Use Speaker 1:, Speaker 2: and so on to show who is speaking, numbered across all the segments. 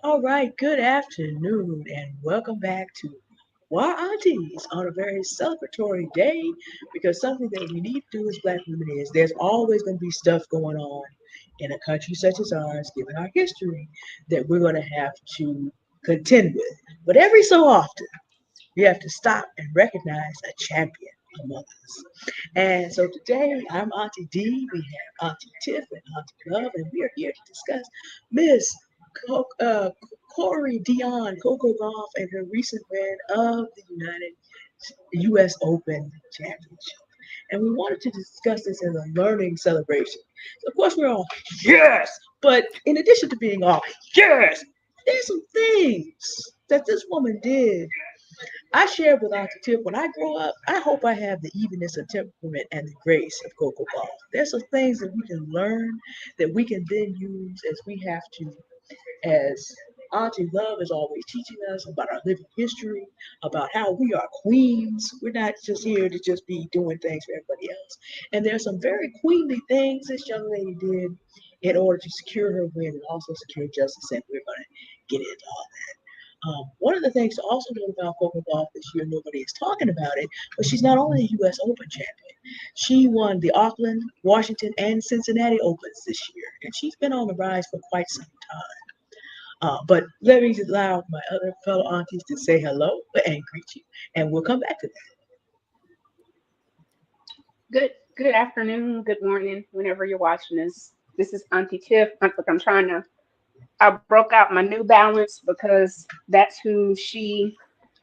Speaker 1: All right, good afternoon, and welcome back to Why Aunties on a very celebratory day because something that we need to do as Black women is there's always going to be stuff going on in a country such as ours, given our history, that we're going to have to contend with. But every so often, we have to stop and recognize a champion among us. And so today, I'm Auntie D, we have Auntie Tiff and Auntie Love, and we are here to discuss Miss Corey DeeAnn Coco Golf and her recent win of the U.S. Open Championship. And we wanted to discuss this as a learning celebration. So of course, we're all yes, but in addition to being all yes, there's some things that this woman did. I shared with Auntie Tip when I grow up, I hope I have the evenness of temperament and the grace of Coco Golf. There's some things that we can learn that we can then use as we have to, as Auntie Love is always teaching us about our living history, about how we are queens. We're not just here to just be doing things for everybody else. And there's some very queenly things this young lady did in order to secure her win and also secure justice. And we're going to get into all one of the things to also know about Coco Golf this year, nobody is talking about it, but she's not only a U.S. Open champion, she won the Auckland, Washington, and Cincinnati Opens this year, and she's been on the rise for quite some time. But let me just allow my other fellow aunties to say hello and greet you, and we'll come back to that.
Speaker 2: Good afternoon, good morning, whenever you're watching this. This is Auntie Tiff. I'm trying to. I broke out my New Balance because that's who she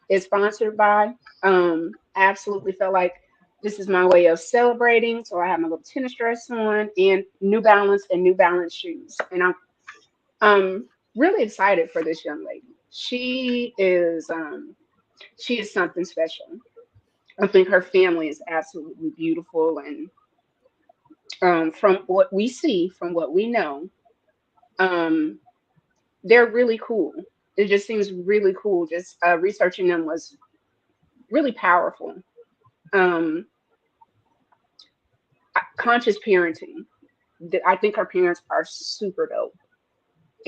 Speaker 2: is sponsored by. Absolutely felt like this is my way of celebrating. So I have my little tennis dress on and New Balance and New Balance shoes, and I'm really excited for this young lady. She is something special. I think her family is absolutely beautiful, and from what we see, from what we know, um, they're really cool. It just seems really cool. Just researching them was really powerful. Um, Conscious parenting. I think her parents are super dope,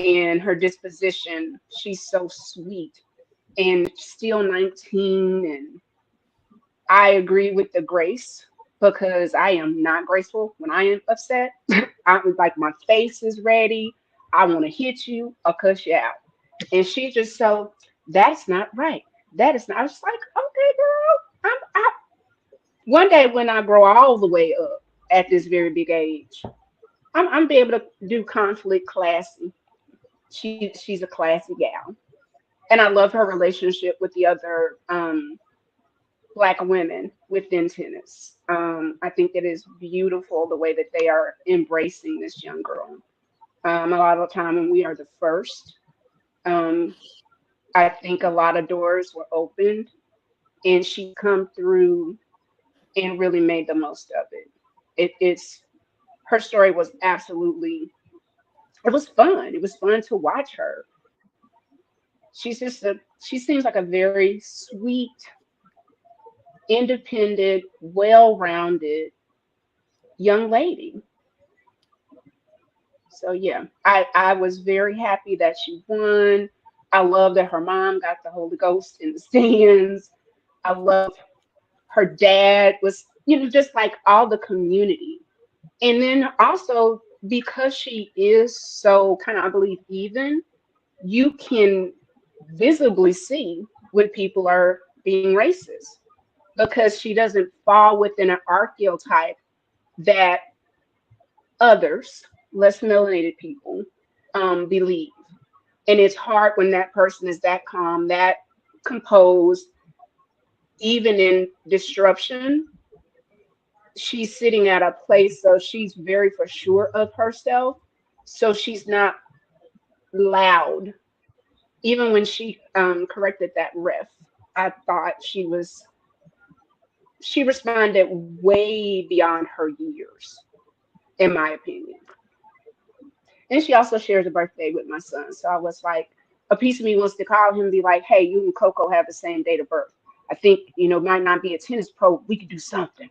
Speaker 2: and her disposition. She's so sweet and still 19. And I agree with the grace because I am not graceful when I am upset. I'm like my face is ready. I want to hit you or cuss you out. And she just so that's not right. That is not. I was like, okay, girl. One day when I grow all the way up at this very big age, I'm be able to do conflict classy. She's a classy gal, and I love her relationship with the other Black women within tennis. I think it is beautiful the way that they are embracing this young girl. A lot of the time when we are the first, um, I think a lot of doors were opened, and she come through and really made the most of it. It's her story was absolutely it was fun. It was fun to watch her. She seems like a very sweet, independent, well-rounded young lady. So yeah, I was very happy that she won. I love that her mom got the Holy Ghost in the stands. I love her dad was, just like all the community. And then also because she is so kind of, I believe, even, you can visibly see when people are being racist because she doesn't fall within an archetype that others, less melanated people, believe. And it's hard when that person is that calm, that composed, even in disruption. She's sitting at a place, so she's very for sure of herself. So she's not loud. Even when she corrected that riff, I thought she responded way beyond her years, in my opinion. And she also shares a birthday with my son. So I was like, a piece of me wants to call him and be like, hey, you and Coco have the same date of birth. I think, might not be a tennis pro. We could do something.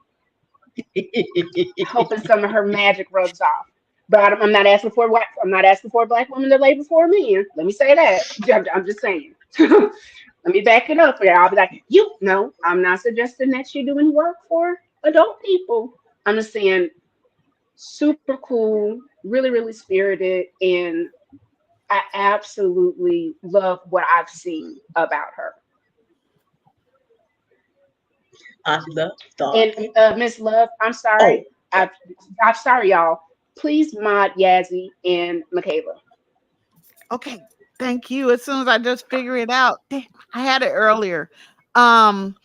Speaker 2: Hoping some of her magic rubs off. But I'm not asking for white. I'm not asking for black women to lay before men. Let me say that. I'm just saying. Let me back it up. Yeah, I'll be like, you. No, I'm not suggesting that you do any work for adult people. I'm just saying, super cool, really, really spirited, and I absolutely love what I've seen about her.
Speaker 1: Auntie Love, thought.
Speaker 2: And Miss Love, I'm
Speaker 1: Oh,
Speaker 2: sorry. I'm sorry, y'all. Please mod Yazzie and Michaela.
Speaker 3: Okay, thank you. As soon as I just figure it out, I had it earlier. Um,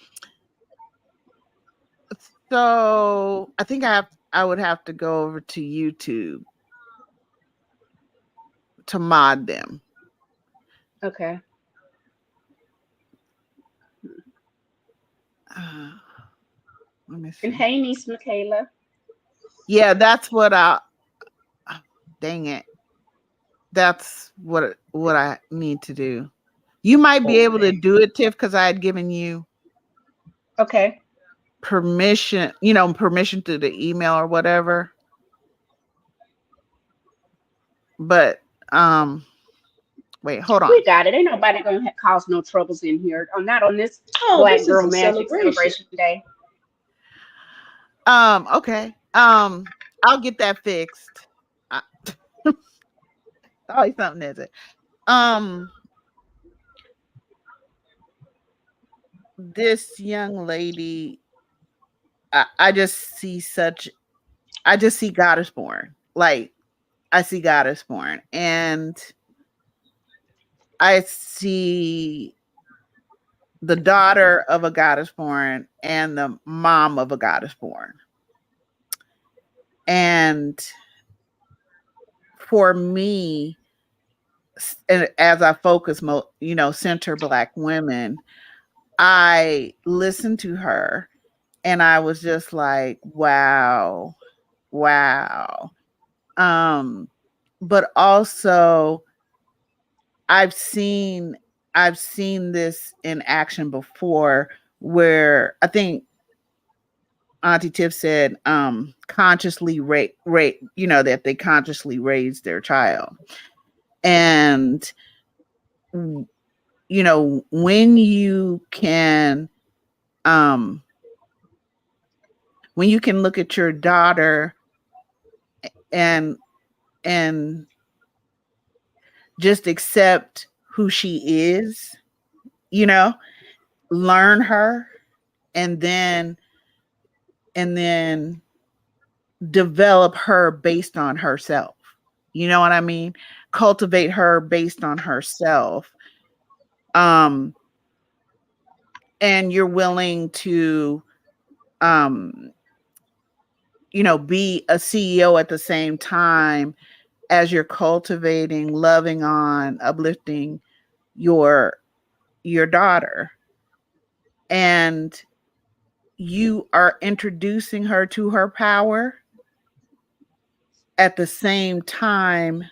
Speaker 3: so I think I would have to go over to YouTube to mod them.
Speaker 2: Okay.
Speaker 3: Uh, let me
Speaker 2: And
Speaker 3: see.
Speaker 2: hey, niece Michaela.
Speaker 3: Yeah, that's what I. Dang it. That's what I need to do. You might be able to
Speaker 1: okay.
Speaker 3: do it, Tiff, because I had given you
Speaker 2: Okay.
Speaker 3: permission, permission through the email or whatever. But wait, hold on.
Speaker 2: We got it. Ain't nobody gonna cause no troubles in here. Not on this
Speaker 1: Oh,
Speaker 2: Black
Speaker 1: this is
Speaker 2: Girl
Speaker 1: a
Speaker 2: Magic
Speaker 1: celebration.
Speaker 2: Celebration Day.
Speaker 3: Okay. I'll get that fixed. I- Always something, is it? Um, this young lady, I just see I just see Goddess born. Like I see Goddess born, and I see the daughter of a Goddess born and the mom of a Goddess born. And for me, and as I focus, center Black women, I listened to her and I was just like, wow, wow. Um, but also I've seen I've seen this in action before where I think Auntie Tiff said consciously that they consciously raised their child. And when um you can look at your daughter and and just accept who she is, you know, learn her and then develop her based on herself. You know what I mean? Cultivate her based on herself. Um and you're willing to um be a CEO at the same time as you're cultivating, loving on, uplifting your daughter, and you are introducing her to her power at the same time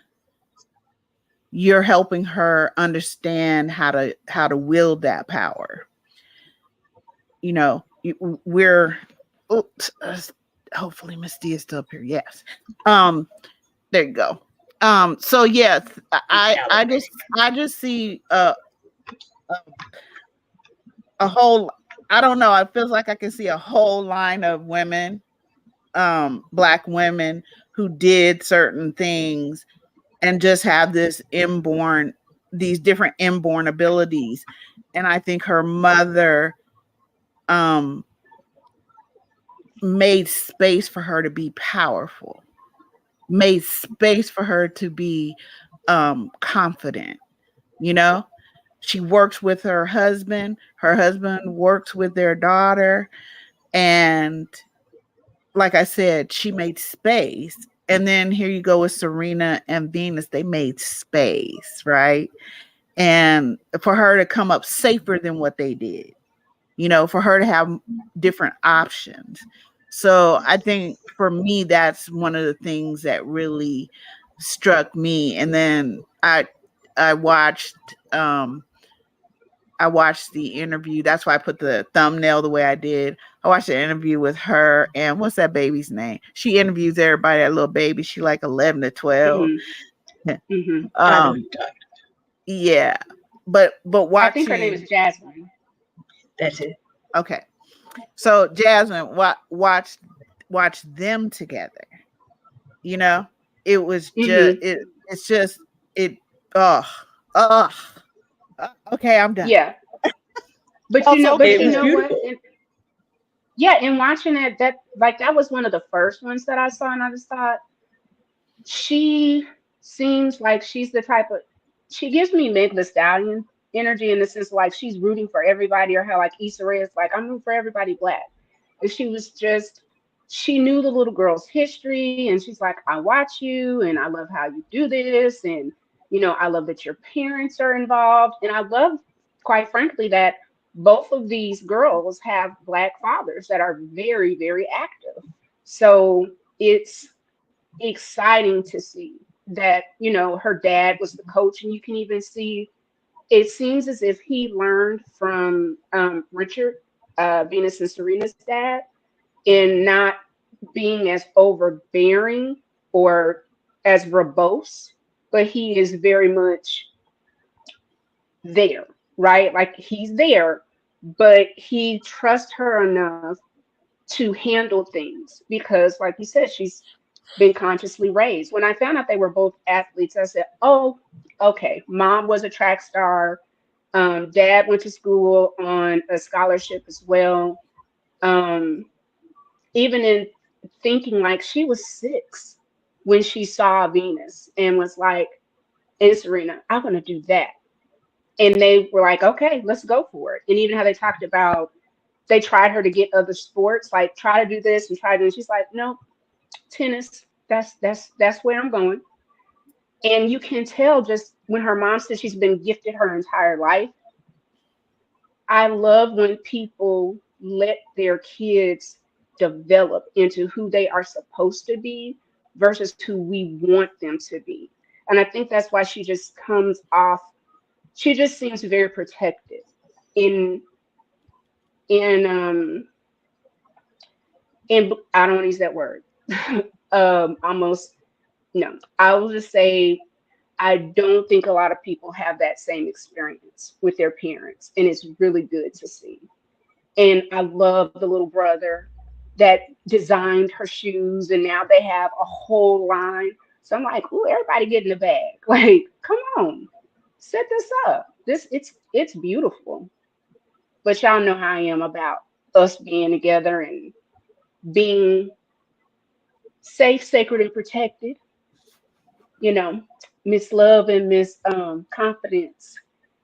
Speaker 3: you're helping her understand how to wield that power. We're oops, hopefully Miss D is still up here. Yes. There you go. So yes, I just see a, a whole, I don't know, it feels like I can see a whole line of women, Black women who did certain things and just have these different inborn abilities. And I think her mother made space for her to be powerful, made space for her to be confident. She works with her husband works with their daughter, and like I said, she made space. And then here you go with Serena and Venus, they made space, right? And for her to come up safer than what they did, for her to have different options. So I think for me, that's one of the things that really struck me. And then I watched I watched the interview. That's why I put the thumbnail the way I did I watched an interview with her and what's that baby's name? She interviews everybody, that little baby. She like 11 to 12.
Speaker 2: Mhm. Mhm.
Speaker 1: I know
Speaker 3: um,
Speaker 1: you're talking.
Speaker 3: yeah. But
Speaker 2: I think her name is
Speaker 3: watching,
Speaker 2: Jasmine.
Speaker 1: That's it.
Speaker 3: okay. So Jasmine, watch them together. You know, it was just
Speaker 2: Mhm.
Speaker 3: it's just it. Oh, oh. Okay, I'm done.
Speaker 2: Yeah. But
Speaker 3: Also,
Speaker 2: but
Speaker 1: It
Speaker 2: you
Speaker 1: was
Speaker 3: good.
Speaker 2: know what?
Speaker 1: beautiful.
Speaker 2: And yeah, and watching it, that was one of the first ones that I saw, and I just thought she seems like she's the type of she gives me Meg the Stallion energy in the sense like she's rooting for everybody, or how like Issa Rae is like I'm rooting for everybody black. And she was just she knew the little girl's history, and she's like, I watch you and I love how you do this, and I love that your parents are involved, and I love, quite frankly, that both of these girls have black fathers that are very, very active. So it's exciting to see that her dad was the coach, and you can even see it seems as if he learned from Richard, Venus and Serena's dad, in not being as overbearing or as verbose, but he is very much there, right? Like he's there, but he trusts her enough to handle things because, like you said, she's been consciously raised. When I found out they were both athletes, I said, oh, okay, mom was a track star. Dad went to school on a scholarship as well. Um, Even in thinking like she was 6 when she saw Venus and was like, and Serena, I'm going to do that. And they were like, okay, let's go for it. And even how they talked about, they tried her to get other sports, like try to do this and try to do this. She's like, no, tennis, that's where I'm going. And you can tell just when her mom said she's been gifted her entire life. I love when people let their kids develop into who they are supposed to be versus who we want them to be. And I think that's why she just comes off, she just seems very protected in in I don't want to use that word. Almost no. I will just say I don't think a lot of people have that same experience with their parents, and it's really good to see. And I love the little brother that designed her shoes, and now they have a whole line. So I'm like, ooh, everybody get in the bag. Like, come on, set this up. It's beautiful. But y'all know how I am about us being together and being safe, sacred, and protected. You know, Miss Love and Miss Confidence,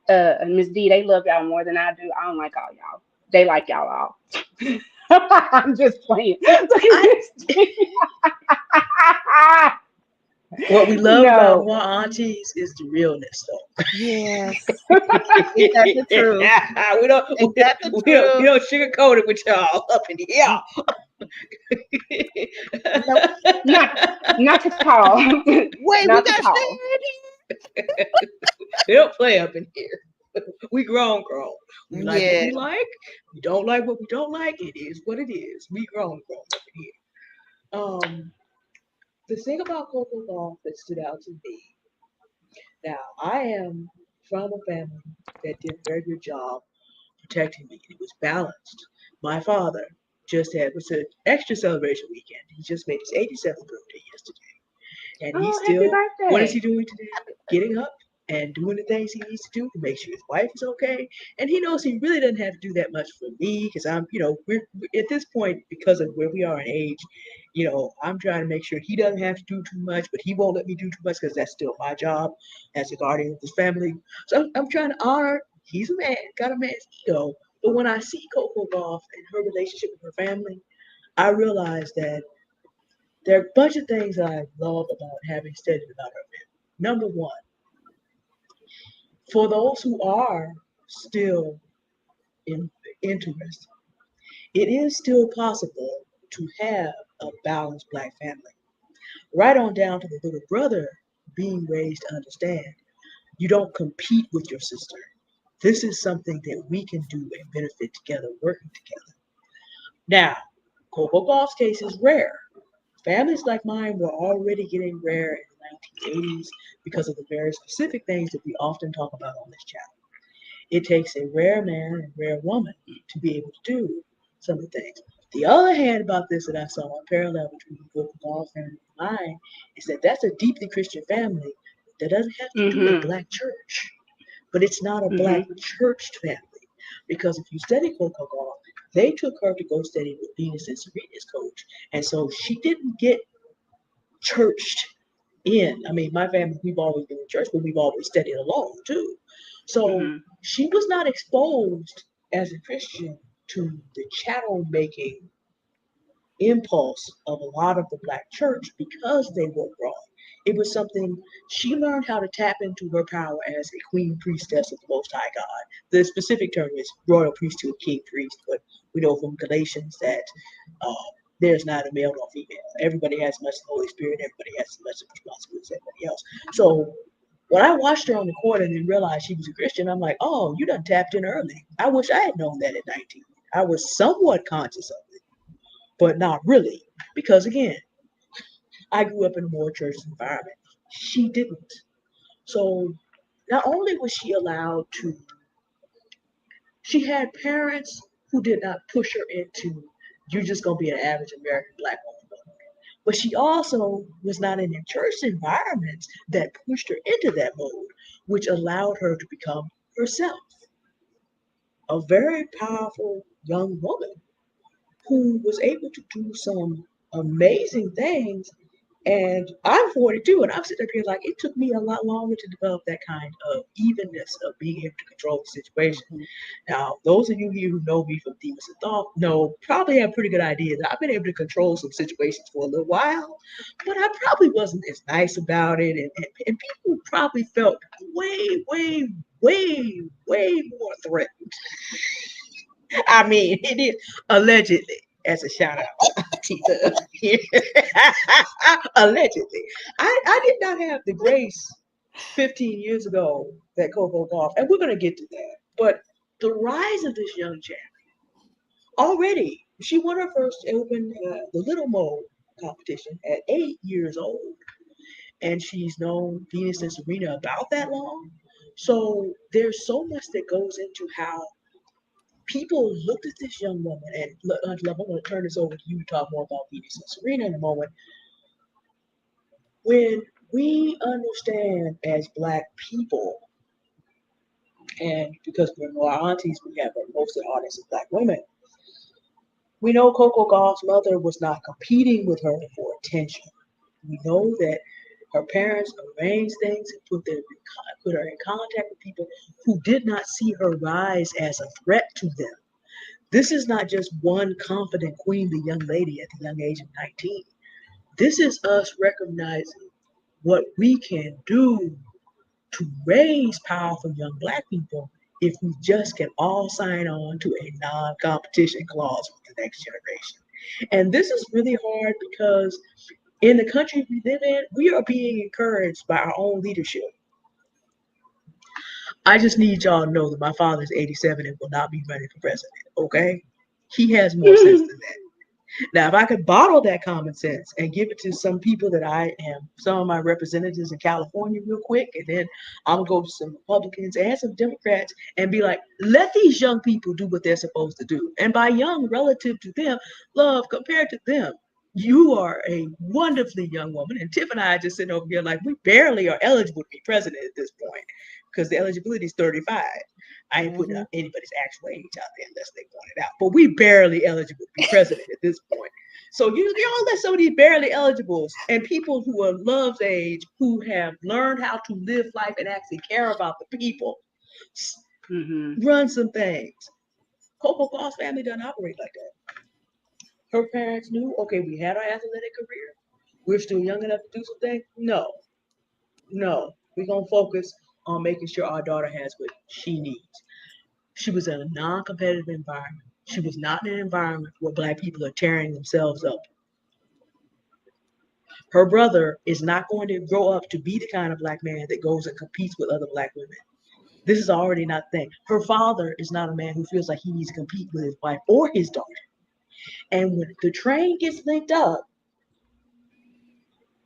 Speaker 2: and Miss D, they love y'all more than I do. I don't like all y'all. They like y'all all. I'm just playing. Look at
Speaker 1: I
Speaker 2: this.
Speaker 1: What we love about
Speaker 2: No.
Speaker 1: Noir Aunties is the realness, though.
Speaker 3: Yes. Is that the truth?
Speaker 1: we don't
Speaker 3: Is
Speaker 1: we,
Speaker 3: that the
Speaker 1: we don't we
Speaker 3: truth?
Speaker 1: don't sugarcoat it with y'all up in here.
Speaker 3: No.
Speaker 2: Not at all.
Speaker 3: Wait, we
Speaker 2: Not
Speaker 3: got
Speaker 2: at all.
Speaker 1: We don't play up in here. We grown. We like what
Speaker 3: Yeah.
Speaker 1: we like. We don't like what we don't like. It is what it is. We grown up in here. The thing about Coco Golf that stood out to me. Now, I am from a family that did a very good job protecting me. It was balanced. My father just had was an extra celebration weekend. He just made his 87th birthday yesterday. And he's
Speaker 2: Oh, happy
Speaker 1: still, what is he
Speaker 2: birthday.
Speaker 1: doing today? Getting up and doing the things he needs to do to make sure his wife is okay. And he knows he really doesn't have to do that much for me because we're at this point, because of where we are in age, I'm trying to make sure he doesn't have to do too much, but he won't let me do too much because that's still my job as a guardian of his family. So I'm trying to honor, he's a man, got a man's ego. But when I see Coco Golf and her relationship with her family, I realize that there are a bunch of things that I love about having studied about her family. Number one, for those who are still interested, it is still possible to have a balanced black family. Right on down to the little brother being raised to understand you don't compete with your sister. This is something that we can do and benefit together, working together. Now, Coco Gauff's case is rare. Families like mine were already getting rare in the 1980s because of the very specific things that we often talk about on this channel. It takes a rare man and rare woman to be able to do some of the things. The other hand about this that I saw a parallel between the Coco Gauff family and mine is that that's a deeply Christian family that doesn't have to do a
Speaker 2: Mhm.
Speaker 1: black church, but it's not a black
Speaker 2: Mhm.
Speaker 1: churched family. Because if you study Coco Gauff, they took her to go study with Venus and Serena's coach. And so she didn't get churched in. I mean, my family, we've always been in church, but we've always studied alone too. So
Speaker 2: Mhm.
Speaker 1: she was not exposed as a Christian to the chattel making impulse of a lot of the black church because they were wrong. It was something she learned how to tap into her power as a queen priestess of the Most High God. The specific term is royal priesthood, king priest, but we know from Galatians that uh, there's not a male nor female. Everybody has much of the Holy Spirit. Everybody has as much responsibility as everybody else. So when I watched her on the court and then realized she was a Christian, I'm like, oh, you done tapped in early. I wish I had known that at 19. I was somewhat conscious of it, but not really. Because again, I grew up in a more church environment. She didn't. So not only was she allowed to, she had parents who did not push her into, you're just going to be an average American black woman. But she also was not in a church environment that pushed her into that mode, which allowed her to become herself, a very powerful young woman who was able to do some amazing things. And I'm 42, and I'm sitting up here like it took me a lot longer to develop that kind of evenness of being able to control the situation. Now, those of you here who know me from Demons of Thought know probably have a pretty good idea that I've been able to control some situations for a little while, but I probably wasn't as nice about it, and people probably felt way, way, way, way more threatened. I mean, it is allegedly, as a shout out to Aunties here. Allegedly. I did not have the grace 15 years ago that Coco Gauff, and we're going to get to that. But the rise of this young champ, already, she won her first Open, the Little Mo competition at 8 years old. And she's known Venus and Serena about that long. So there's so much that goes into how people looked at this young woman, and I'm going to turn this over to you to talk more about Venus and Serena in a moment. When we understand as Black people, and because we're Noir Aunties, we have most of the audience of Black women, we know Coco Gauff's mother was not competing with her for attention. We know that her parents arranged things and put her in contact with people who did not see her rise as a threat to them. This is not just one confident, queenly young lady at the young age of 19. This is us recognizing what we can do to raise powerful young Black people if we just can all sign on to a non-competition clause with the next generation. And this is really hard because in the country we live in, we are being encouraged by our own leadership. I just need y'all to know that my father's 87 and will not be running for president, okay? He has more sense than that. Now, if I could bottle that common sense and give it to some people that I am, some of my representatives in California real quick, and then I'm gonna go to some Republicans and some Democrats and be like, let these young people do what they're supposed to do. And by young, relative to them, love, compared to them, you are a wonderfully young woman. And Tiff and I are just sitting over here like we barely are eligible to be president at this point because the eligibility is 35. I ain't putting anybody's actual age out there unless they point it out. But we barely eligible to be president at this point. So y'all let some of these barely eligibles and people who are Love's age who have learned how to live life and actually care about the people run some things. Coco Gauff's family doesn't operate like that. Her parents knew, okay, we had our athletic career. We're still young enough to do some things. No. We're going to focus on making sure our daughter has what she needs. She was in a non-competitive environment. She was not in an environment where Black people are tearing themselves up. Her brother is not going to grow up to be the kind of Black man that goes and competes with other Black women. This is already not the thing. Her father is not a man who feels like he needs to compete with his wife or his daughter. And when the train gets linked up,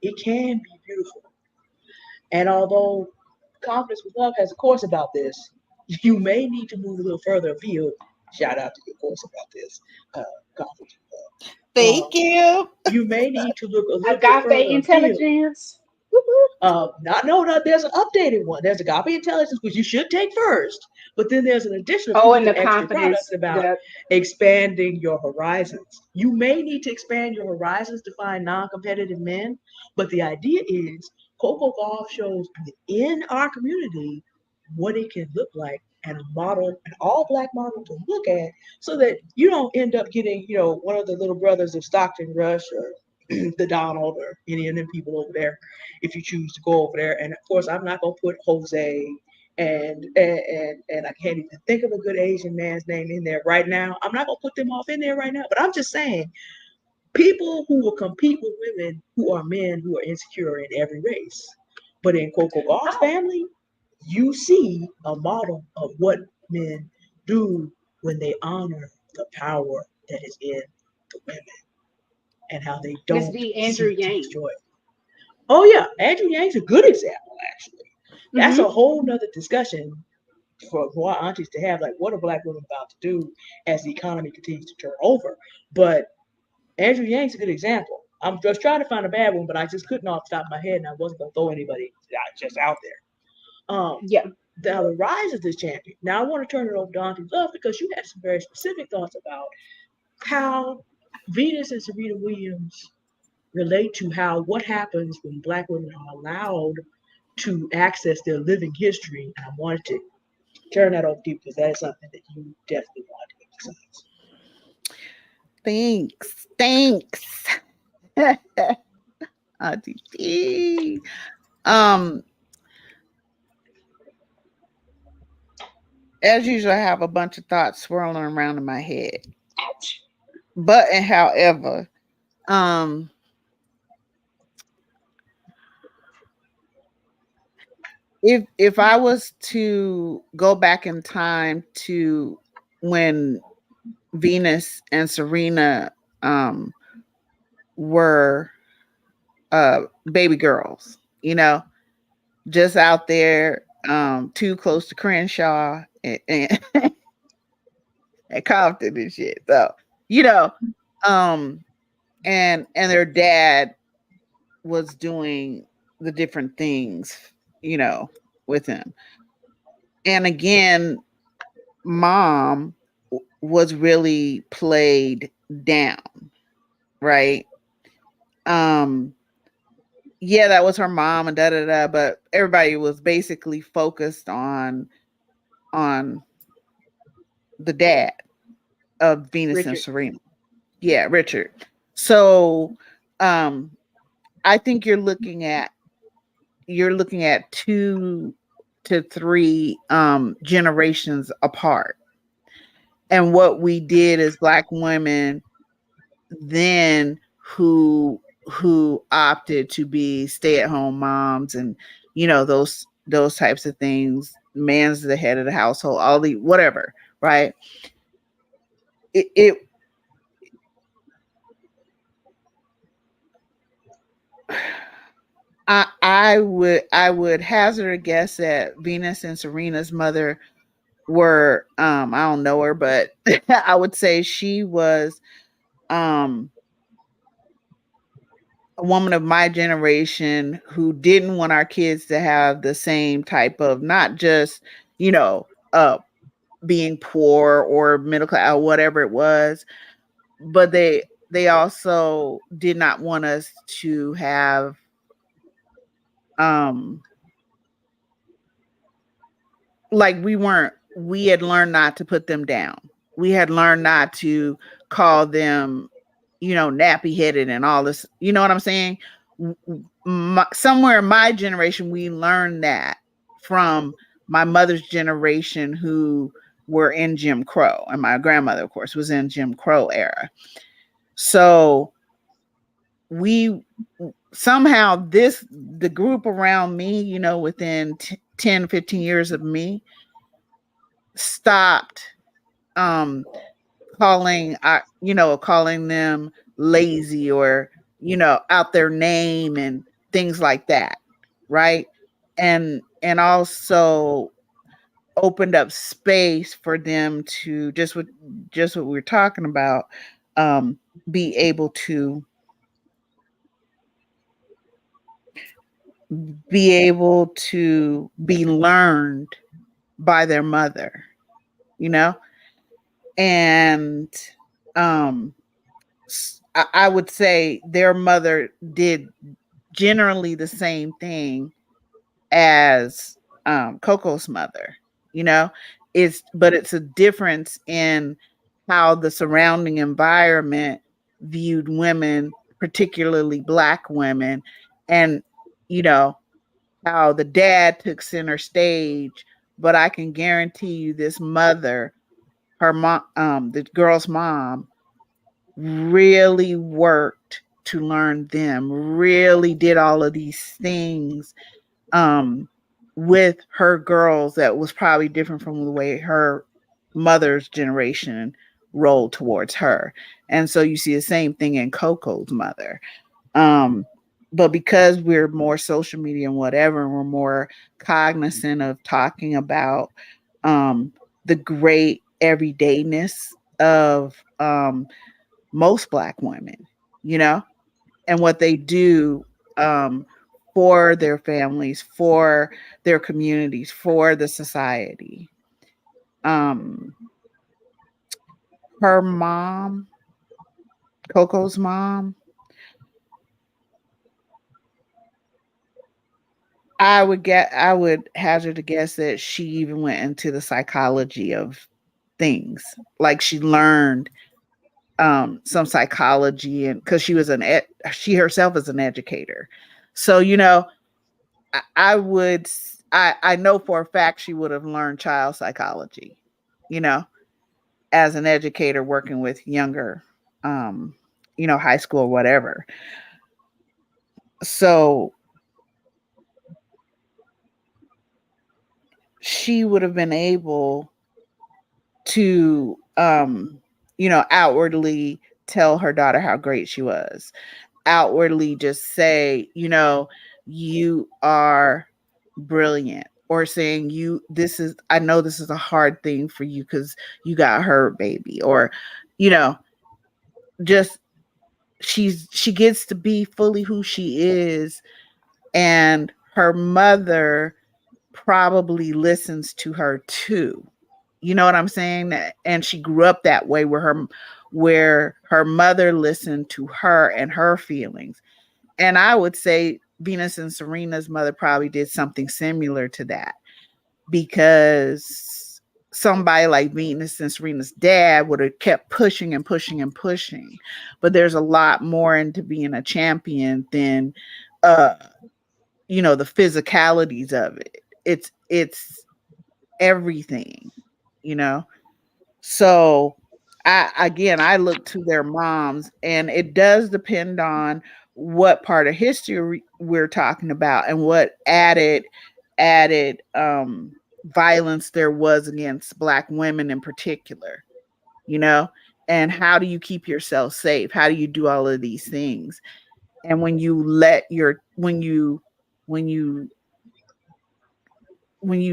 Speaker 1: it can be beautiful. And although Confidence with Love has a course about this, you may need to move a little further afield. Shout out to your course about this, Confidence with Love.
Speaker 3: Thank you.
Speaker 1: You may need to look a little bit
Speaker 2: Agape
Speaker 1: further afield.
Speaker 2: intelligence. Woo-hoo.
Speaker 1: There's an updated one. There's Agape Intelligence, which you should take first, but then there's an additional
Speaker 2: Oh, and the
Speaker 1: extra
Speaker 2: confidence.
Speaker 1: product about expanding your horizons. You may need to expand your horizons to find non-competitive men, but the idea is Coco Golf shows within our community what it can look like and a model, an all-black model to look at, so that you don't end up getting, one of the little brothers of Stockton Rush or the Donald or any of them people over there, if you choose to go over there. And of course, I'm not gonna put Jose and I can't even think of a good Asian man's name in there right now. I'm not gonna put them off in there right now, but I'm just saying, people who will compete with women who are men who are insecure in every race. But in Coco Gauff's family, you see a model of what men do when they honor the power that is in the women and how they
Speaker 2: Miss
Speaker 1: don't
Speaker 2: D. Andrew
Speaker 1: seek to
Speaker 2: Yang.
Speaker 1: destroy it. Oh yeah, Andrew Yang's a good example, actually. That's a whole nother discussion for our aunties to have, like, what are black women about to do as the economy continues to turn over? But Andrew Yang's a good example. I'm just trying to find a bad one, but I just couldn't off the top of my head, and I wasn't gonna throw anybody just out there.
Speaker 2: Yeah.
Speaker 1: Now the rise of this champion. Now I want to turn it over to Auntie Love, because you have some very specific thoughts about how Venus and Serena Williams relate to what happens when black women are allowed to access their living history. And I wanted to turn that over to you, because that is something that you definitely want to emphasize.
Speaker 3: Thanks. Auntie D. As usual, I have a bunch of thoughts swirling around in my head.
Speaker 2: Ouch.
Speaker 3: But and however, if I was to go back in time to when Venus and Serena were baby girls, just out there, too close to Crenshaw and Compton and shit. So, and their dad was doing the different things, with him. And again, mom was really played down, right? Yeah, that was her mom and da da da, but everybody was basically focused on the dad of Venus
Speaker 2: Richard.
Speaker 3: and Serena. Yeah, Richard. So I think you're looking at 2 to 3 generations apart. And what we did as black women then who opted to be stay-at-home moms and those types of things, man's the head of the household, all the whatever, right? I would hazard a guess that Venus and Serena's mother were I don't know her, but I would say she was a woman of my generation who didn't want our kids to have the same type of, not just being poor or middle class or whatever it was, but they also did not want us to have like we had learned not to put them down. We had learned not to call them, nappy headed and all this, you know what I'm saying? Somewhere in my generation, we learned that from my mother's generation who were in Jim Crow. And my grandmother, of course, was in Jim Crow era. So we somehow the group around me, within 10, 15 years of me, stopped calling calling them lazy, or out their name and things like that, right? And also opened up space for them to just what we're talking about, um be able to be learned by their mother, you know and um I would say their mother did generally the same thing as Coco's mother. You know, it's a difference in how the surrounding environment viewed women, particularly black women, and you know how the dad took center stage. But I can guarantee you, this mother, her mom, the girl's mom, really worked to learn them, really did all of these things um, with her girls that was probably different from the way her mother's generation rolled towards her. And so you see the same thing in Coco's mother. Um, but because we're more social media and whatever, and we're more cognizant of talking about um, the great everydayness of most black women, you know, and what they do um, for their families, for their communities, for the society. Um, Her mom, Coco's mom, I would hazard to guess that she even went into the psychology of things. Like she learned some psychology, and because she herself is an educator. So I would I know for a fact she would have learned child psychology, you know, as an educator working with younger, um, high school or whatever. So she would have been able to, outwardly tell her daughter how great she was, outwardly just say, you are brilliant, or saying, I know this is a hard thing for you because you got hurt, baby, or, you know, just she gets to be fully who she is. And her mother probably listens to her too. You know what I'm saying? And she grew up that way, where her mother listened to her and her feelings. And I would say Venus and Serena's mother probably did something similar to that, because somebody like Venus and Serena's dad would have kept pushing and pushing and pushing. But there's a lot more into being a champion than uh the physicalities of it. It's everything, you know. So I look to their moms, and it does depend on what part of history we're talking about, and what added violence there was against black women in particular, you know. And how do you keep yourself safe? How do you do all of these things? And when you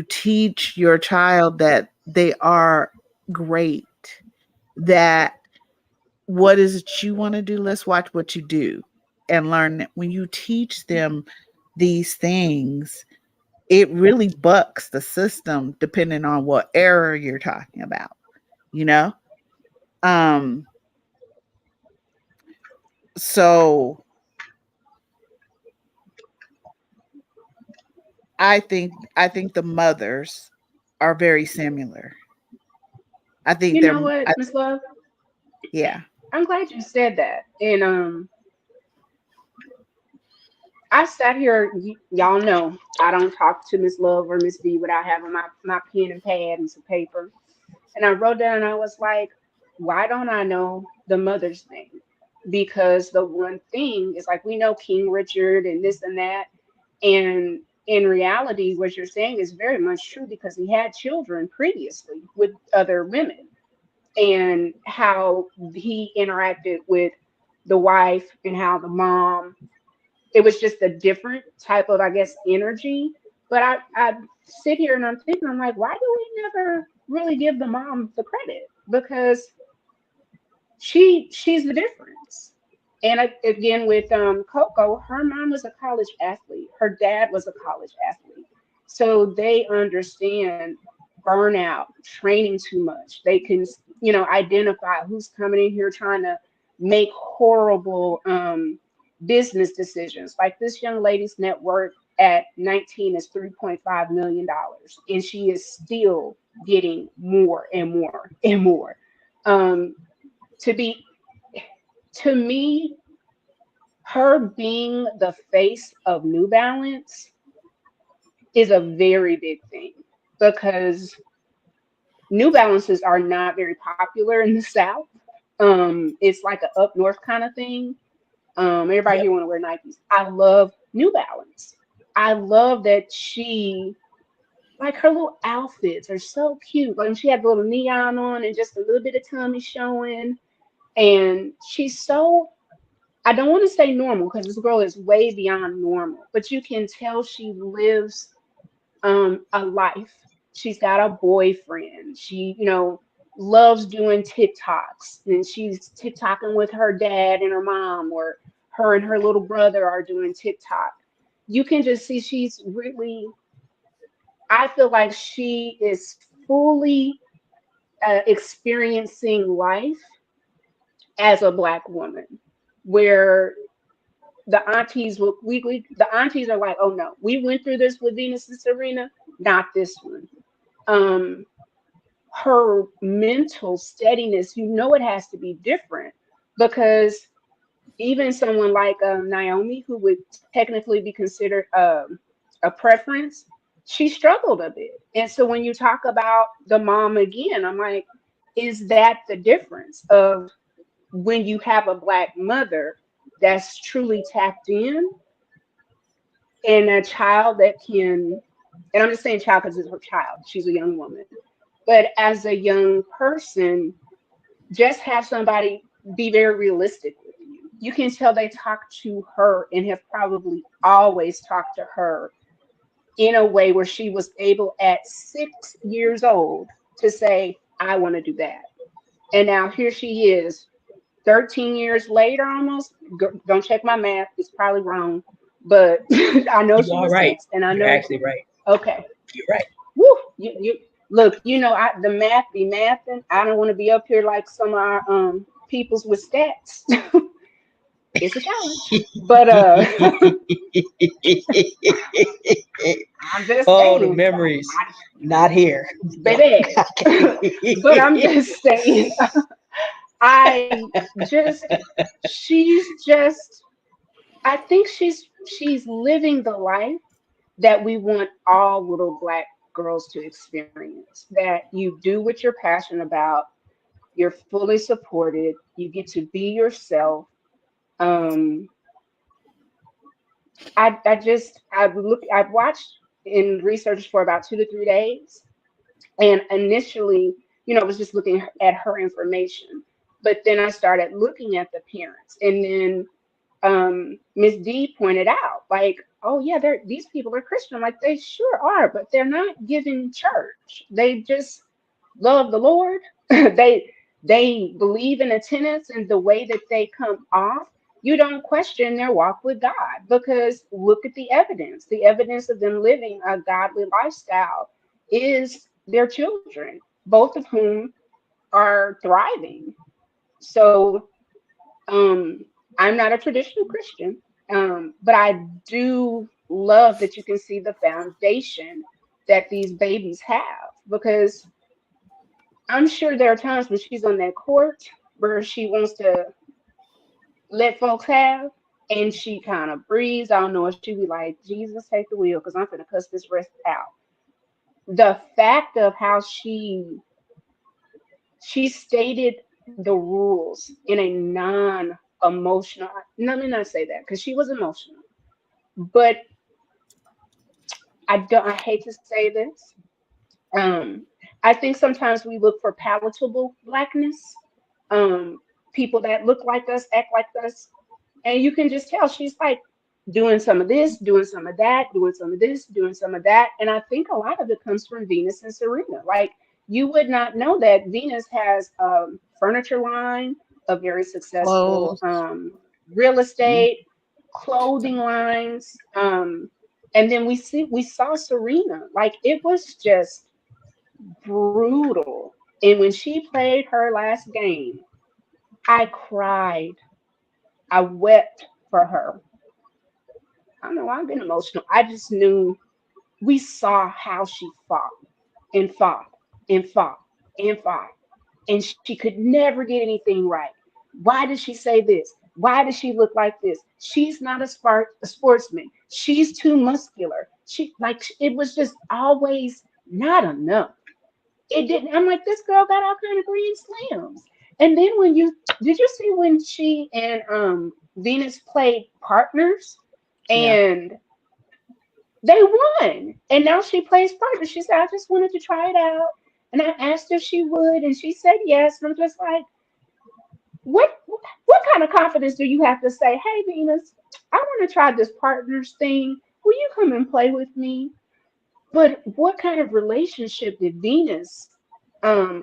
Speaker 3: teach your child that they are great, that what is it you want to do, let's watch what you do and learn. That when you teach them these things, it really bucks the system depending on what era you're talking about, you know. Um so I think the mothers are very similar. I think
Speaker 2: You
Speaker 3: they're
Speaker 2: know what, Miss Love?
Speaker 3: yeah.
Speaker 2: I'm glad you said that. And I sat here, y'all know, I don't talk to Miss Love or Miss V without having my pen and pad and some paper. And I wrote down, and I was like, why don't I know the mother's name? Because the one thing is, like, we know King Richard and this and that. And in reality, what you're saying is very much true, because he had children previously with other women. and how he interacted with the wife and how the mom, it was just a different type of, I guess, energy. But I sit here and I'm thinking, I'm like, why do we never really give the mom the credit? Because she's the difference. And again, with Coco, her mom was a college athlete. Her dad was a college athlete. So they understand burnout, training too much. They can, identify who's coming in here trying to make horrible business decisions. Like this young lady's net worth at 19 is $3.5 million. And she is still getting more and more and more. To be To me, her being the face of New Balance is a very big thing because New Balances are not very popular in the South. It's like an up north kind of thing. Everybody here want to wear Nikes. I love New Balance. I love that like her little outfits are so cute. Like she had the little neon on and just a little bit of tummy showing. And she's so, I don't want to say normal because this girl is way beyond normal, but you can tell she lives a life. She's got a boyfriend. She, loves doing TikToks, and she's TikToking with her dad and her mom, or her and her little brother are doing TikTok. You can just see she's really, I feel like she is fully experiencing life as a Black woman, where the aunties the aunties are like, oh no, we went through this with Venus and Serena, not this one. Her mental steadiness, it has to be different because even someone like Naomi, who would technically be considered a preference, she struggled a bit. And so when you talk about the mom again, I'm like, is that the difference of when you have a Black mother that's truly tapped in, and a child that can, and I'm just saying child because it's her child, she's a young woman, but as a young person, just have somebody be very realistic with you. You can tell they talk to her and have probably always talked to her in a way where she was able at 6 years old to say, I want to do that. And now here she is 13 years later, almost. Don't check my math; it's probably wrong, but I know she was
Speaker 1: right.
Speaker 2: 6, and I know
Speaker 1: You're actually right.
Speaker 2: Okay,
Speaker 1: You're right.
Speaker 2: woo! You look. The math be mathing. I don't want to be up here like some of our peoples with stats. It's a challenge, but I'm just saying.
Speaker 1: The memories, not here,
Speaker 2: baby. But I'm just saying. I think she's living the life that we want all little Black girls to experience. That you do what you're passionate about, you're fully supported, you get to be yourself. I've watched and researched for about 2 to 3 days, and initially, I was just looking at her information, but then I started looking at the parents, and then Miss D pointed out, like, oh yeah, these people are Christian. I'm like, they sure are, but they're not giving church. They just love the Lord. they believe in attendance, and the way that they come off, you don't question their walk with God, because look at the evidence. The evidence of them living a godly lifestyle is their children, both of whom are thriving. So I'm not a traditional Christian, but I do love that you can see the foundation that these babies have, because I'm sure there are times when she's on that court where she wants to let folks have, and she kind of breathes. I don't know if she be like, Jesus, take the wheel, because I'm going to cuss this rest out. The fact of how she stated the rules in a non-emotional, let me not say that, because she was emotional, but I hate to say this, I think sometimes we look for palatable blackness, um, people that look like us, act like us, and you can just tell she's like doing some of this, doing some of that, doing some of this, doing some of that. And I think a lot of it comes from Venus and Serena. Like you would not know that Venus has a furniture line, a very successful
Speaker 3: Clothes.
Speaker 2: real estate, clothing lines. And then we saw Serena. Like it was just brutal. And when she played her last game, I cried. I wept for her. I don't know why I'm getting emotional. I just knew we saw how she fought and fought and fought and fought. And she could never get anything right. Why did she say this? Why does she look like this? She's not a sportsman. She's too muscular. She like it was just always not enough. It didn't. I'm like, this girl got all kind of grand slams. And then when you did you see when she and Venus played partners
Speaker 3: Yeah.
Speaker 2: and they won. And now she plays partners. She said, I just wanted to try it out. And I asked if she would, and she said yes. And I'm just like, what kind of confidence do you have to say, hey Venus, I want to try this partners thing. Will you come and play with me? But what kind of relationship did Venus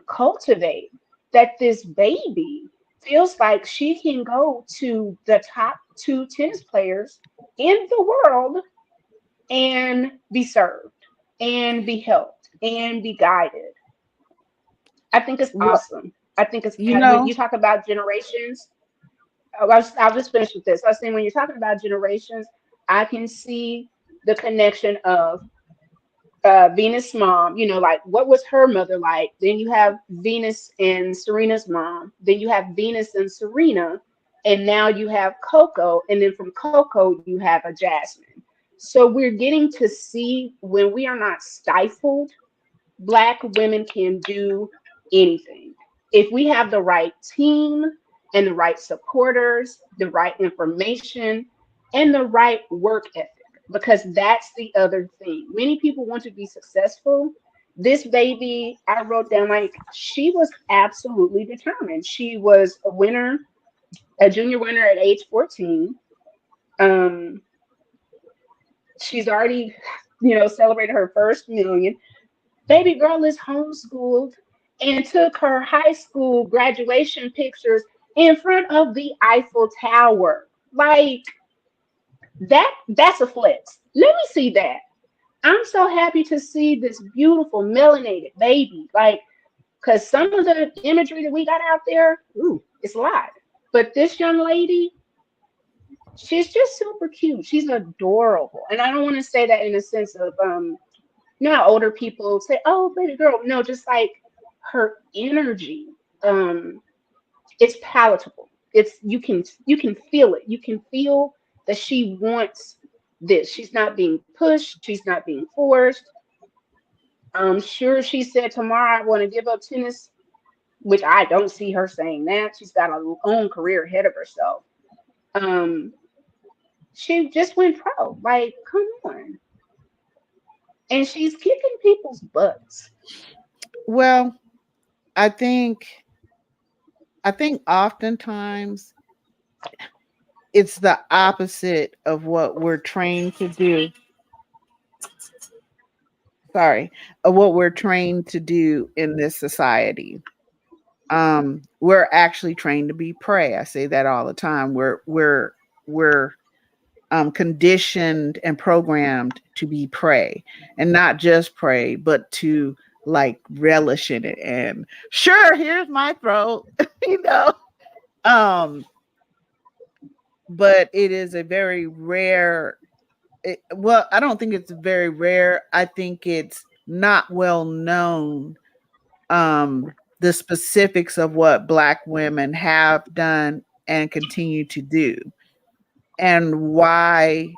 Speaker 2: cultivate that this baby feels like she can go to the top two tennis players in the world and be served and be helped and be guided? I think it's
Speaker 3: Well,
Speaker 2: awesome. I think it's
Speaker 3: you
Speaker 2: when
Speaker 3: know,
Speaker 2: you talk about generations. I'll just finish with this. I was saying when you're talking about generations, I can see the connection of Venus' mom, you know, like what was her mother like? Then you have Venus and Serena's mom. Then you have Venus and Serena. And now you have Coco. And then from Coco, you have a Jasmine. So we're getting to see when we are not stifled, Black women can do anything. If we have the right team and the right supporters, the right information, and the right work ethic, because that's the other thing. Many people want to be successful. This baby, I wrote down like she was absolutely determined. She was a winner, a junior winner at age 14. Um, she's already, celebrated her first million. Baby girl is homeschooled and took her high school graduation pictures in front of the Eiffel Tower. Like that's a flex. Let me see that. I'm so happy to see this beautiful melanated baby. Like, because some of the imagery that we got out there, ooh, it's a lot. But this young lady, she's just super cute. She's adorable. And I don't want to say that in a sense of how older people say, "Oh, baby girl." No, just like her energy. It's palatable. It's you can feel it. You can feel that she wants this. She's not being pushed. She's not being forced. I'm sure she said tomorrow I want to give up tennis, which I don't see her saying that. She's got her own career ahead of herself. Um, she just went pro. Like, come on. And she's kicking people's butts.
Speaker 3: well, I think I think oftentimes it's the opposite of what we're trained to do. Sorry, of what we're trained to do in this society. We're actually trained to be prey. I say that all the time. We're conditioned and programmed to be prey, and not just prey, but to like relish in it. And sure, here's my throat, you know. Um, but it is a very rare. Well, I don't think it's very rare. I think it's not well known, the specifics of what Black women have done and continue to do, and why.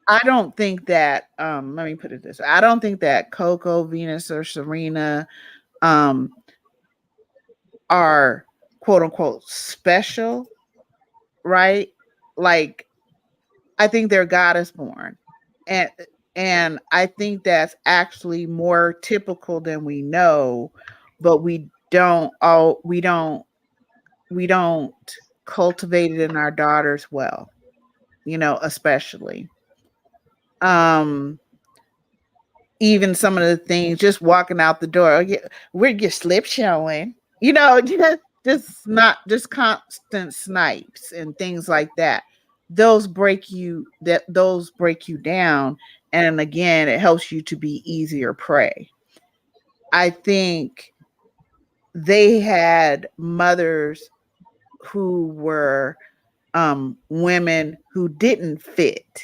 Speaker 3: I don't think that, let me put it this way. I don't think that Coco, Venus, or Serena um, are quote unquote special, right? Like, I think they're goddess born. And And I think that's actually more typical than we know, but we don't cultivate it in our daughters well, especially. Um Even some of the things, just walking out the door, "Oh, yeah, where your slip showing?" Just constant snipes and things like that. Those break you down, and again, it helps you to be easier prey. I think they had mothers who were women who didn't fit.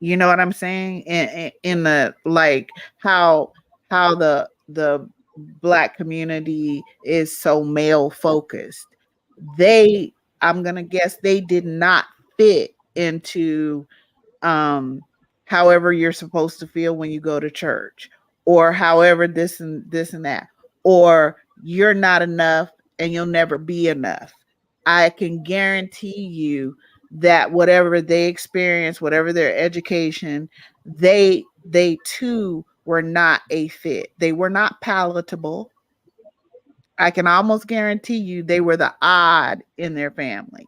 Speaker 3: You know what I'm saying? In the like how the black community is so male focused. They I'm gonna guess they did not fit into um however you're supposed to feel when you go to church, or however this and that, or you're not enough and you'll never be enough. I can guarantee you that whatever they experience, whatever their education, they too were not a fit. They were not palatable. I can almost guarantee you they were the odd in their family,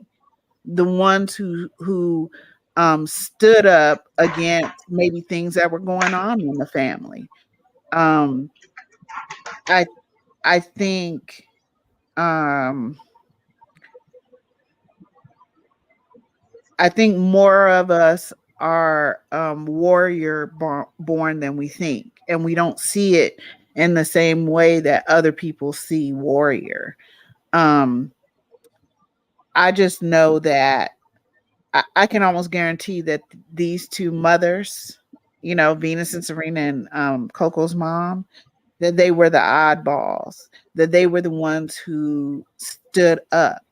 Speaker 3: the ones who stood up against maybe things that were going on in the family. Um, I I think um, I think more of us are born than we think, and we don't see it in the same way that other people see warrior. Um, I just know that I can almost guarantee that these two mothers, Venus and Serena and Coco's mom, that they were the oddballs, that they were the ones who stood up,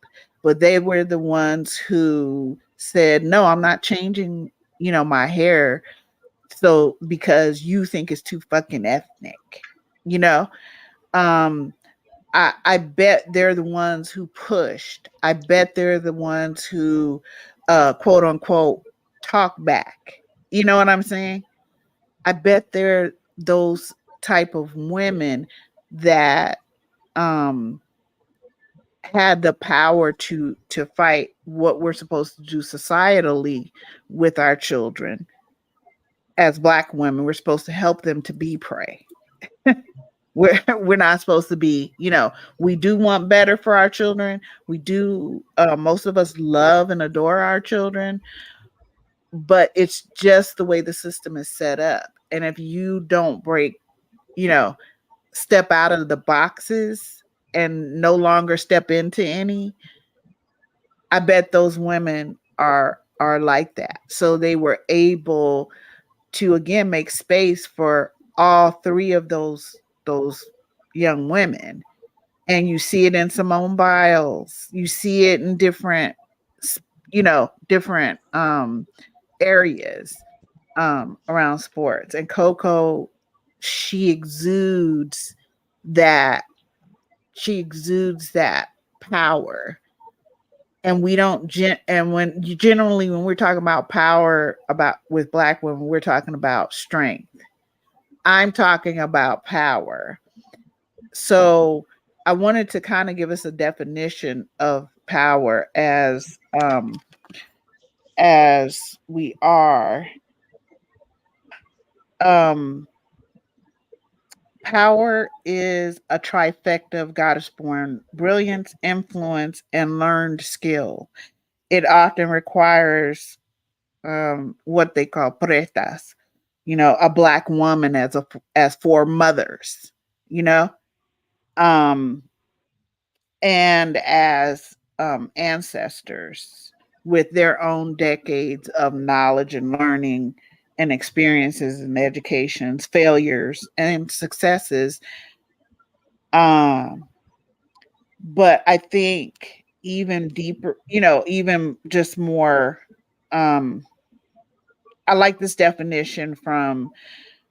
Speaker 3: but they were the ones who said, "No, I'm not changing, my hair, so because you think it's too fucking ethnic." You know, um, I bet they're the ones who pushed. I bet they're the ones who, quote unquote, talk back. You know what I'm saying? I bet they're those type of women that um had the power to fight what we're supposed to do societally with our children. As black women, we're supposed to help them to be prey. We're not supposed to be, we do want better for our children. We do, most of us love and adore our children, but it's just the way the system is set up. And if you don't you know step out of the boxes and no longer step into any, I bet those women are like that. So they were able to again make space for all three of those young women. And you see it in Simone Biles. You see it in different areas around sports. And Coco, she exudes that she exudes that power. And we don't and when we're talking about power about with black women, we're talking about strength. I'm talking about power. So I wanted to kind of give us a definition of power as we are. Um Power is a trifecta of goddess born brilliance, influence, and learned skill. It often requires what they call pretas, a black woman as four mothers, you know, um, and as ancestors with their own decades of knowledge and learning and experiences and educations, failures and successes. Um, but I think even deeper, even just more. I like this definition from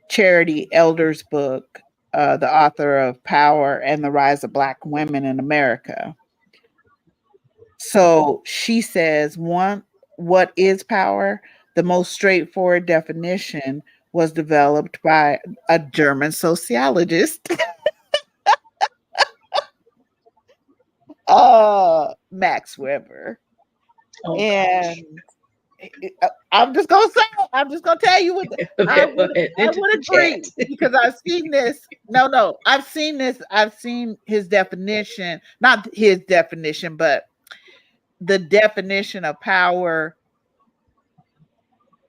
Speaker 3: Charity Elder's book, the author of Power and the Rise of Black Women in America. So she says, one, what is power? The most straightforward definition was developed by a German sociologist, Max Weber.
Speaker 1: Oh gosh.
Speaker 3: And I'm just gonna say, I'm just gonna tell you what
Speaker 1: Okay, go ahead.
Speaker 3: I
Speaker 1: Enter
Speaker 3: would
Speaker 1: the chat.
Speaker 3: agree because I've seen this. No, I've seen this. I've seen his definition, not his definition, but the definition of power.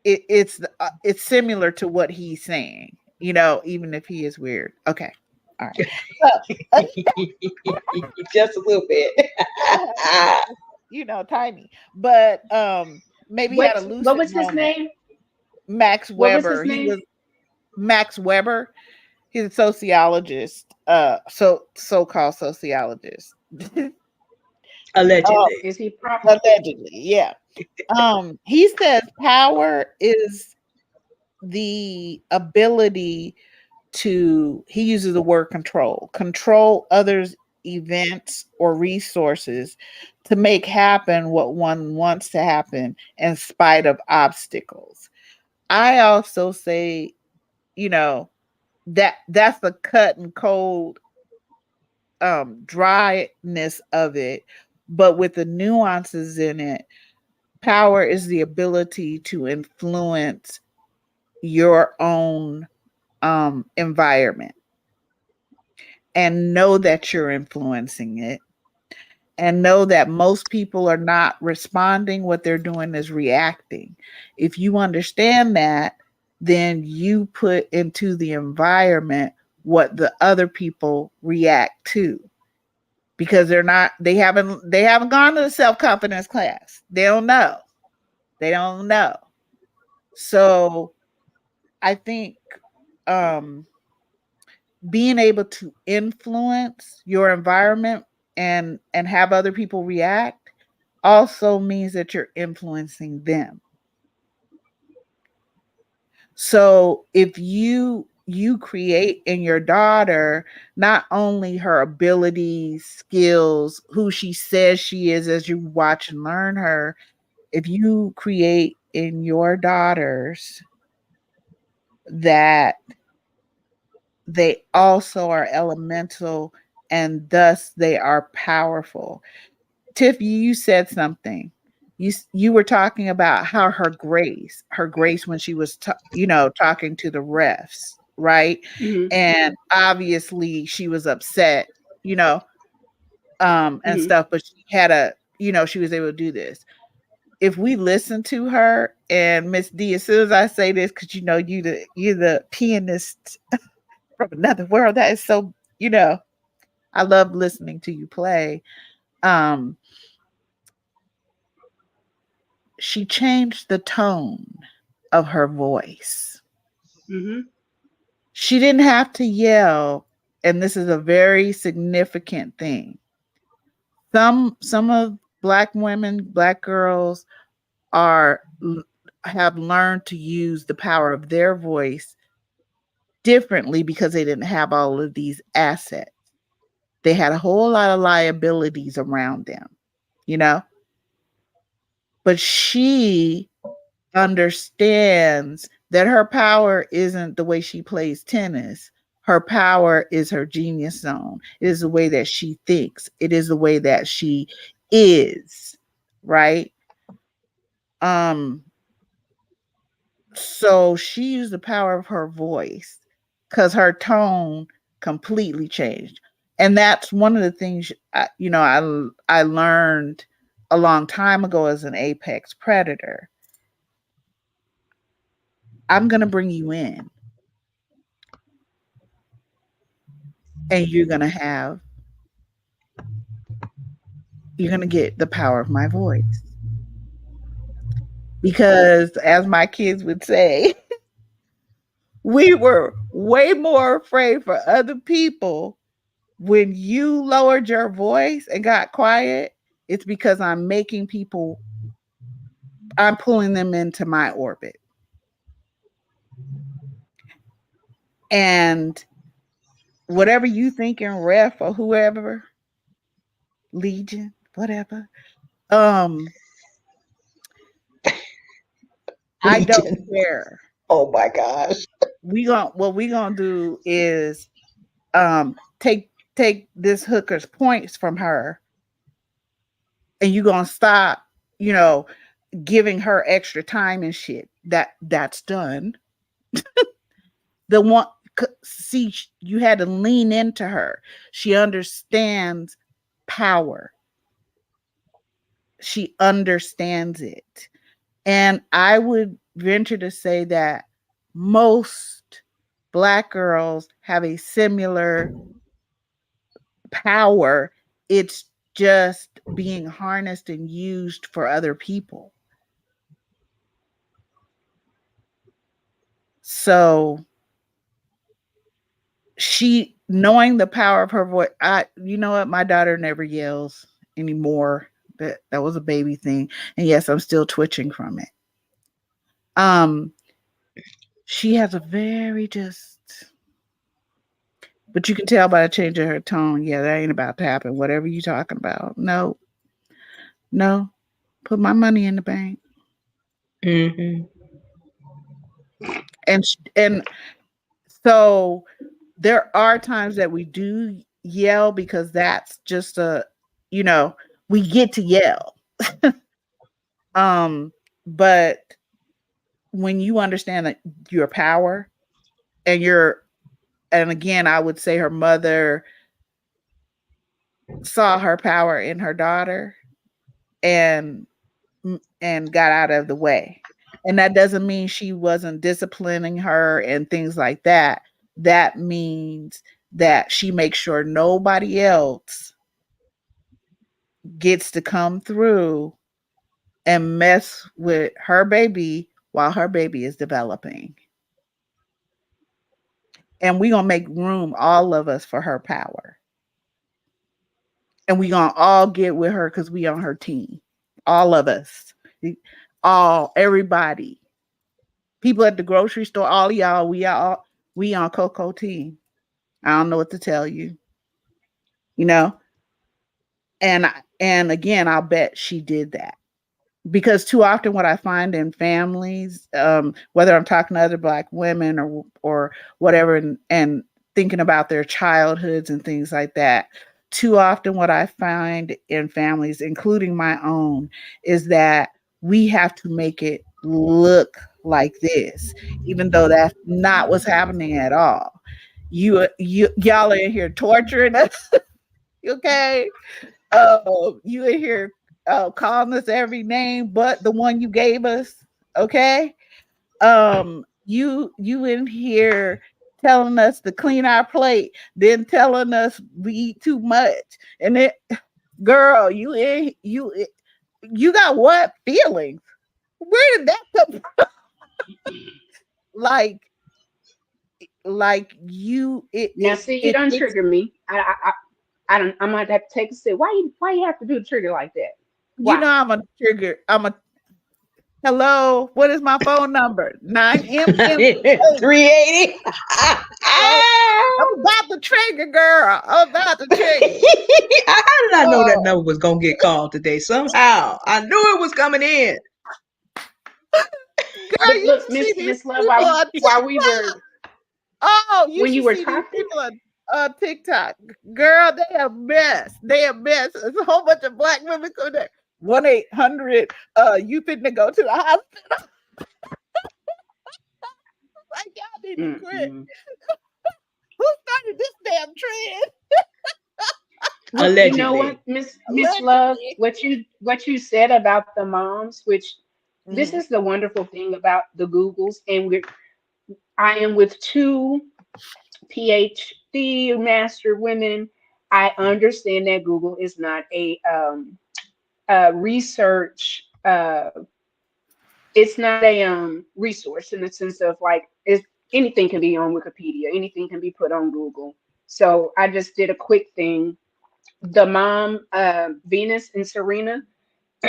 Speaker 3: It's similar to what he's saying. Even if he is weird. Okay, all right.
Speaker 1: Just a little bit.
Speaker 3: Tiny, but maybe he had a
Speaker 2: What
Speaker 3: lucid
Speaker 2: was his
Speaker 3: moment.
Speaker 2: name?
Speaker 3: Max
Speaker 2: What was his
Speaker 3: Weber. He
Speaker 2: name?
Speaker 3: was Max Weber. He's a sociologist, so-called sociologist.
Speaker 1: Allegedly.
Speaker 2: Is he proper?
Speaker 3: Allegedly, yeah. He says power is the ability to, he uses the word control others, events, or resources to make happen what one wants to happen in spite of obstacles. I also say, that's the cut and cold dryness of it, but with the nuances in it. Power is the ability to influence your own environment and know that you're influencing it, and know that most people are not responding. What they're doing is reacting. If you understand that, then you put into the environment what the other people react to, because they haven't gone to the self-confidence class. They don't know. So I think being able to influence your environment and have other people react also means that you're influencing them. So if you create in your daughter not only her abilities, skills, who she says she is as you watch and learn her, if you create in your daughters that they also are elemental and thus they are powerful. Tiff, you said something. You were talking about how her grace when she was talking to the refs, right?
Speaker 2: Mm-hmm.
Speaker 3: And obviously she was upset, you know, and
Speaker 2: Mm-hmm.
Speaker 3: stuff, but she had she was able to do this. If we listen to her, and Miss D, as soon as I say this, because you're the pianist from another world. That is so, I love listening to you play. Um, she changed the tone of her voice.
Speaker 2: Mm-hmm.
Speaker 3: She didn't have to yell, and this is a very significant thing. Some of Black women, Black girls are have learned to use the power of their voice differently because they didn't have all of these assets. They had a whole lot of liabilities around them, you know? But she understands that her power isn't the way she plays tennis. Her power is her genius zone. It is the way that she thinks. It is the way that she is, right? Um, so she used the power of her voice because her tone completely changed. And that's one of the things I learned a long time ago as an apex predator. I'm going to bring you in, and you're going to get the power of my voice. Because as my kids would say, we were way more afraid for other people. When you lowered your voice and got quiet, it's because I'm pulling them into my orbit. And whatever you think in ref or whoever, Legion, whatever, I don't care.
Speaker 1: Oh my gosh.
Speaker 3: What we gonna do is take this hooker's points from her, and you gonna stop, you know, giving her extra time and shit. That's done. The one, see, you had to lean into her. She understands power. She understands it. And I would venture to say that most Black girls have a similar power. It's just being harnessed and used for other people. So she, knowing the power of her voice, you know what, my daughter never yells anymore. That was a baby thing. And yes, I'm still twitching from it. She has a very but you can tell by the change of her tone, yeah, that ain't about to happen. Whatever you talking about. No. Put my money in the bank.
Speaker 1: Mm-hmm.
Speaker 3: And so there are times that we do yell because that's just we get to yell. But when you understand that your power and again, I would say her mother saw her power in her daughter and got out of the way. And that doesn't mean she wasn't disciplining her and things like that. That means that she makes sure nobody else gets to come through and mess with her baby while her baby is developing. And we're going to make room, all of us, for her power. And we're going to all get with her because we on her team. All of us. Everybody. People at the grocery store, all y'all, we on Coco team. I don't know what to tell you. You know? And again, I'll bet she did that. Because too often what I find in families, whether I'm talking to other Black women or whatever, and thinking about their childhoods and things like that, too often what I find in families, including my own, is that we have to make it look like this, even though that's not what's happening at all. Y'all are in here torturing us, okay? You in here calling us every name but the one you gave us, okay? You in here telling us to clean our plate, then telling us we eat too much, and it, girl, you got what feelings? Where did that come from? like you,
Speaker 2: Now, see, you don't trigger me. I don't. I'm gonna have to take a sip. Why you have to do the trigger like that?
Speaker 3: you
Speaker 2: Why?
Speaker 3: know I'm a trigger. Hello, what is my phone number? 9MM.
Speaker 1: 380.
Speaker 3: I'm about to trigger, girl. I'm about to trigger.
Speaker 1: How did I know that number was gonna get called today? Somehow I knew it was coming in.
Speaker 3: Girl,
Speaker 2: But
Speaker 3: you
Speaker 2: look,
Speaker 3: should see these
Speaker 2: Miss Love,
Speaker 3: people on
Speaker 2: while we
Speaker 3: TikTok.
Speaker 2: were
Speaker 3: You
Speaker 2: when you
Speaker 3: should
Speaker 2: were
Speaker 3: see these
Speaker 2: talking,
Speaker 3: people on TikTok. Girl, they a mess. They a mess. There's a whole bunch of Black women coming there. 1-800, you finna go to the hospital. Like, y'all need to quit. Who started this damn trend?
Speaker 2: well, you know
Speaker 1: Allegedly.
Speaker 2: what, Miss Love,
Speaker 3: Allegedly.
Speaker 2: what you said about the moms, which this
Speaker 3: Mm.
Speaker 2: is the wonderful thing about the Googles, and I am with two PhD master women. I understand that Google is not a research. It's not a resource in the sense of like anything can be on Wikipedia, anything can be put on Google. So I just did a quick thing. The mom, Venus and Serena,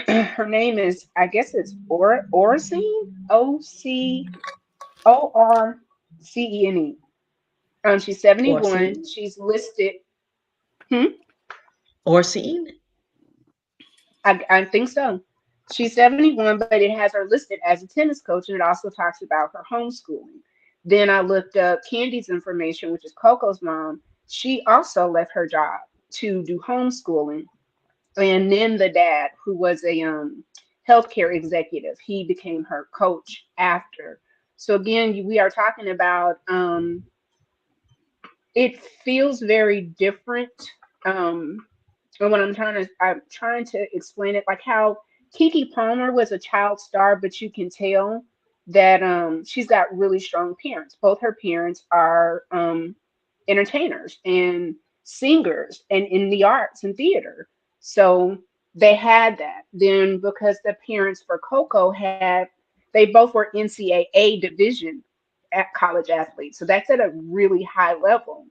Speaker 2: her name is, I guess it's Orcine, Ocorcene. She's 71.
Speaker 1: Orsine?
Speaker 2: She's listed. Hmm?
Speaker 1: Orsine?
Speaker 2: I think so. She's 71, but it has her listed as a tennis coach, and it also talks about her homeschooling. Then I looked up Candy's information, which is Coco's mom. She also left her job to do homeschooling. And then the dad, who was a healthcare executive, he became her coach after. So again, we are talking about it feels very different. And when I'm trying to explain it, like how Kiki Palmer was a child star, but you can tell that she's got really strong parents. Both her parents are entertainers and singers and in the arts and theater. So they had that. Then because the parents for Coco they both were NCAA division at college athletes. So that's at a really high level.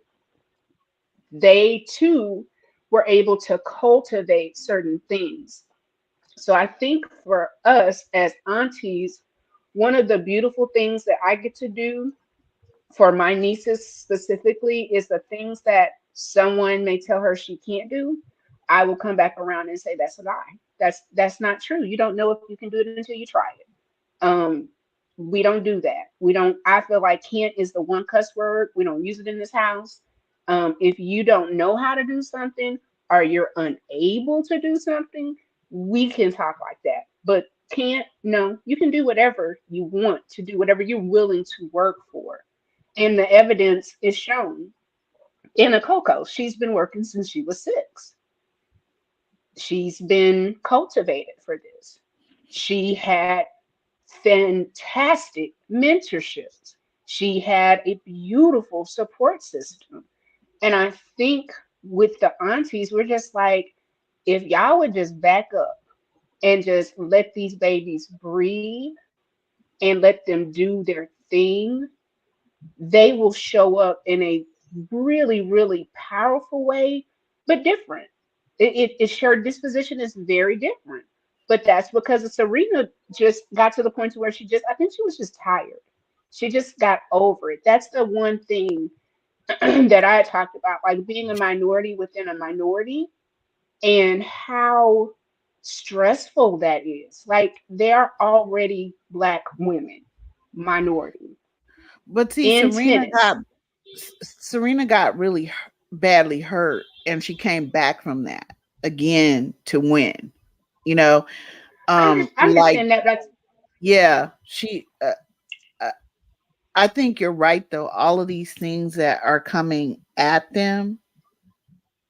Speaker 2: They too were able to cultivate certain things. So I think for us as aunties, one of the beautiful things that I get to do for my nieces specifically is the things that someone may tell her she can't do. I will come back around and say that's a lie. That's not true. You don't know if you can do it until you try it. Um, we don't do that. We don't. I feel like can't is the one cuss word. We don't use it in this house. If you don't know how to do something or you're unable to do something, we can talk like that. But can't, no, you can do whatever you want to do, whatever you're willing to work for. And the evidence is shown in a Coco. She's been working since she was 6. She's been cultivated for this. She had fantastic mentorships. She had a beautiful support system. And I think with the aunties, we're just like, if y'all would just back up and just let these babies breathe and let them do their thing, they will show up in a really, really powerful way, but different. It's her disposition is very different. But that's because Serena just got to the point to where I think she was just tired. She just got over it. That's the one thing that I talked about, like being a minority within a minority and how stressful that is. Like they're already Black women, minority
Speaker 3: But see,
Speaker 2: in tennis.
Speaker 3: Serena got really badly hurt, and she came back from that again to win. You know,
Speaker 2: I
Speaker 3: like
Speaker 2: understand that. That's
Speaker 3: yeah, she. Uh, I think you're right though. All of these things that are coming at them,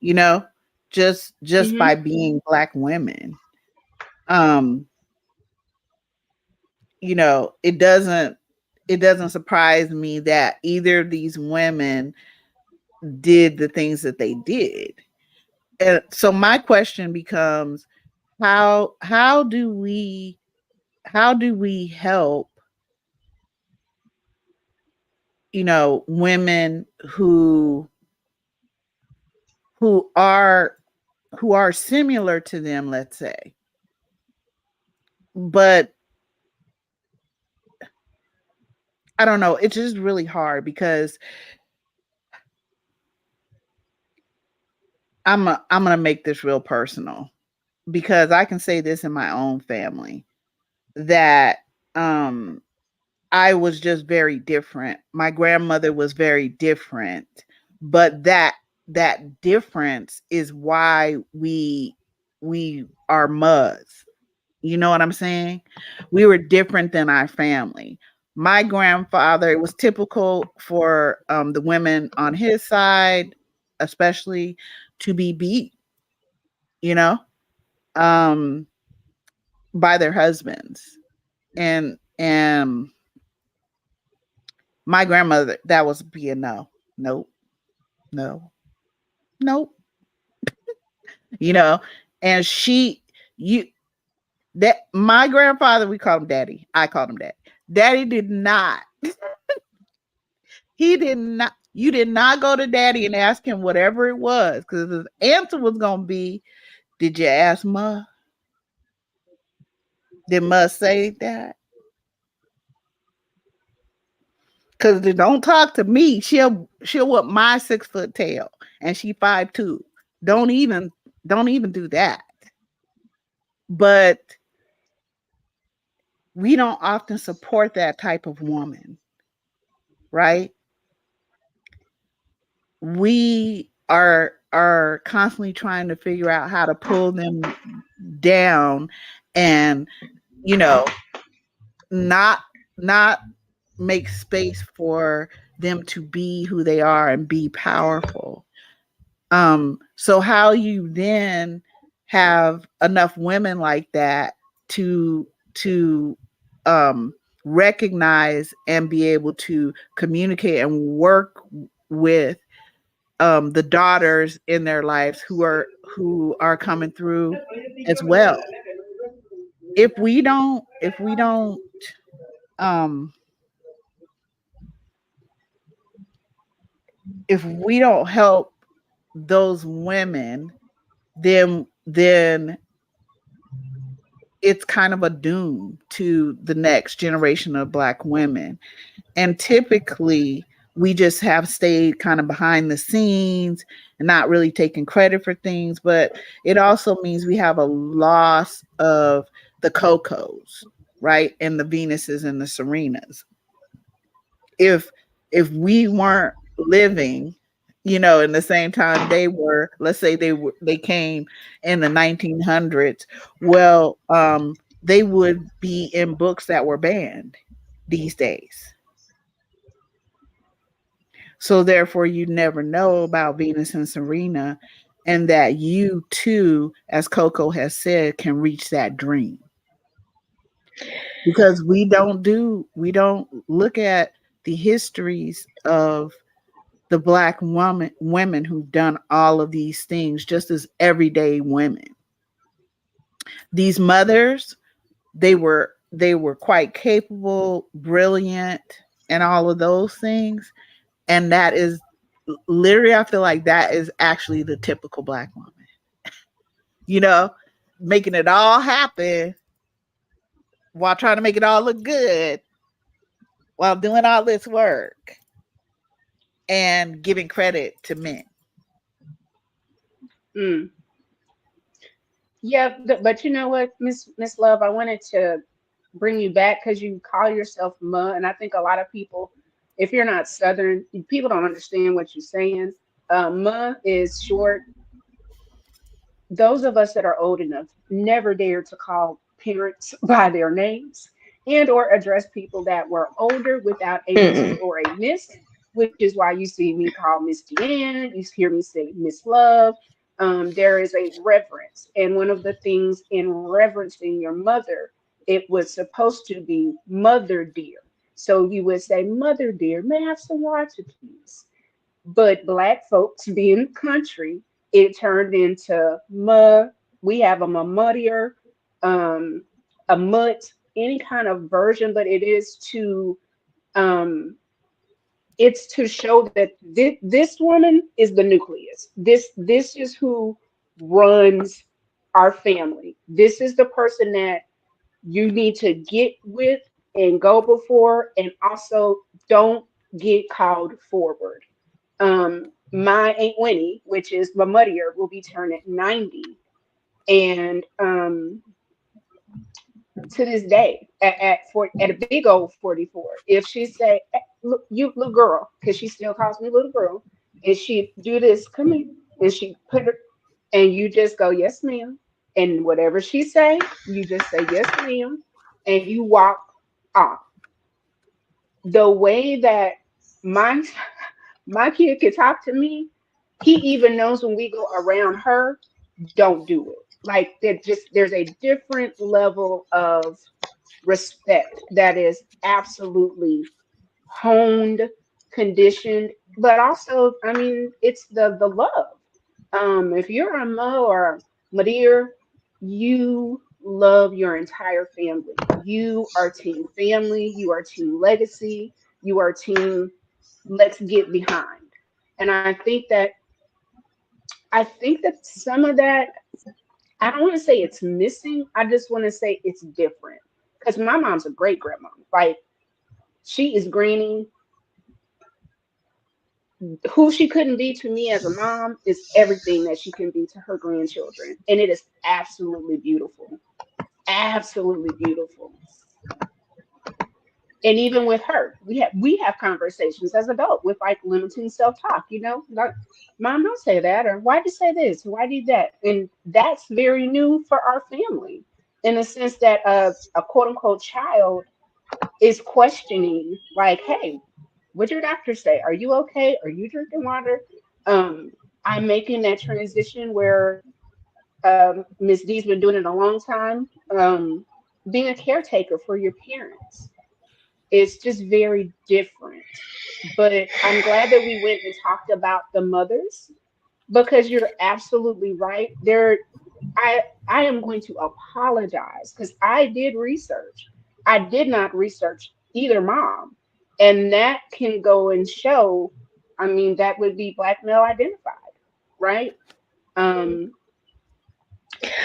Speaker 3: you know, just by
Speaker 2: hmm
Speaker 3: being Black women, um, it doesn't surprise me that either of these women did the things that they did. And so my question becomes, how do we help, women who are who are similar to them, let's say, but I don't know, it's just really hard because I'm gonna make this real personal, because I can say this in my own family, that um I was just very different. My grandmother was very different, but that difference is why we are Muds. You know what I'm saying? We were different than our family. My grandfather, it was typical for the women on his side, especially, to be beat, you know, um, by their husbands. And my grandmother, that was be a no. Nope, no, nope. You know, and you that my grandfather, we call him daddy. I called him daddy. Daddy did not. He did not. You did not go to daddy and ask him whatever it was, because his answer was gonna be, "Did you ask Ma? Did Ma say that?" Because don't talk to me. She'll whip my 6 foot tail, and she 5'2". Don't even don't even do that. But we don't often support that type of woman, right? We are constantly trying to figure out how to pull them down and, you know, not not make space for them to be who they are and be powerful. So how you then have enough women like that to um recognize and be able to communicate and work with the daughters in their lives who are coming through as well. If we don't um if we don't help those women, then it's kind of a doom to the next generation of Black women. And typically, we just have stayed kind of behind the scenes and not really taking credit for things. But it also means we have a loss of the Cocos, right? And the Venuses and the Serenas. If we weren't living, in the same time they were, let's say they came in the 1900s, well, they would be in books that were banned these days. So therefore you never know about Venus and Serena, and that you too, as Coco has said, can reach that dream. Because we don't look at the histories of the Black women who've done all of these things just as everyday women. These mothers, they were quite capable, brilliant, and all of those things. And that is literally, I feel like that is actually the typical Black woman, you know, making it all happen while trying to make it all look good while doing all this work and giving credit to men.
Speaker 2: Mm. Yeah, but you know what, Miss Love, I wanted to bring you back because you call yourself Ma, and I think a lot of people, if you're not Southern, people don't understand what you're saying. Ma is short. Those of us that are old enough never dared to call parents by their names and or address people that were older without a Mr.
Speaker 1: Mm-mm.
Speaker 2: or a Miss, which is why you see me call Miss DeeAnn, you hear me say Miss Love. There is a reverence, and one of the things in reverencing your mother, it was supposed to be mother dear. So you would say, Mother dear, may I have some water, please? But Black folks being country, it turned into ma. We have a muddier, um, a mutt, any kind of version, but um, it's to show that this woman is the nucleus. This is who runs our family. This is the person that you need to get with and go before, and also don't get called forward. My Aunt Winnie, which is my muddier, will be turning 90. And to this day, at a big old 44, if she say, look, you little girl, because she still calls me little girl, and she do this, come here, and she put her, and you just go, yes, ma'am. And whatever she say, you just say, yes, ma'am, and you walk off. The way that my my kid can talk to me, he even knows when we go around her, don't do it. Like there's a different level of respect that is absolutely honed, conditioned, but also, I mean, it's the love. If you're a Mo or Madeir, you love your entire family. You are team family, you are team legacy, you are team let's get behind. And I think that some of that, I don't want to say it's missing. I just want to say it's different. Because my mom's a great grandma. Like, she is granny. Who she couldn't be to me as a mom is everything that she can be to her grandchildren. And it is absolutely beautiful. Absolutely beautiful. And even with her, we have conversations as adults with like limiting self-talk, like, mom, don't say that, or why did you say this? Why did that? And that's very new for our family in the sense that a quote unquote child is questioning, like, hey, what did your doctor say? Are you okay? Are you drinking water? I'm making that transition where Miss D's been doing it a long time. Being a caretaker for your parents. It's just very different. But I'm glad that we went and talked about the mothers because you're absolutely right. I am going to apologize because I did research. I did not research either mom. And that can go and show, I mean, that would be black male identified, right? Um,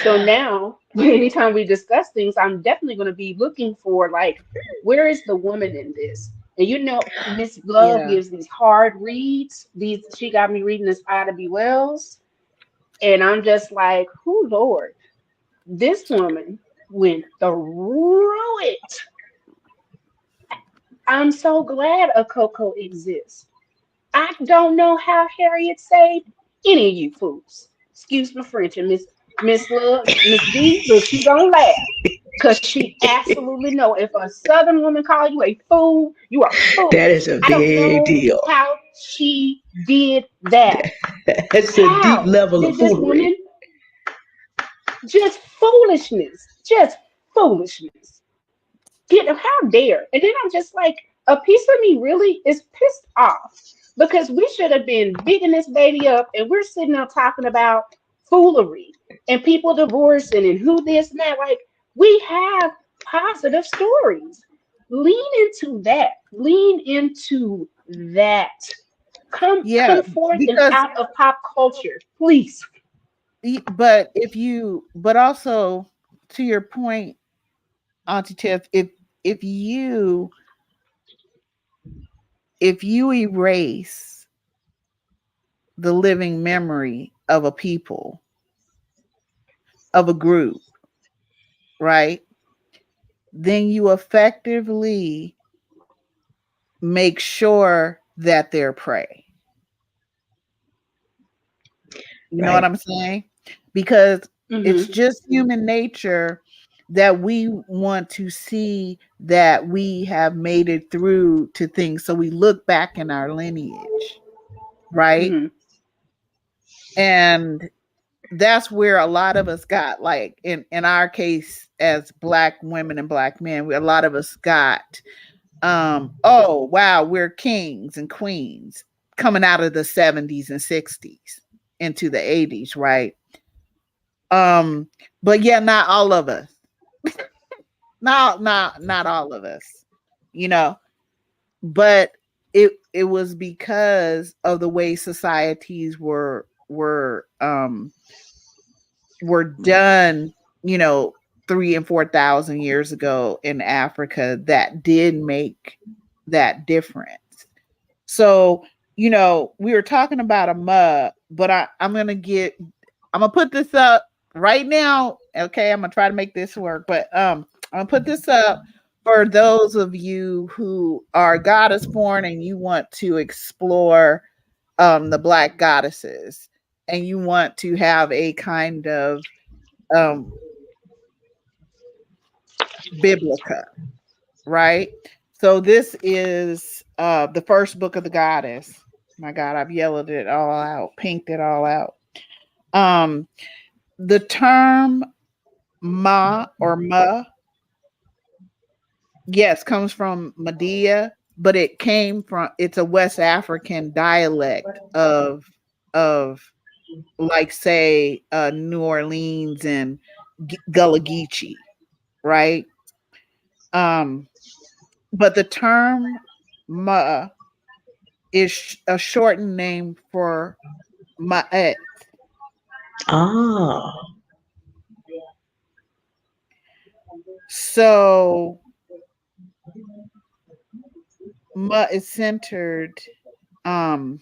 Speaker 2: so now, anytime we discuss things, I'm definitely going to be looking for like, where is the woman in this? And Miss Love
Speaker 3: Yeah.
Speaker 2: gives these hard reads. She got me reading this Ida B. Wells, and I'm just like, oh Lord, this woman went through it. I'm so glad a Coco exists. I don't know how Harriet saved any of you fools. Excuse my French, and Miss Love, Miss D, look, she gonna laugh. Cause she absolutely know if a southern woman call you a fool, you are
Speaker 1: That is
Speaker 2: foolish.
Speaker 1: a
Speaker 2: I don't
Speaker 1: big
Speaker 2: know
Speaker 1: deal.
Speaker 2: how she did that.
Speaker 1: That's a deep
Speaker 2: How
Speaker 1: level of
Speaker 2: did this
Speaker 1: foolery.
Speaker 2: woman just foolishness? Just foolishness. How dare? And then I'm just like, a piece of me really is pissed off because we should have been bigging this baby up and we're sitting there talking about foolery and people divorcing and who this and that. Like, we have positive stories. Lean into that. Lean into that.
Speaker 3: Yeah,
Speaker 2: Come forth and
Speaker 3: because
Speaker 2: out of pop culture, please.
Speaker 3: but also to your point, Auntie Tiff, if you if you erase the living memory of a people, of a group, right, then you effectively make sure that they're prey. You know what
Speaker 1: Right.
Speaker 3: I'm saying? Because it's
Speaker 2: Mm-hmm.
Speaker 3: just human nature that we want to see that we have made it through to things. So we look back in our lineage, right?
Speaker 2: Mm-hmm.
Speaker 3: And that's where a lot of us got, like in our case as black women and black men, a lot of us got oh wow, we're kings and queens coming out of the 70s and 60s into the 80s, right? But yeah, not all of us. Not all of us, you know. But it was because of the way societies were done, you know, 3 and 4 thousand years ago in Africa that did make that difference. So, you know, we were talking about a mug, but I'm gonna put this up right now. Okay, I'm gonna try to make this work, but I'm gonna put this up for those of you who are goddess born and you want to explore the black goddesses and you want to have a kind of um biblica, right? So this is the first book of the goddess. My God, I've yellowed it all out, pinked it all out. Um, the term ma or ma, yes, comes from Medea, but it's a West African dialect of like say New Orleans and Gullah Geechee, right? Um, but the term ma is a shortened name for Ma'et.
Speaker 1: Ah,
Speaker 3: So Ma is centered, um,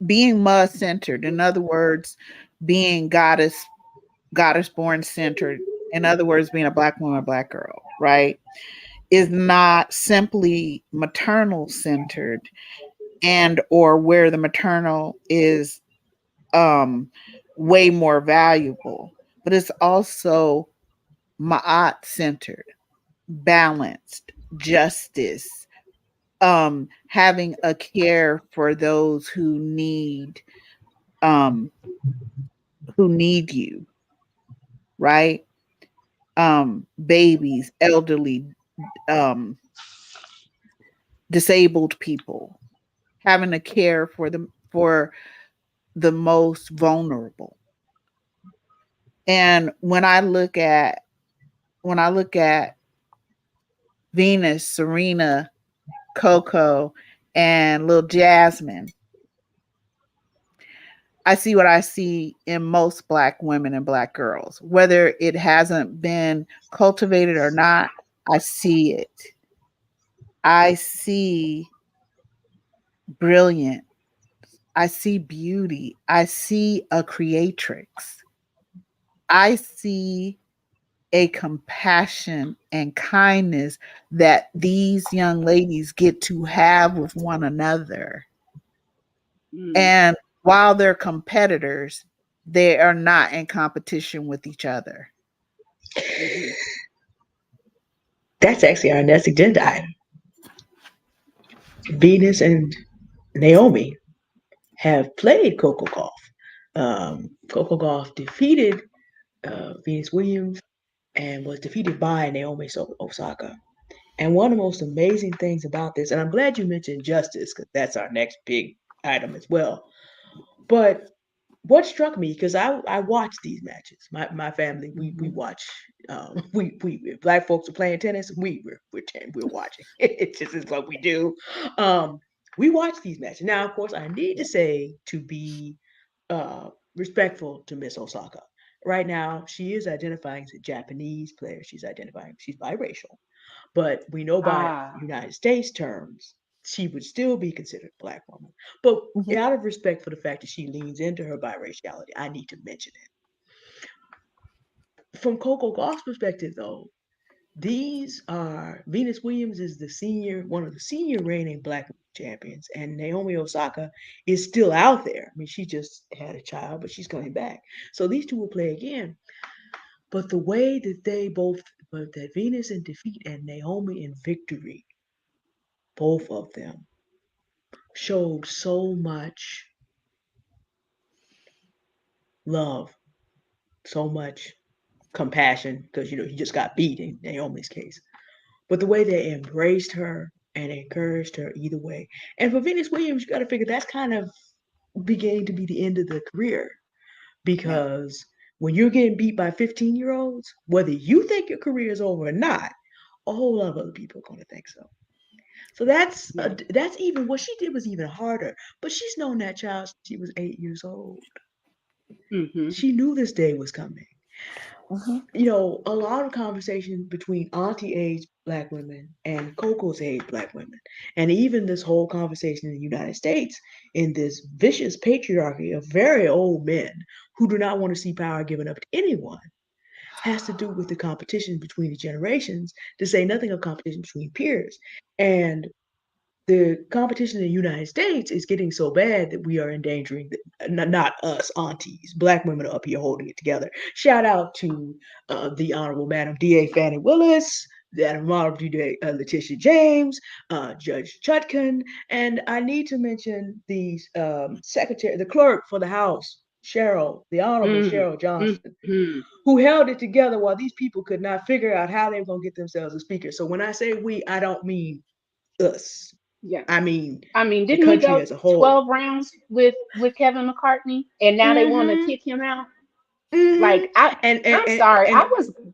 Speaker 3: being Ma centered. In other words, being goddess born centered in other words, being a black woman, black girl, right, is not simply maternal centered and or where the maternal is um way more valuable, but it's also Ma'at centered, balanced, justice, having a care for those um who need you, right? Babies, elderly, um disabled people, having a care for the most vulnerable. And when I look at Venus, Serena, Coco, and little Jasmine, I see what I see in most black women and black girls. Whether it hasn't been cultivated or not, I see it. I see brilliant. I see beauty. I see a creatrix. I see a compassion and kindness that these young ladies get to have with one another.
Speaker 2: Mm,
Speaker 3: And while they're competitors, they are not in competition with each other.
Speaker 2: mm-hmm.
Speaker 1: That's actually our next agenda item. Venus and Naomi have played Coco Golf. Coco Golf defeated Venus Williams and was defeated by Naomi Osaka. And one of the most amazing things about this, and I'm glad you mentioned justice because that's our next big item as well. But what struck me, because I watch these matches, my family we
Speaker 2: Mm-hmm.
Speaker 1: watch, we if black folks are playing tennis, we're watching. It just is what we do. Um, we watch these matches. Now, of course, I need to say to be respectful to Miss Osaka. Right now, she is identifying as a Japanese player. She's biracial, but we know by
Speaker 2: Ah,
Speaker 1: United States terms, she would still be considered a black woman. But
Speaker 3: Mhm.
Speaker 1: out of respect for the fact that she leans into her biraciality, I need to mention it. From Coco Gauff's perspective, though, these are Venus Williams is one of the senior reigning black champions, and Naomi Osaka is still out there. I mean, she just had a child, but she's coming back. So these two will play again. But the way that but that Venus in defeat and Naomi in victory, both of them showed so much love, so much compassion, because he just got beat in Naomi's case. But the way they embraced her and encouraged her either way. And for Venus Williams, you got to figure that's kind of beginning to be the end of the career,
Speaker 3: Yeah.
Speaker 1: because when you're getting beat by 15-year-olds, whether you think your career is over or not, a whole lot of other people are going to think so. So
Speaker 2: yeah.
Speaker 1: that's even what she did was even harder. But she's known that child since she was 8 years old.
Speaker 2: Mm-hmm.
Speaker 1: She knew this day was coming.
Speaker 3: Mhm.
Speaker 1: A lot of conversation between auntie age black women and Coco's age black women, and even this whole conversation in the United States in this vicious patriarchy of very old men who do not want to see power given up to anyone, has to do with the competition between the generations, to say nothing of competition between peers. And the competition in the United States is getting so bad that we are endangering not us aunties, black women are up here holding it together. Shout out to the Honorable Madam D.A. Fannie Willis, the Honorable D.A. Letitia James, Judge Chutkan, and I need to mention the secretary, the clerk for the House, the Honorable Cheryl Johnson,
Speaker 2: Mm-hmm.
Speaker 1: who held it together while these people could not figure out how they were going to get themselves a speaker. So when I say we, I don't mean us.
Speaker 2: Yeah.
Speaker 1: I mean
Speaker 2: I mean,
Speaker 1: the
Speaker 2: didn't he
Speaker 1: country
Speaker 2: go
Speaker 1: as a whole.
Speaker 2: 12 rounds with Kevin McCartney, and now they want to
Speaker 1: Mm-hmm.
Speaker 2: kick him out?
Speaker 1: Mm-hmm.
Speaker 2: Like I,
Speaker 1: And and
Speaker 2: I'm
Speaker 1: and,
Speaker 2: sorry.
Speaker 1: and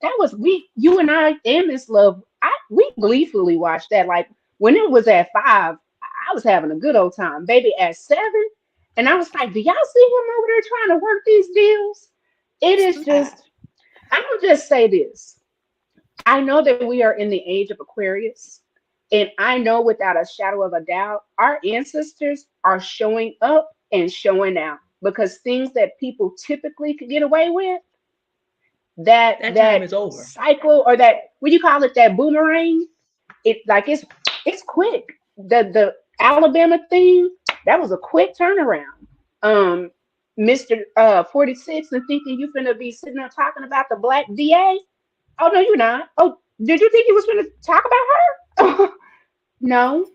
Speaker 2: That was we, you and I, and Miss Love. We gleefully watched that. Like when it was at 5, I was having a good old time. Baby, at 7, and I was like, do y'all see him over there trying to work these deals? It is
Speaker 1: I,
Speaker 2: just. I'm gonna just say this. I know that we are in the age of Aquarius, and I know without a shadow of a doubt, our ancestors are showing up and showing out, because things that people typically could get away with,
Speaker 1: That time
Speaker 2: that
Speaker 1: is over.
Speaker 2: cycle, or that, what do you call it, that boomerang, it like it's quick. The Alabama thing, that was a quick turnaround. Um, Mr. 46 and thinking you finna be sitting there talking about the black DA. Oh no, you're not. Oh, did you think he was gonna talk about her? No.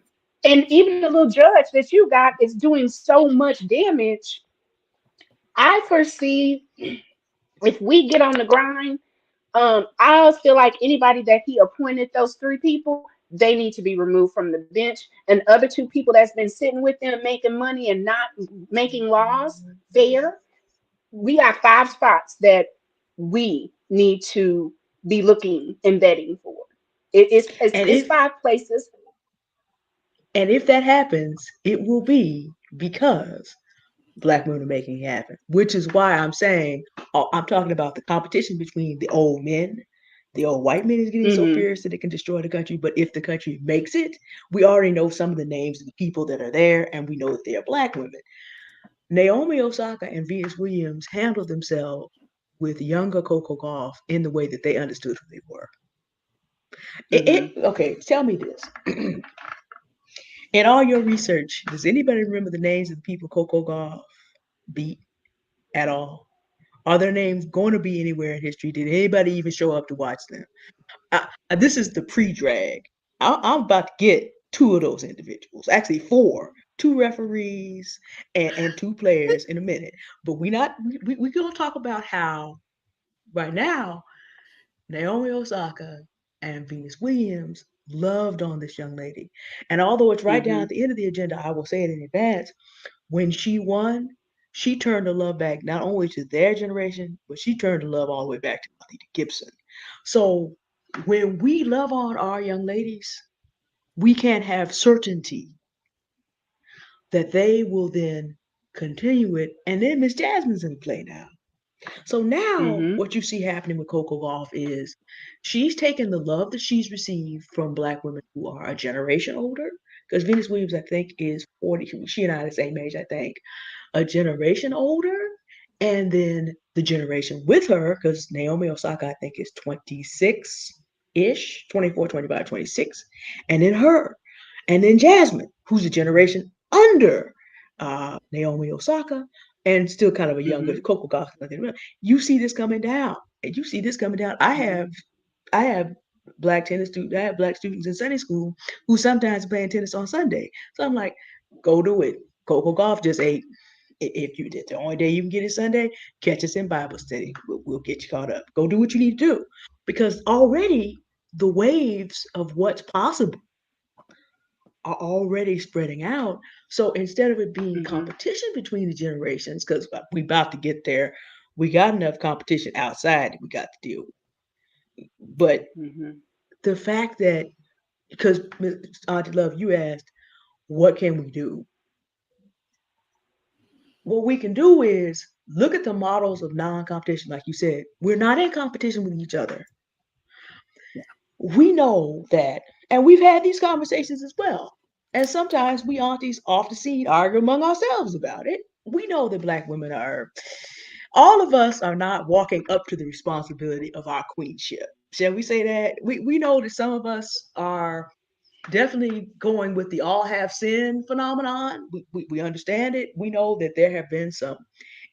Speaker 2: And even the little judge that you got is doing so much damage. I foresee, if we get on the grind, I feel like anybody that he appointed, those three people, they need to be removed from the bench. And other two people that's been sitting with them making money and not making laws fair, we got 5 spots that we need to be looking and vetting for.
Speaker 1: And
Speaker 2: It's
Speaker 1: if
Speaker 2: 5 places.
Speaker 1: that happens, it will be because Black women are making it happen. Which is why I'm saying, I'm talking about the competition between the old men. The old white men is getting so
Speaker 2: Mm-hmm.
Speaker 1: fierce that it can destroy the country. But if the country makes it, we already know some of the names of the people that are there, and we know that they are Black women. Naomi Osaka and Venus Williams handled themselves with younger Coco Gauff in the way that they understood who they were.
Speaker 2: Mm-hmm.
Speaker 1: Okay, tell me this. In all your research, does anybody remember the names of the people Coco Gauff beat at all? Are their names going to be anywhere in history? Did anybody even show up to watch them? This is the pre-drag. I'm about to get two of those individuals, actually four, two referees and two players in a minute. But we're gonna talk about how right now Naomi Osaka and Venus Williams loved on this young lady. And although it's right down
Speaker 2: Mm-hmm.
Speaker 1: at the end of the agenda, I will say it in advance. When she won, she turned the love back not only to their generation, but she turned the love all the way back to Althea Gibson. So when we love on our young ladies, we can't have certainty that they will then continue it. And then Miss Jasmine's in play now. So now
Speaker 2: Mm-hmm.
Speaker 1: what you see happening with Coco Gauff is she's taken the love that she's received from Black women who are a generation older. Because Venus Williams, I think, is 40. She and I are the same age, I think, a generation older, and then the generation with her, because Naomi Osaka, I think, is 26 ish, 24, 25, 26, and then her, and then Jasmine, who's a generation under Naomi Osaka, and still kind of a younger
Speaker 2: Mm-hmm.
Speaker 1: Coco Gauff. You see this coming down, and you see this coming down. I have black tennis students. I have black students in Sunday school who sometimes playing tennis on Sunday. So I'm like, go do it. Coco Gauff just ate. If you did the only day you can get it Sunday, catch us in Bible study. We'll get you caught up. Go do what you need to do, because already the waves of what's possible are already spreading out. So instead of it being
Speaker 2: Mm-hmm.
Speaker 1: competition between the generations, because we about to get there, we got enough competition outside that we got to deal with. But
Speaker 2: Mm-hmm.
Speaker 1: the fact that, because Auntie Love, you asked, what can we do? What we can do is look at the models of non-competition. Like you said, we're not in competition with each other. We know that, and we've had these conversations as well. And sometimes we aunties off the scene argue among ourselves about it. We know that Black women are, all of us are not walking up to the responsibility of our queenship. Shall we say that? We know that some of us are definitely going with the all have sin phenomenon. We understand it. We know that there have been some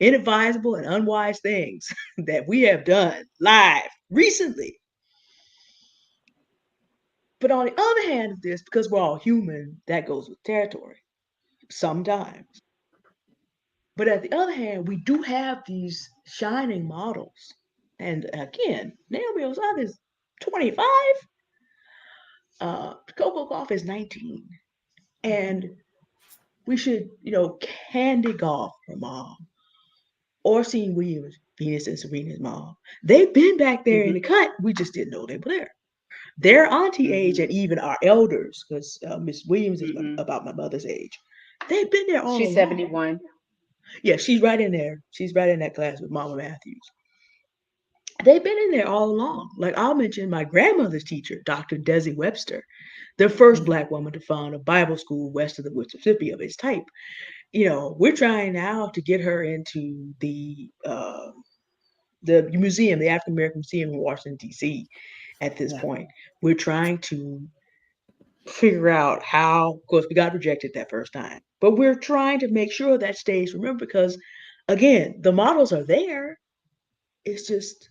Speaker 1: inadvisable and unwise things that we have done live recently. But on the other hand of this, because we're all human, that goes with territory sometimes. But at the other hand, we do have these shining models. And again, Naomi Osaka is 25, Coco Gauff is 19. And we should, Candy Golf, her mom, or Scene Williams, Venus and Serena's mom. They've been back there in the
Speaker 2: Mm-hmm.
Speaker 1: cut. We just didn't know they were there. Their auntie age
Speaker 2: Mm-hmm.
Speaker 1: and even our elders, because Miss Williams is
Speaker 2: Mm-hmm.
Speaker 1: about my mother's age. They've been there all
Speaker 2: She's
Speaker 1: along.
Speaker 2: 71.
Speaker 1: Yeah, she's right in there. She's right in that class with Mama Mathews. They've been in there all along. Like I'll mention my grandmother's teacher, Dr. Desi Webster, the first Black woman to found a Bible school west of the Mississippi of its type. We're trying now to get her into the the museum, the African American Museum in Washington, D.C. at this
Speaker 3: Yeah.
Speaker 1: point. We're trying to figure out how, of course, we got rejected that first time, but we're trying to make sure that stays. Remember, because again, the models are there. It's just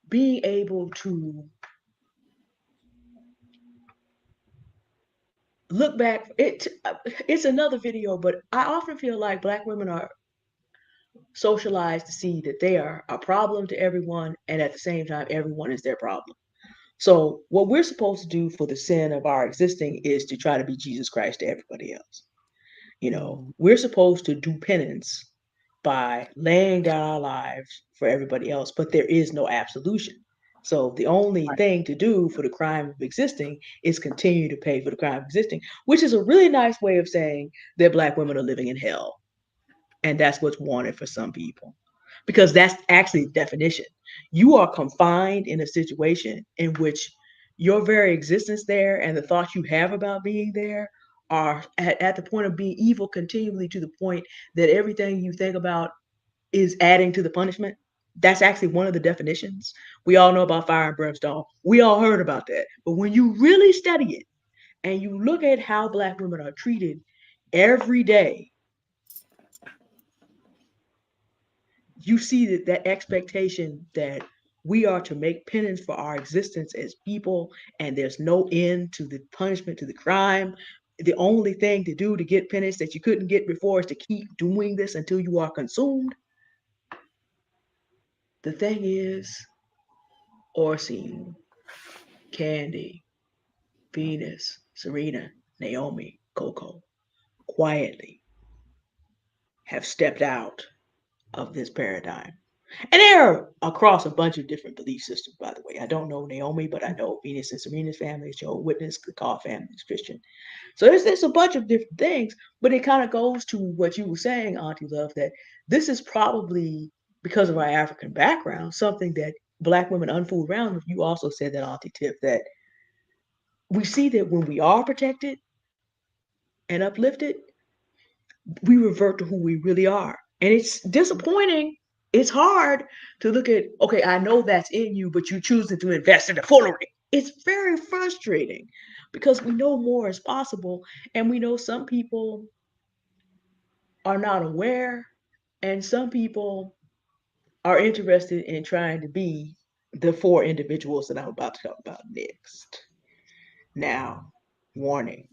Speaker 1: being able to look back. It's another video, but I often feel like Black women are socialized to see that they are a problem to everyone, and at the same time, everyone is their problem. So, what we're supposed to do for the sin of our existing is to try to be Jesus Christ to everybody else. We're supposed to do penance by laying down our lives for everybody else, but there is no absolution. So the only
Speaker 3: Right.
Speaker 1: thing to do for the crime of existing is continue to pay for the crime of existing, which is a really nice way of saying that Black women are living in hell. And that's what's wanted for some people. Because that's actually the definition. You are confined in a situation in which your very existence there and the thoughts you have about being there are at the point of being evil continually, to the point that everything you think about is adding to the punishment. That's actually one of the definitions. We all know about fire and brimstone. We all heard about that. But when you really study it and you look at how Black women are treated every day, you see that expectation that we are to make penance for our existence as people, and there's no end to the punishment, to the crime. The only thing to do to get penance that you couldn't get before is to keep doing this until you are consumed. The thing is, Orsine, Candy, Venus, Serena, Naomi, Coco quietly have stepped out of this paradigm. And they're across a bunch of different belief systems, by the way. I don't know Naomi, but I know Venus and Serena's family is Jehovah's Witness, the Carr family is Christian. So there's a bunch of different things, but it kind of goes to what you were saying, Auntie Love, that this is probably, because of our African background, something that Black women unfool around with. You also said that, Auntie Tiff, that we see that when we are protected and uplifted, we revert to who we really are. And it's disappointing. It's hard to look at, okay, I know that's in you, but you choose to invest in the foolery. It's very frustrating because we know more is possible, and we know some people are not aware, and some people are interested in trying to be the four individuals that I'm about to talk about next. Now, warning.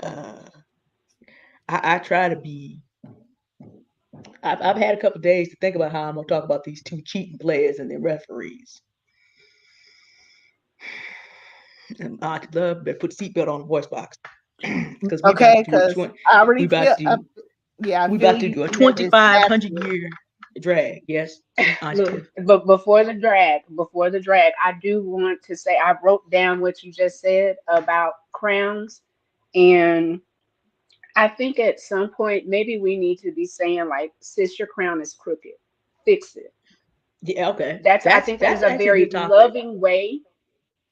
Speaker 1: Uh, I try to be. I've had a couple days to think about how I'm gonna talk about these two cheating players and their referees. And Auntie Love better put the seatbelt on the voice box because
Speaker 3: Okay, because I already feel. Yeah, I
Speaker 1: we
Speaker 3: feel
Speaker 1: about to
Speaker 3: you
Speaker 1: do a
Speaker 3: being
Speaker 1: 2,500-year drag. Yes, Auntie
Speaker 2: Look,
Speaker 1: Tiff.
Speaker 2: but before the drag, I do want to say I wrote down what you just said about crowns, and I think at some point maybe we need to be saying like, "Sis, your crown is crooked. Fix it."
Speaker 1: Yeah, okay.
Speaker 2: I think that is
Speaker 1: That's
Speaker 2: a
Speaker 1: actually a
Speaker 2: very
Speaker 1: good topic.
Speaker 2: loving way.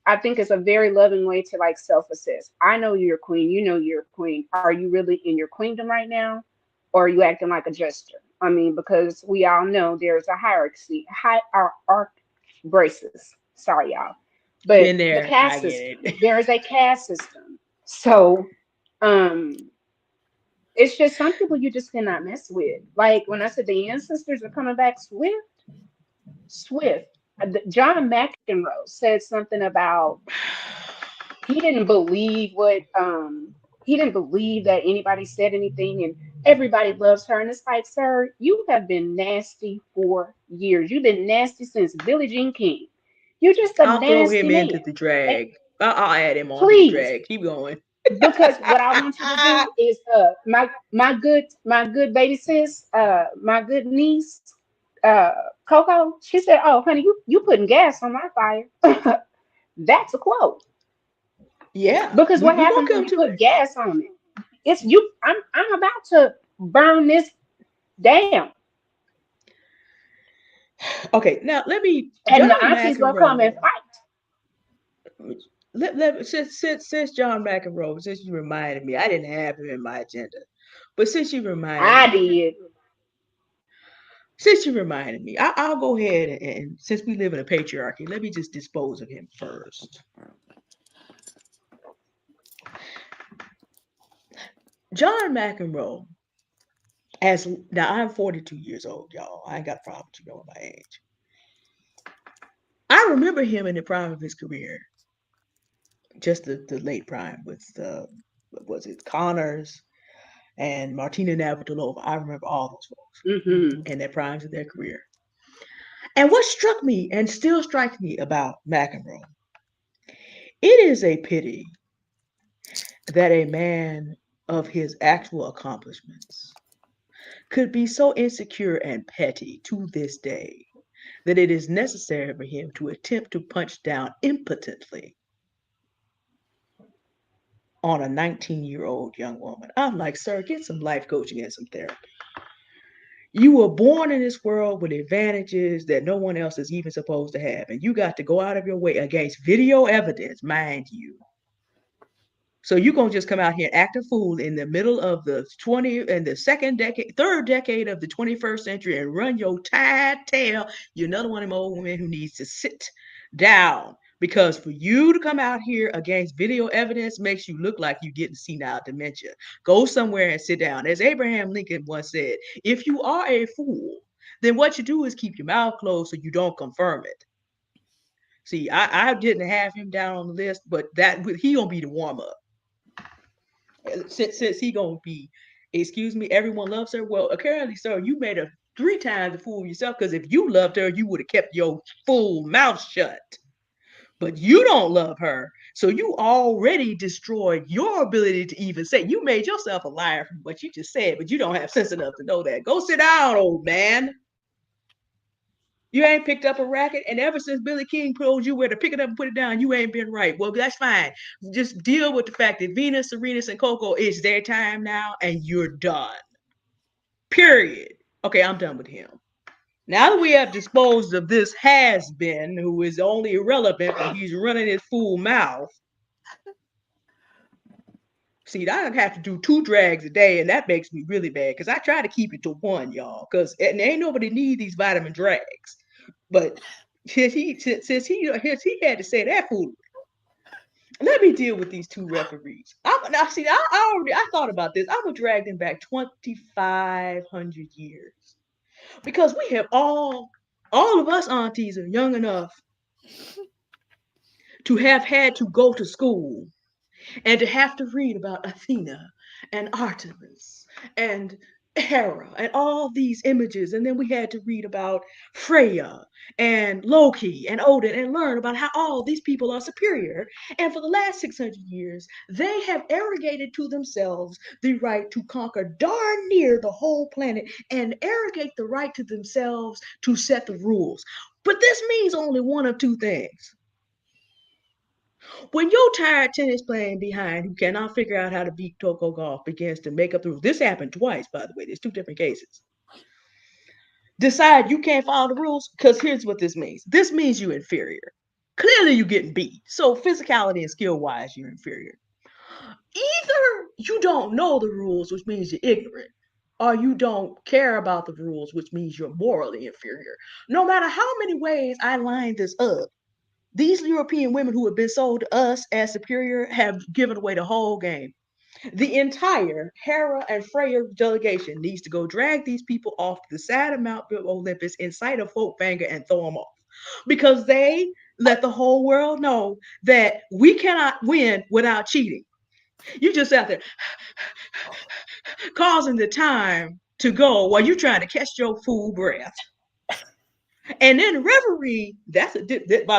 Speaker 2: I think it's a very loving way to like self-assess. I know you're a queen. You know you're a queen. Are you really in your queendom right now, or are you acting like a jester? I mean, because we all know there's a hierarchy, braces. Sorry, y'all, but
Speaker 1: Been
Speaker 2: the
Speaker 1: there. I
Speaker 2: caste
Speaker 1: get
Speaker 2: system.
Speaker 1: it.
Speaker 2: There is a caste system. So, it's just some people you just cannot mess with. Like when I said the ancestors are coming back swift. John McEnroe said something about he didn't believe what he didn't believe that anybody said anything and everybody loves her. And it's like, sir, you have been nasty for years. You've been nasty since Billie Jean King. You're just a
Speaker 1: I'll throw
Speaker 2: nasty
Speaker 1: him into
Speaker 2: man.
Speaker 1: the
Speaker 2: And
Speaker 1: drag. I'll add him onto the
Speaker 2: please,
Speaker 1: drag. Keep going.
Speaker 2: because what I want you to do is my good baby sis, my good niece, uh Coco, she said, "Oh honey, you putting gas on my fire." That's a quote.
Speaker 1: Yeah,
Speaker 2: Because what
Speaker 1: we gonna
Speaker 2: happens when
Speaker 1: come
Speaker 2: you
Speaker 1: to
Speaker 2: put
Speaker 1: it.
Speaker 2: gas on it? It's you. I'm about to burn this down.
Speaker 1: Okay, now let me,
Speaker 2: And the
Speaker 1: John
Speaker 2: aunties will come and
Speaker 1: McEnroe.
Speaker 2: fight.
Speaker 1: Since John McEnroe, since you reminded me, I didn't have him in my agenda, but since you reminded
Speaker 2: I
Speaker 1: me,
Speaker 2: did.
Speaker 1: Since you reminded me, I'll go ahead and since we live in a patriarchy, let me just dispose of him first. John McEnroe, as now I'm 42 years old, y'all. I ain't got a problem with you knowing my age. I remember him in the prime of his career, just the late prime with what was it, Connors and Martina Navratilova. I remember all those folks in their primes of their career. And what struck me and still strikes me about McEnroe, it is a pity that a man of his actual accomplishments could be so insecure and petty to this day that it is necessary for him to attempt to punch down impotently on a 19-year-old young woman. I'm like, sir, get some life coaching and some therapy. You were born in this world with advantages that no one else is even supposed to have, and you got to go out of your way against video evidence, mind you. So you're gonna just come out here and act a fool in the middle of the third decade of the 21st century and run your tired tail. You're another one of them old women who needs to sit down. Because for you to come out here against video evidence makes you look like you're getting senile dementia. Go somewhere and sit down. As Abraham Lincoln once said, if you are a fool, then what you do is keep your mouth closed so you don't confirm it. See, I didn't have him down on the list, but he gonna be the warm up. Since he gonna be, excuse me, everyone loves her. Well, apparently, sir, you made her 3 times a fool of yourself, because if you loved her, you would have kept your full mouth shut. But you don't love her, so you already destroyed your ability to even say. You made yourself a liar from what you just said, but you don't have sense enough to know that. Go sit down, old man. You ain't picked up a racket, and ever since Billy King told you where to pick it up and put it down, you ain't been right. Well, that's fine. Just deal with the fact that Venus, Serenus, and Coco, it's their time now, and you're done. Period. Okay, I'm done with him. Now that we have disposed of this has-been, who is only irrelevant when he's running his fool mouth. See, I have to do 2 drags a day, and that makes me really bad, because I try to keep it to 1, y'all, because ain't nobody need these vitamin drags. But since he had to say that foolery, let me deal with these 2 referees. I thought about this. I'm gonna drag them back 2,500 years, because we have all of us aunties are young enough to have had to go to school and to have to read about Athena and Artemis and Hera and all these images. And then we had to read about Freya and Loki and Odin and learn about how all these people are superior. And for the last 600 years, they have arrogated to themselves the right to conquer darn near the whole planet and arrogate the right to themselves to set the rules. But this means only one of 2 things. When your tired tennis playing behind who cannot figure out how to beat Coco Golf begins to make up the rules, this happened twice, by the way, there's 2 different cases. Decide you can't follow the rules, because here's what this means. This means you're inferior. Clearly you're getting beat. So physicality and skill-wise, you're inferior. Either you don't know the rules, which means you're ignorant, or you don't care about the rules, which means you're morally inferior. No matter how many ways I line this up, these European women who have been sold to us as superior have given away the whole game. The entire Hera and Freya delegation needs to go drag these people off the side of Mount Olympus in sight of Hopebanger and throw them off. Because they let the whole world know that we cannot win without cheating. You just out there causing the time to go while you're trying to catch your full breath. And then referee, by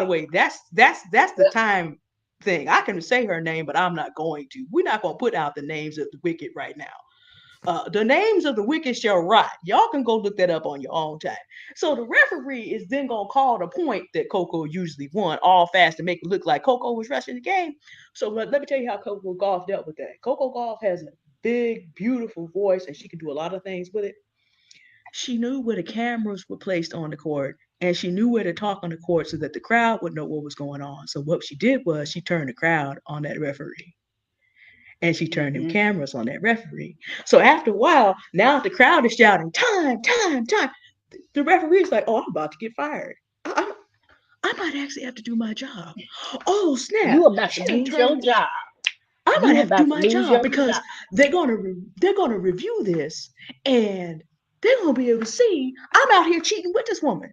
Speaker 1: the way, that's the time thing. I can say her name, but I'm not going to. We're not going to put out the names of the wicked right now. The names of the wicked shall rot. Y'all can go look that up on your own time. So the referee is then going to call the point that Coco usually won all fast to make it look like Coco was rushing the game. So let me tell you how Coco Golf dealt with that. Coco Golf has a big, beautiful voice, and she can do a lot of things with it. She knew where the cameras were placed on the court, and she knew where to talk on the court so that the crowd would know what was going on. So what she did was she turned the crowd on that referee, and she turned them cameras on that referee. So after a while, now the crowd is shouting, time, time, time. The referee's like, oh, I'm about to get fired. I might actually have to do my job. Oh, snap.
Speaker 2: You about to
Speaker 1: She done
Speaker 2: lose your
Speaker 1: turned.
Speaker 2: job.
Speaker 1: I might
Speaker 2: You
Speaker 1: have to do
Speaker 2: about to
Speaker 1: my
Speaker 2: lose
Speaker 1: job
Speaker 2: your
Speaker 1: because
Speaker 2: job.
Speaker 1: they're gonna review this and they're gonna be able to see I'm out here cheating with this woman.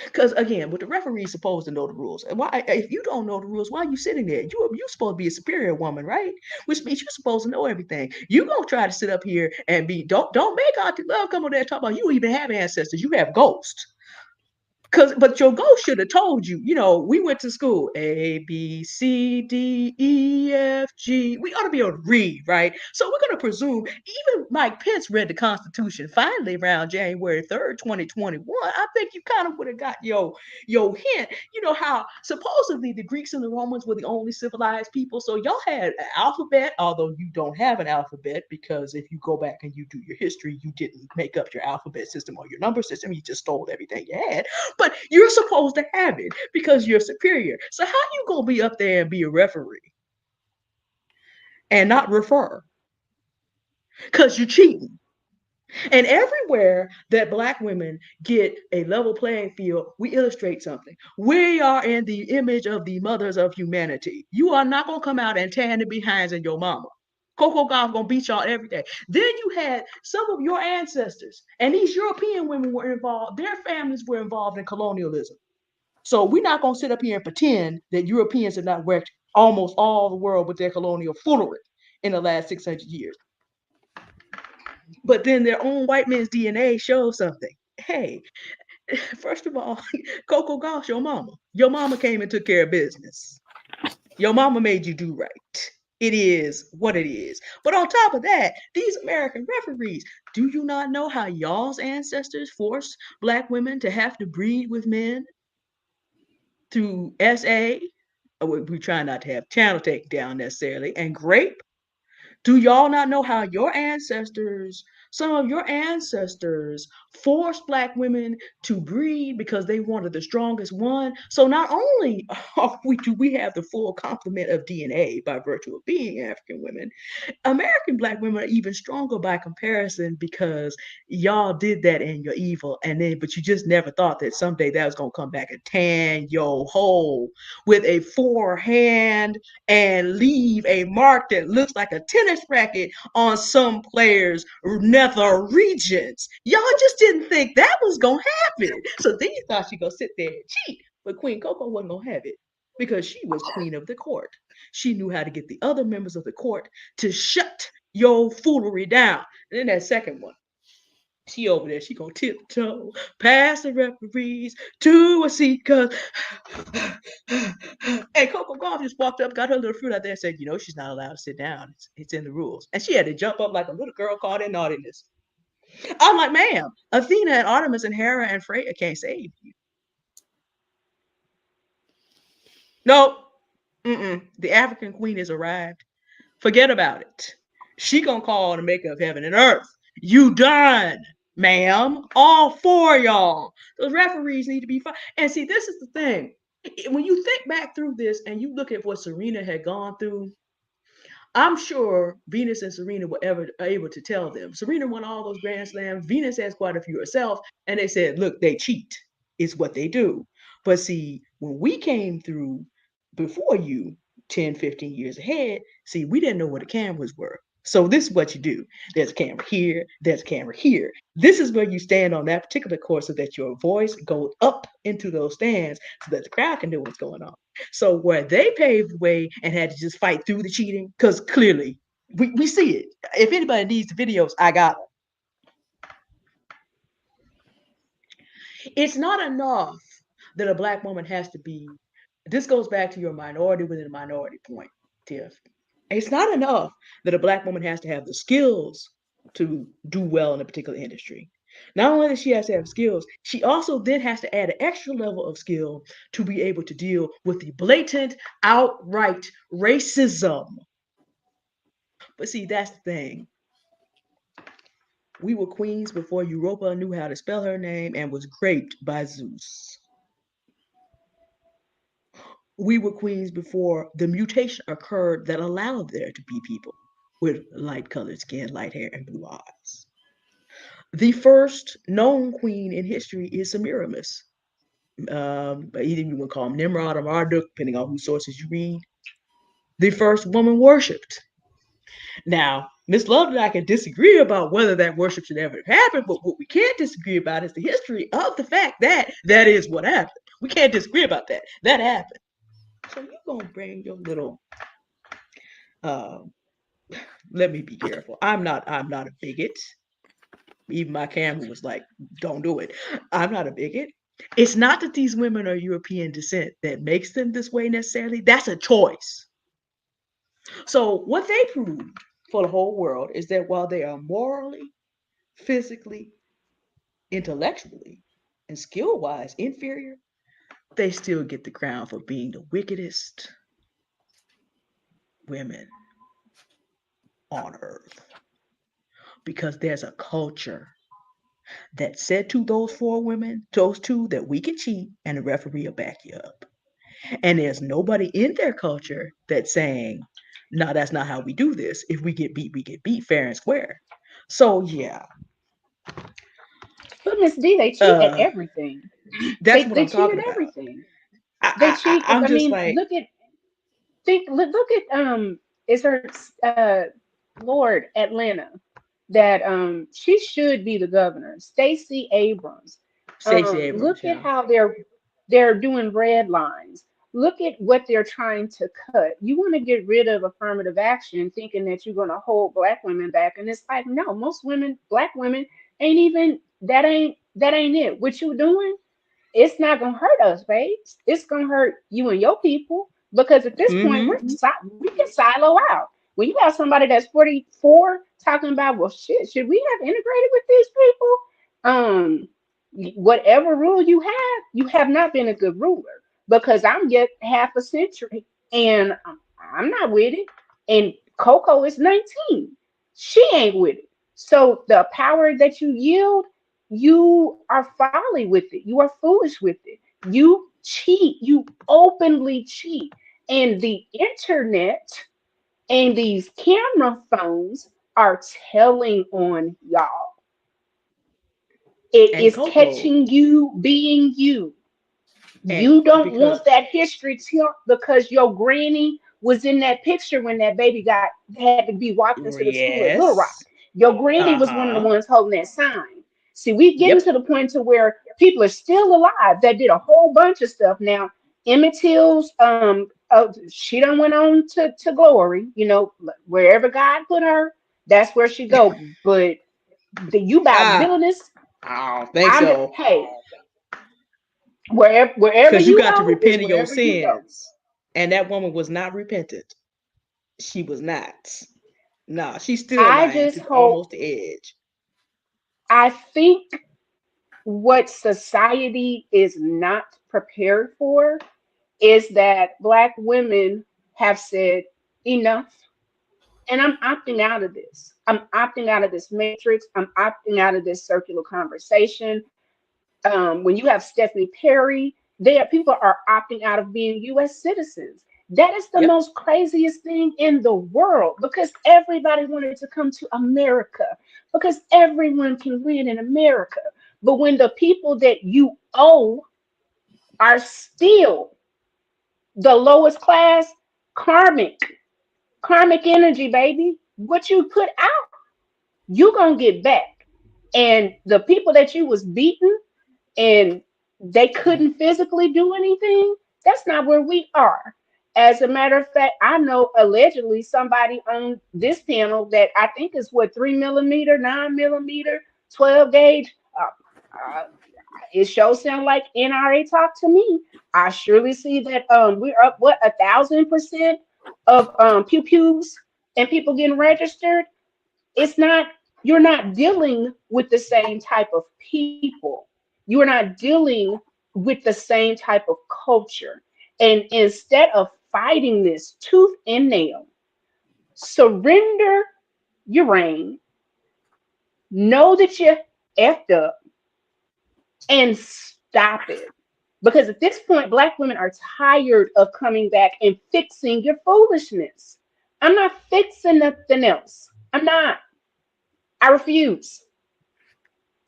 Speaker 1: Because again, but the referee's supposed to know the rules. And why, if you don't know the rules, why are you sitting there? You supposed to be a superior woman, right? Which means you're supposed to know everything. You gonna try to sit up here and be don't make Auntie Love come over there and talk about you even have ancestors. You have ghosts. But your ghost should have told you, we went to school, A, B, C, D, E, F, G. We ought to be able to read, right? So we're going to presume even Mike Pence read the Constitution finally around January 3rd, 2021. I think you kind of would have got your hint. You know how supposedly the Greeks and the Romans were the only civilized people. So y'all had an alphabet, although you don't have an alphabet because if you go back and you do your history, you didn't make up your alphabet system or your number system. You just stole everything you had. But you're supposed to have it because you're superior. So how you gonna be up there and be a referee and not refer? Because you're cheating. And everywhere that Black women get a level playing field, we illustrate something. We are in the image of the mothers of humanity. You are not gonna come out and tan the behinds in your mama. Coco Golf gonna beat y'all every day. Then you had some of your ancestors, and these European women were involved. Their families were involved in colonialism. So we're not going to sit up here and pretend that Europeans have not wrecked almost all the world with their colonial foolery in the last 600 years. But then their own white man's DNA shows something. Hey, first of all, Coco Gauche, your mama. Your mama came and took care of business. Your mama made you do right. It is what it is. But on top of that, these American referees, do you not know how y'all's ancestors forced Black women to have to breed with men through SA? We try not to have channel takedown necessarily, and grape. Do y'all not know how some of your ancestors, forced Black women to breed because they wanted the strongest one? So not only do we have the full complement of DNA by virtue of being African women, American Black women are even stronger by comparison because y'all did that in your evil, but you just never thought that someday that was gonna come back and tan your hole with a forehand and leave a mark that looks like a tennis racket on some players' nether regions. Y'all just didn't think that was gonna happen. So then you thought you gonna sit there and cheat, but Queen Coco wasn't gonna have it because she was queen of the court. She knew how to get the other members of the court to shut your foolery down. And then that second one, she over there, she gonna tiptoe past the referees to a seat, cause and Coco Golf just walked up, got her little fruit out there and said, she's not allowed to sit down. It's in the rules. And she had to jump up like a little girl caught in naughtiness. I'm like, ma'am, Athena and Artemis and Hera and Freya can't save you. Nope. The African queen has arrived. Forget about it. She gonna call the maker of heaven and earth. You done, ma'am. All four of y'all. Those referees need to be fine. And see, this is the thing. When you think back through this and you look at what Serena had gone through, I'm sure Venus and Serena were ever able to tell them. Serena won all those Grand Slams. Venus has quite a few herself. And they said, look, they cheat. It's what they do. But see, when we came through before you, 10, 15 years ahead, see, we didn't know what the cameras were. So this is what you do. There's a camera here. There's a camera here. This is where you stand on that particular course so that your voice goes up into those stands so that the crowd can know what's going on. So where they paved the way and had to just fight through the cheating, because clearly we see it. If anybody needs the videos, I got them. It's not enough that a Black woman has to be, this goes back to your minority within a minority point, Tiff. It's not enough that a Black woman has to have the skills to do well in a particular industry. Not only does she has to have skills, she also then has to add an extra level of skill to be able to deal with the blatant, outright racism. But see, that's the thing. We were queens before Europa knew how to spell her name and was raped by Zeus. We were queens before the mutation occurred that allowed there to be people with light colored skin, light hair, and blue eyes. The first known queen in history is Semiramis. Either you would call him Nimrod or Marduk, depending on whose sources you read. The first woman worshipped. Now, Miss Love and I can disagree about whether that worship should ever have happened, but what we can't disagree about is the history of the fact that that is what happened. We can't disagree about that. That happened. So you're gonna bring your little uh, let me be careful. I'm not a bigot. Even my camera was like, don't do it. I'm not a bigot. It's not that these women are European descent that makes them this way necessarily. That's a choice. So what they proved for the whole world is that while they are morally, physically, intellectually, and skill-wise inferior, they still get the crown for being the wickedest women on earth. Because there's a culture that said to those four women, those two, that we can cheat and the referee will back you up. And there's nobody in their culture that's saying, no, that's not how we do this. If we get beat fair and square. So yeah.
Speaker 2: But Miss D, they cheat at everything.
Speaker 1: That's what
Speaker 2: They
Speaker 1: I'm
Speaker 2: cheat
Speaker 1: talking
Speaker 2: at
Speaker 1: about.
Speaker 2: everything. They cheat.
Speaker 1: I'm
Speaker 2: I
Speaker 1: just
Speaker 2: mean,
Speaker 1: like,
Speaker 2: look at is her Lord Atlanta that she should be the governor, Stacey Abrams.
Speaker 1: Stacey Abrams,
Speaker 2: Look at
Speaker 1: yeah.
Speaker 2: how they're doing red lines. Look at what they're trying to cut. You want to get rid of affirmative action, thinking that you're going to hold black women back, and it's like, no, most women, black women, ain't even that ain't it. What you doing? It's not gonna hurt us, babes. It's gonna hurt you and your people because at this point
Speaker 1: Mm-hmm.
Speaker 2: we can silo out. When you have somebody that's 44 talking about, well, shit, should we have integrated with these people? Um, whatever rule you have not been a good ruler because I'm yet half a century and I'm not with it. And Coco is 19. She ain't with it. So the power that you yield, you are folly with it. You are foolish with it. You cheat. You openly cheat. And the internet and these camera phones are telling on y'all. It
Speaker 1: And
Speaker 2: is
Speaker 1: Coco,
Speaker 2: catching you being you.
Speaker 1: and
Speaker 2: You don't
Speaker 1: because
Speaker 2: want that history tell because your granny was in that picture when that baby got had to be walked into the school at Little Rock.
Speaker 1: yes,
Speaker 2: Your granny was one of the
Speaker 1: uh-huh,
Speaker 2: ones holding that sign. See, we getting
Speaker 1: yep,
Speaker 2: to the point to where people are still alive that did a whole bunch of stuff. Now, Emmett Till's she done went on to glory, wherever God put her, that's where she go. But you about
Speaker 1: ah,
Speaker 2: villainous,
Speaker 1: I don't think so.
Speaker 2: hey, wherever
Speaker 1: Because you
Speaker 2: you
Speaker 1: got to
Speaker 2: go is
Speaker 1: repent of your
Speaker 2: wherever you go.
Speaker 1: sins. And that woman was not repentant. She was not. Nah, she's still
Speaker 2: I
Speaker 1: lying
Speaker 2: just
Speaker 1: to
Speaker 2: hope,
Speaker 1: almost the edge.
Speaker 2: I think what society is not prepared for is that Black women have said enough. And I'm opting out of this. I'm opting out of this matrix. I'm opting out of this circular conversation. When you have Stephanie Perry, people are opting out of being US citizens. That is the
Speaker 1: Yep.
Speaker 2: most craziest thing in the world because everybody wanted to come to America because everyone can win in America. But when the people that you owe are still the lowest class, karmic, karmic energy, baby, what you put out, you gonna get back. And the people that you was beating and they couldn't physically do anything, that's not where we are. As a matter of fact, I know allegedly somebody on this panel that I think is what 3 millimeter, 9 millimeter, 12 gauge. Uh, it sure sound like NRA talk to me. I surely see that we're up 1,000% of pew pews and people getting registered. It's not, you're not dealing with the same type of people. You are not dealing with the same type of culture. And instead of fighting this tooth and nail, surrender your reign, know that you effed up, and stop it. Because at this point, Black women are tired of coming back and fixing your foolishness. I'm not fixing nothing else. I'm not. I refuse.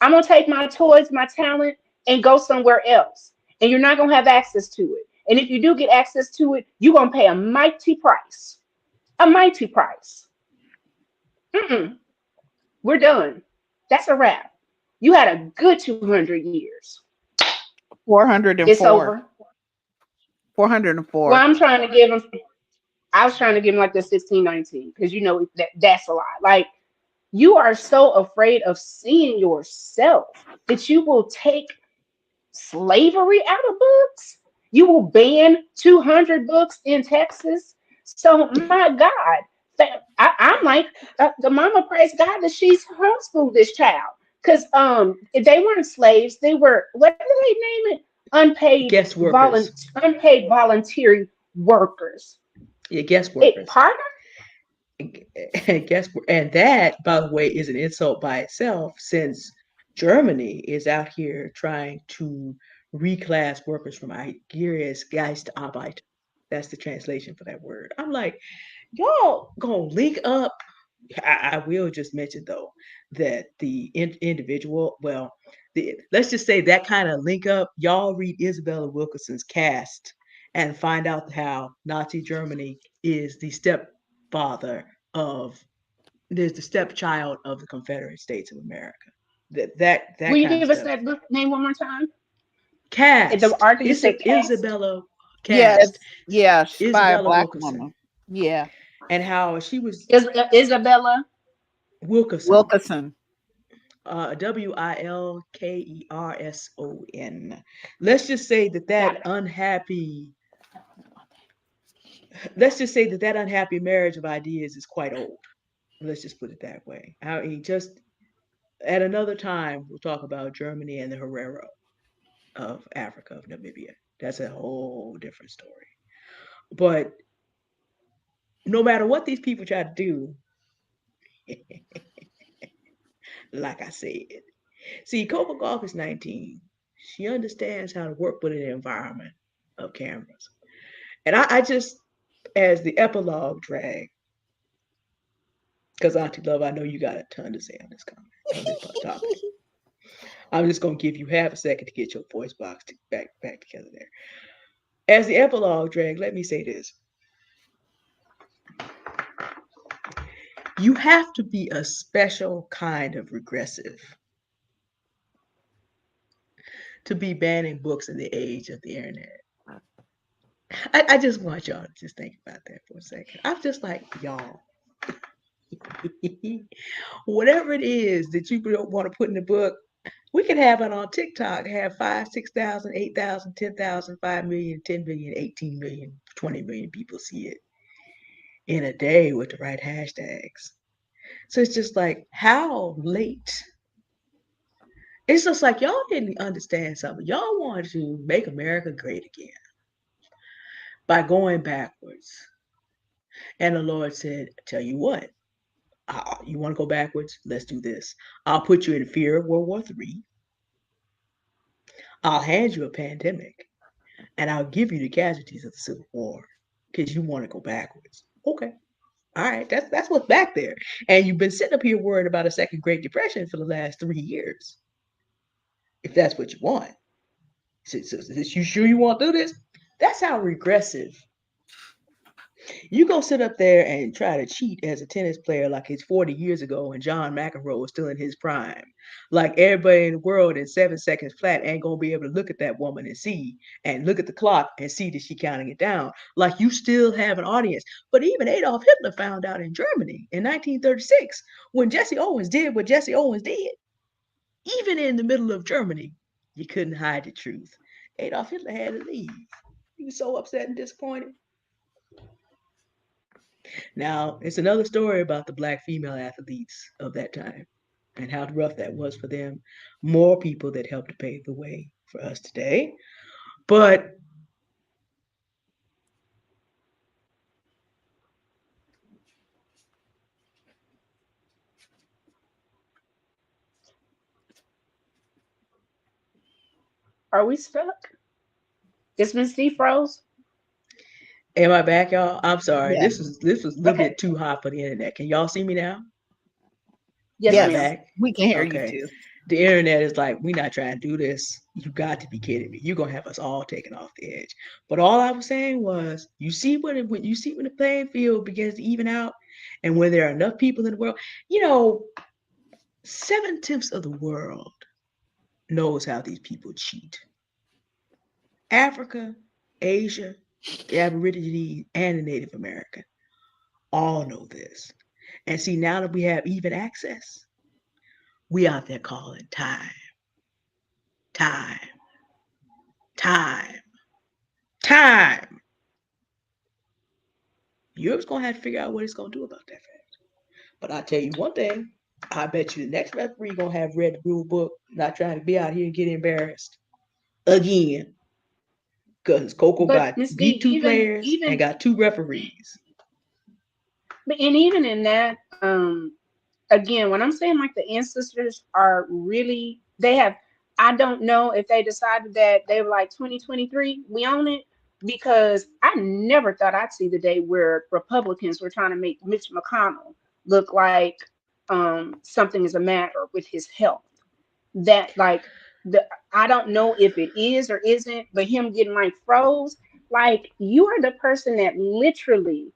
Speaker 2: I'm gonna take my toys, my talent, and go somewhere else. And you're not gonna have access to it. And if you do get access to it, you're gonna pay a mighty price. A mighty price. Mm-mm. We're done. That's a wrap. You had a good 200 years. It's
Speaker 3: 404.
Speaker 2: over. Well,
Speaker 3: 404.
Speaker 2: I'm trying to give them. I was trying to give him like the 1619 because you know that's a lot. Like you are so afraid of seeing yourself that you will take slavery out of books. You will ban 200 books in Texas. So my God, I'm like the mama praise God that she's homeschooled this child because they weren't slaves. They were what did they name it?
Speaker 1: Guest workers.
Speaker 2: Unpaid voluntary workers.
Speaker 1: Yeah, guest
Speaker 2: It
Speaker 1: workers.
Speaker 2: partner.
Speaker 1: And that, by the way, is an insult by itself, since Germany is out here trying to reclass workers from Geistarbeit. That's the translation for that word. I'm like, y'all gonna link up. I will just mention though that the individual, well, let's just say that kind of link up. Y'all read Isabella Wilkerson's Cast and find out how Nazi Germany is the stepfather of, there's the stepchild of the Confederate States of America. That
Speaker 2: Will you
Speaker 1: kind of
Speaker 2: give us
Speaker 1: stuff.
Speaker 2: that book name one more time? The
Speaker 1: Cast.
Speaker 2: author you said cast.
Speaker 1: Isabella
Speaker 3: Yeah,
Speaker 1: Cast.
Speaker 3: she's by a
Speaker 1: Isabella
Speaker 3: black
Speaker 1: Wilkerson.
Speaker 3: woman. Yeah,
Speaker 1: And how she was
Speaker 2: Is Isabella?
Speaker 1: Wilkerson.
Speaker 3: Wilkerson.
Speaker 1: Wilkerson. Let's just say that
Speaker 2: Got it.
Speaker 1: that unhappy marriage of ideas is quite old. Let's just put it that way. I mean, just at another time, we'll talk about Germany and the Herero of Africa, of Namibia. That's a whole different story. But no matter what these people try to do, like I said, see, Coco Golf is 19. She understands how to work within an environment of cameras. And I just, as the epilogue drag, because Auntie Love, I know you got a ton to say on this comment, on this topic. I'm just gonna give you half a second to get your voice box back together there. As the epilogue drag, let me say this. You have to be a special kind of regressive to be banning books in the age of the internet. I just want y'all to just think about that for a second. I'm just like, y'all, whatever it is that you don't want to put in the book, we can have it on TikTok, have 5, 6,000, 8,000, 10,000, 5 million, 10 million, 18 million, 20 million people see it in a day with the right hashtags. So it's just like, how late? It's just like y'all didn't understand something. Y'all wanted to make America great again by going backwards. And the Lord said, tell you what, you want to go backwards? Let's do this. I'll put you in fear of World War III. I'll hand you a pandemic. And I'll give you the casualties of the Civil War because you want to go backwards. Okay. All right. That's what's back there. And you've been sitting up here worried about a second Great Depression for the last 3 years. If that's what you want. So you sure you want to do this? That's how regressive. You go sit up there and try to cheat as a tennis player like it's 40 years ago when John McEnroe was still in his prime. Like everybody in the world in 7 seconds flat ain't gonna be able to look at that woman and look at the clock and see that she counting it down. Like you still have an audience. But even Adolf Hitler found out in Germany in 1936 when Jesse Owens did what Jesse Owens did. Even in the middle of Germany, you couldn't hide the truth. Adolf Hitler had to leave. He was so upset and disappointed. Now, it's another story about the Black female athletes of that time and how rough that was for them. More people that helped to pave the way for us today. But
Speaker 2: Are we stuck? Is Miss D froze?
Speaker 1: am I back, y'all? I'm sorry.
Speaker 3: Yes.
Speaker 1: This was a little bit too hot for the internet. Can y'all see me now? Am
Speaker 2: Yes,
Speaker 1: I
Speaker 3: Yes.
Speaker 2: ma'am.
Speaker 1: back?
Speaker 3: We can hear you
Speaker 1: Okay.
Speaker 3: too.
Speaker 1: The internet is like, we're not trying to do this. You got to be kidding me. You're gonna have us all taken off the edge. But all I was saying was, you see when you see when the playing field begins to even out, and when there are enough people in the world, 7/10 of the world knows how these people cheat. Africa, Asia, the Aborigines, and the Native American all know this. And see, now that we have even access, we out there calling time, time, time, time. Europe's gonna have to figure out what it's gonna do about that fact. But I tell you one thing, I bet you the next referee gonna have read the rule book, not trying to be out here and get embarrassed again. Because Coco
Speaker 2: But
Speaker 1: got
Speaker 2: Miss
Speaker 1: beat
Speaker 2: D,
Speaker 1: two players and got two referees.
Speaker 2: and even in that, again, when I'm saying like the ancestors are really, they have, I don't know if they decided that they were like 2023, we own it, because I never thought I'd see the day where Republicans were trying to make Mitch McConnell look like something is a matter with his health. That like the I don't know if it is or isn't, but him getting like froze, like you are the person that literally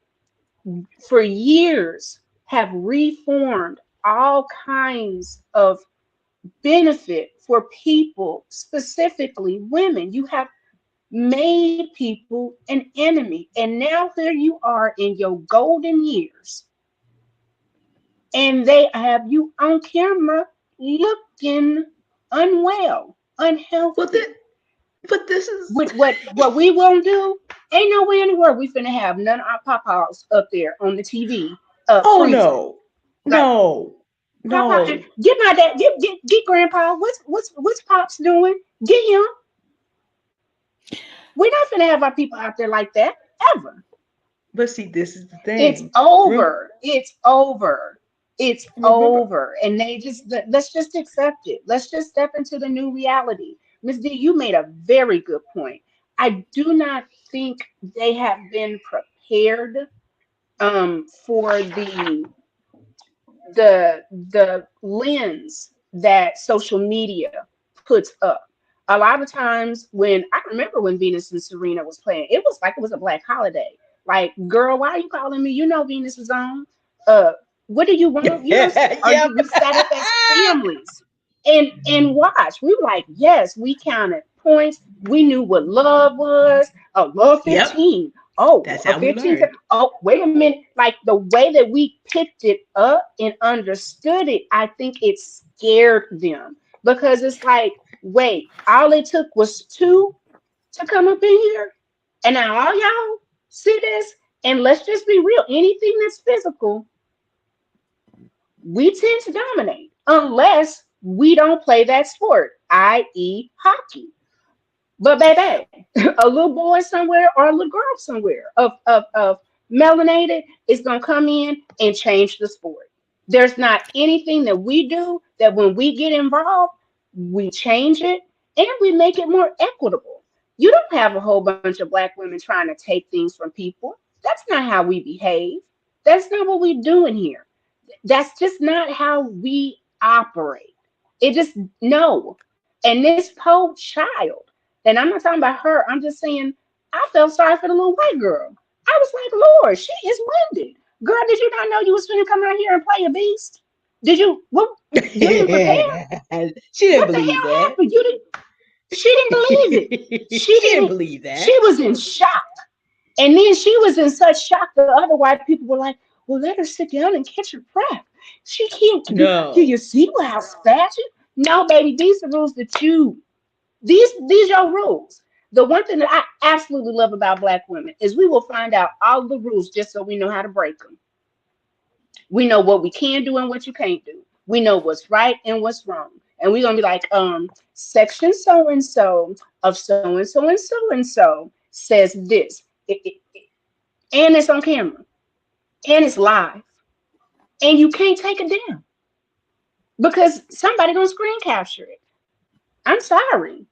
Speaker 2: for years have reformed all kinds of benefit for people, specifically women. You have made people an enemy. And now here you are in your golden years, and they have you on camera looking unwell,
Speaker 1: But
Speaker 2: unhealthy.
Speaker 1: this is
Speaker 2: What we won't do, ain't no way in the world we finna have none of our pop-outs up there on the TV
Speaker 1: oh
Speaker 2: freezing.
Speaker 1: no,
Speaker 2: Like
Speaker 1: no,
Speaker 2: Papa,
Speaker 1: no.
Speaker 2: get my dad, get Grandpa. What's Pops doing? Get him. We're not gonna have our people out there like that ever.
Speaker 1: But see, this is the
Speaker 2: It's
Speaker 1: thing.
Speaker 2: over. It's over. It's
Speaker 1: Remember,
Speaker 2: over. And they just let's just accept it. Let's just step into the new reality. Miss D, you made a very good point. I do not think they have been prepared for the lens that social media puts up. A lot of times when I remember when Venus and Serena was playing, it was like it was a black holiday. Like, girl, why are you calling me? You know Venus is on. Uh, what do you want? You know, are
Speaker 1: yep.
Speaker 2: you we sat up as families and watch. We were like, yes, we counted points. We knew what love was. A love
Speaker 1: Yep.
Speaker 2: 15. Oh,
Speaker 1: That's
Speaker 2: a
Speaker 1: how we
Speaker 2: 15.
Speaker 1: learned.
Speaker 2: Oh, wait a minute. Like the way that we picked it up and understood it, I think it scared them because it's like, wait, all it took was two to come up in here. And now all y'all see this. And let's just be real. Anything that's physical, we tend to dominate unless we don't play that sport, i.e., hockey. But baby, a little boy somewhere or a little girl somewhere of melanated is gonna come in and change the sport. There's not anything that we do that when we get involved, we change it and we make it more equitable. You don't have a whole bunch of black women trying to take things from people. That's not how we behave. That's not what we do in here. That's just not how we operate. It just no. And this poor child, and I'm not talking about her, I'm just saying I felt sorry for the little white girl. I was like, Lord, she is winded. Girl, did you not know you was gonna come out here and play a beast? Did you what you didn't prepare?
Speaker 1: She didn't
Speaker 2: What the
Speaker 1: believe
Speaker 2: hell
Speaker 1: that.
Speaker 2: happened? You didn't she didn't believe it.
Speaker 1: She
Speaker 2: She
Speaker 1: didn't
Speaker 2: didn't
Speaker 1: believe that.
Speaker 2: she was in shock. And then she was in such shock the other white people were like, well, let her sit down and catch her breath. She can't do
Speaker 1: No.
Speaker 2: you see how fast she no baby, these are rules that you these are rules. The one thing that I absolutely love about black women is we will find out all the rules just so we know how to break them. We know what we can do and what you can't do. We know what's right and what's wrong. And we're gonna be like, section so and so of so and so and so and so says this. And it's on camera. And it's live. And you can't take it down because somebody gonna screen capture it. I'm sorry.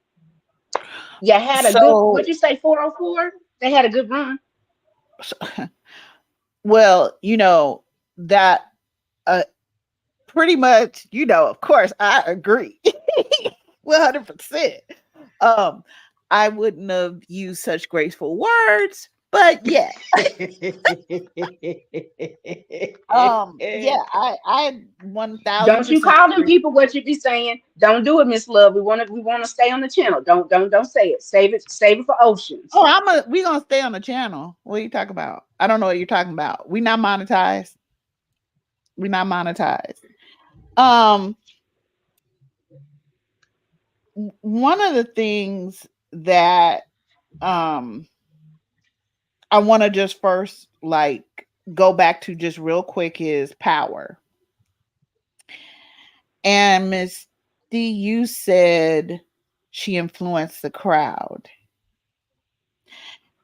Speaker 2: You had a good, what'd
Speaker 3: So,
Speaker 2: you say, 404? They had a good run.
Speaker 3: well, that uh, pretty much, of course, I agree. 100%. Um, I wouldn't have used such graceful words, but yeah. Yeah, I
Speaker 2: Don't you
Speaker 3: 1000%
Speaker 2: call them
Speaker 3: agree.
Speaker 2: people what you be saying. Don't do it, Miss Love. We wanna stay on the channel. Don't say it. Save it for oceans.
Speaker 3: Oh, we gonna stay on the channel. What are you talking about? I don't know what you're talking about. We not monetized. We not monetized. Um, one of the things that I want to just first go back to just real quick is power. And Miss D, you said she influenced the crowd.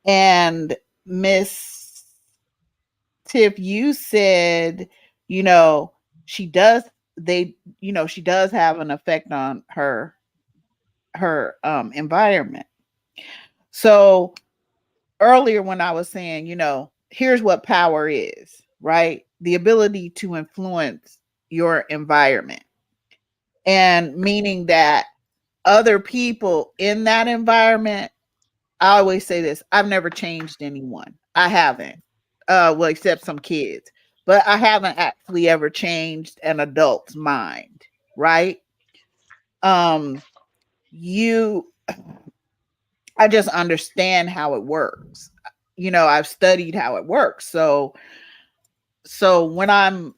Speaker 3: And Miss Tiff, you said, she does she does have an effect on her environment. So earlier when I was saying, here's what power is, right? The ability to influence your environment. And meaning that other people in that environment, I always say this, I've never changed anyone. I haven't. Well, except some kids. But I haven't actually ever changed an adult's mind, right? You I just understand how it works. I've studied how it works. So when I'm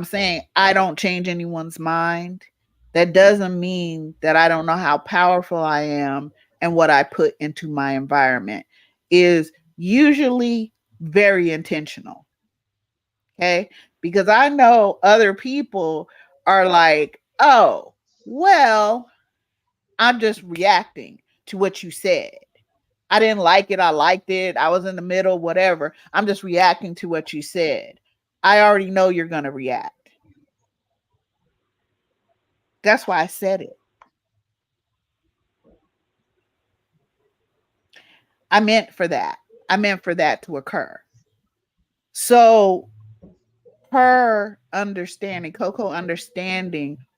Speaker 3: saying I don't change anyone's mind, that doesn't mean that I don't know how powerful I am, and what I put into my environment is usually very intentional. Okay? Because I know other people are like, "Oh, well, I'm just reacting to what you said. I didn't like it. I liked it. I was in the middle, whatever. I'm just reacting to what you said. I already know you're going to react." That's why I said it. I meant for that. I meant for that to occur. So Coco understanding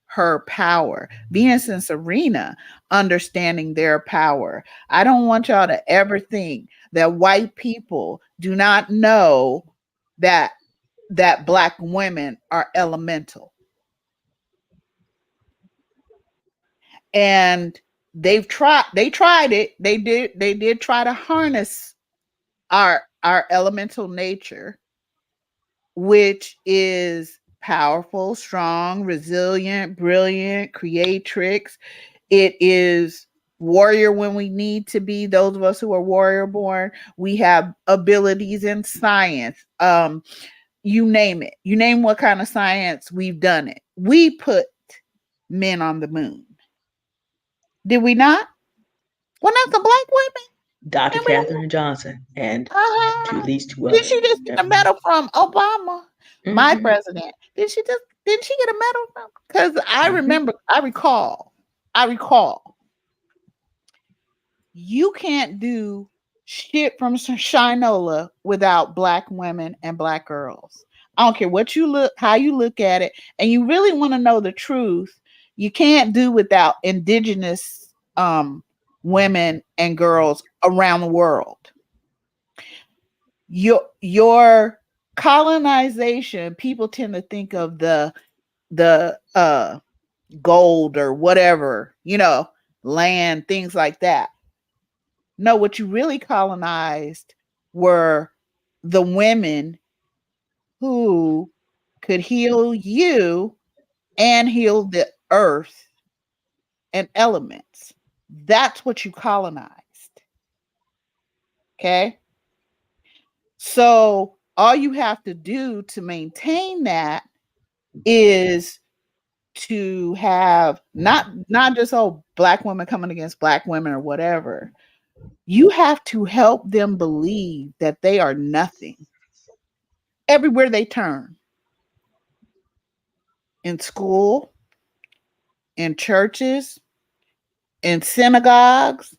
Speaker 3: her power, Venus and Serena understanding their power. I don't want y'all to ever think that white people do not know that Black women are elemental. And they tried it. They did try to harness our elemental nature, which is powerful, strong, resilient, brilliant, creatrix. It is warrior when we need to be. Those of us who are warrior born, we have abilities in science. You name it. You name what kind of science, we've done it. We put men on the moon. Did we not? Well, not the Black women.
Speaker 1: Dr.
Speaker 3: Remember that?
Speaker 1: Katherine Johnson and to at least two
Speaker 3: Did
Speaker 1: others.
Speaker 3: she just get a medal from Obama, my
Speaker 1: Mm-hmm.
Speaker 3: president? Didn't she get a medal from? Because I
Speaker 1: Mm-hmm.
Speaker 3: I recall. You can't do shit from Shinola without Black women and Black girls. I don't care how you look at it, and you really want to know the truth. You can't do without indigenous women and girls around the world. Your colonization, people tend to think of the gold or whatever, land, things like that. No, what you really colonized were the women who could heal you and heal the earth and elements. That's what you colonized. Okay? So all you have to do to maintain that is to have not just Black women coming against Black women or whatever. You have to help them believe that they are nothing everywhere they turn. In school, in churches, in synagogues,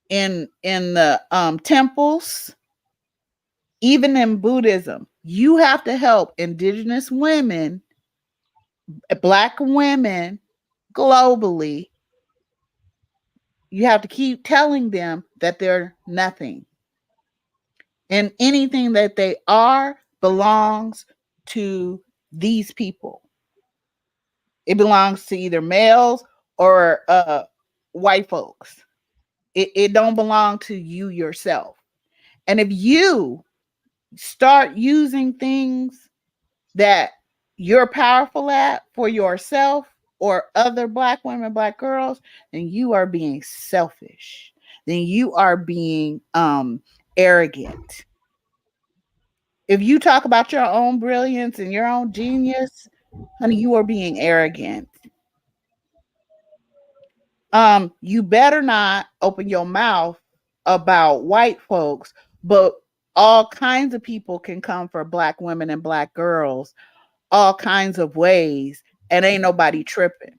Speaker 3: in the temples, even in Buddhism. You have to help indigenous women, black women globally. You have to keep telling them that they're nothing. And anything that they are belongs to these people. It belongs to either males or white folks. It don't belong to you yourself. And if you start using things that you're powerful at for yourself or other black women, black girls, then you are being selfish. Then you are being arrogant. If you talk about your own brilliance and your own genius, honey, you are being arrogant. You better not open your mouth about white folks, but all kinds of people can come for black women and black girls all kinds of ways, and ain't nobody tripping.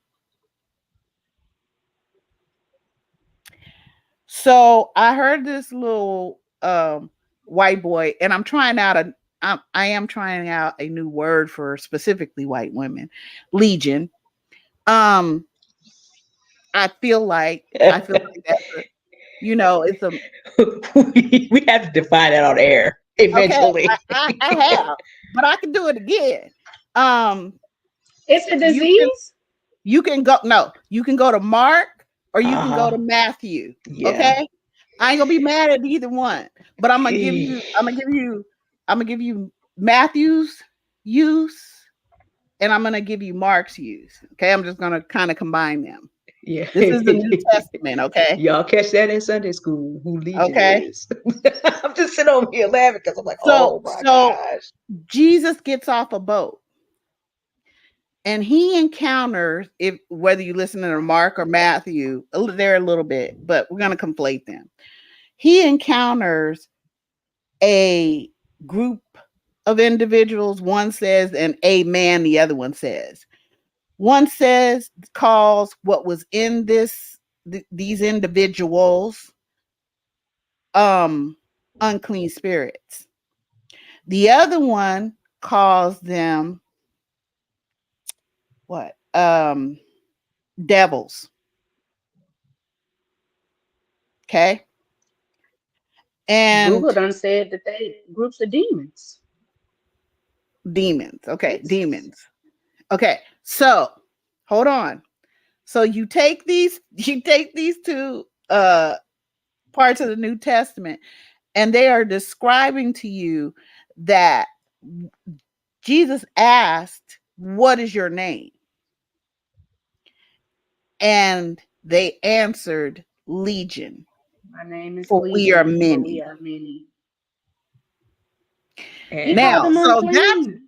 Speaker 3: So I heard this little white boy, and I am trying out a new word for specifically white women, legion. Um, I feel like that's it's a
Speaker 1: We have to define that on air
Speaker 3: okay.
Speaker 1: eventually.
Speaker 3: I have, but I can do it again. Um,
Speaker 2: It's a
Speaker 3: you can
Speaker 2: disease.
Speaker 3: you can go no, you can go to Mark or you can go to
Speaker 1: Uh-huh.
Speaker 3: Matthew.
Speaker 1: Yeah.
Speaker 3: Okay, I ain't gonna be mad at either one, but I'm gonna give you Matthew's use, and I'm gonna give you Mark's use. Okay, I'm just gonna kind of combine them.
Speaker 1: Yeah.
Speaker 3: This is the New Testament. Okay,
Speaker 1: Y'all catch that in Sunday school, who Legion
Speaker 3: okay.
Speaker 1: is. I'm just sitting over here laughing because I'm like,
Speaker 3: So
Speaker 1: oh my
Speaker 3: so
Speaker 1: gosh.
Speaker 3: Jesus gets off a boat and he encounters, if whether you listen to Mark or Matthew, they're a little bit, but we're gonna conflate them. He encounters a group of individuals. One says an amen, the other one says. One says calls what was in these individuals um unclean spirits. The other one calls them what? Devils. Okay?
Speaker 2: Google
Speaker 3: And
Speaker 2: done said that they groups of demons.
Speaker 3: demons. Okay,
Speaker 2: It's
Speaker 3: demons. Okay. So, hold on. So you take these two parts of the New Testament, and they are describing to you that Jesus asked, "What is your name?" And they answered, "Legion,
Speaker 2: my name is
Speaker 3: for we are
Speaker 2: Legion, for we
Speaker 3: many."
Speaker 2: are many. He
Speaker 1: And
Speaker 2: called
Speaker 3: Now,
Speaker 2: them
Speaker 3: so
Speaker 2: unclean.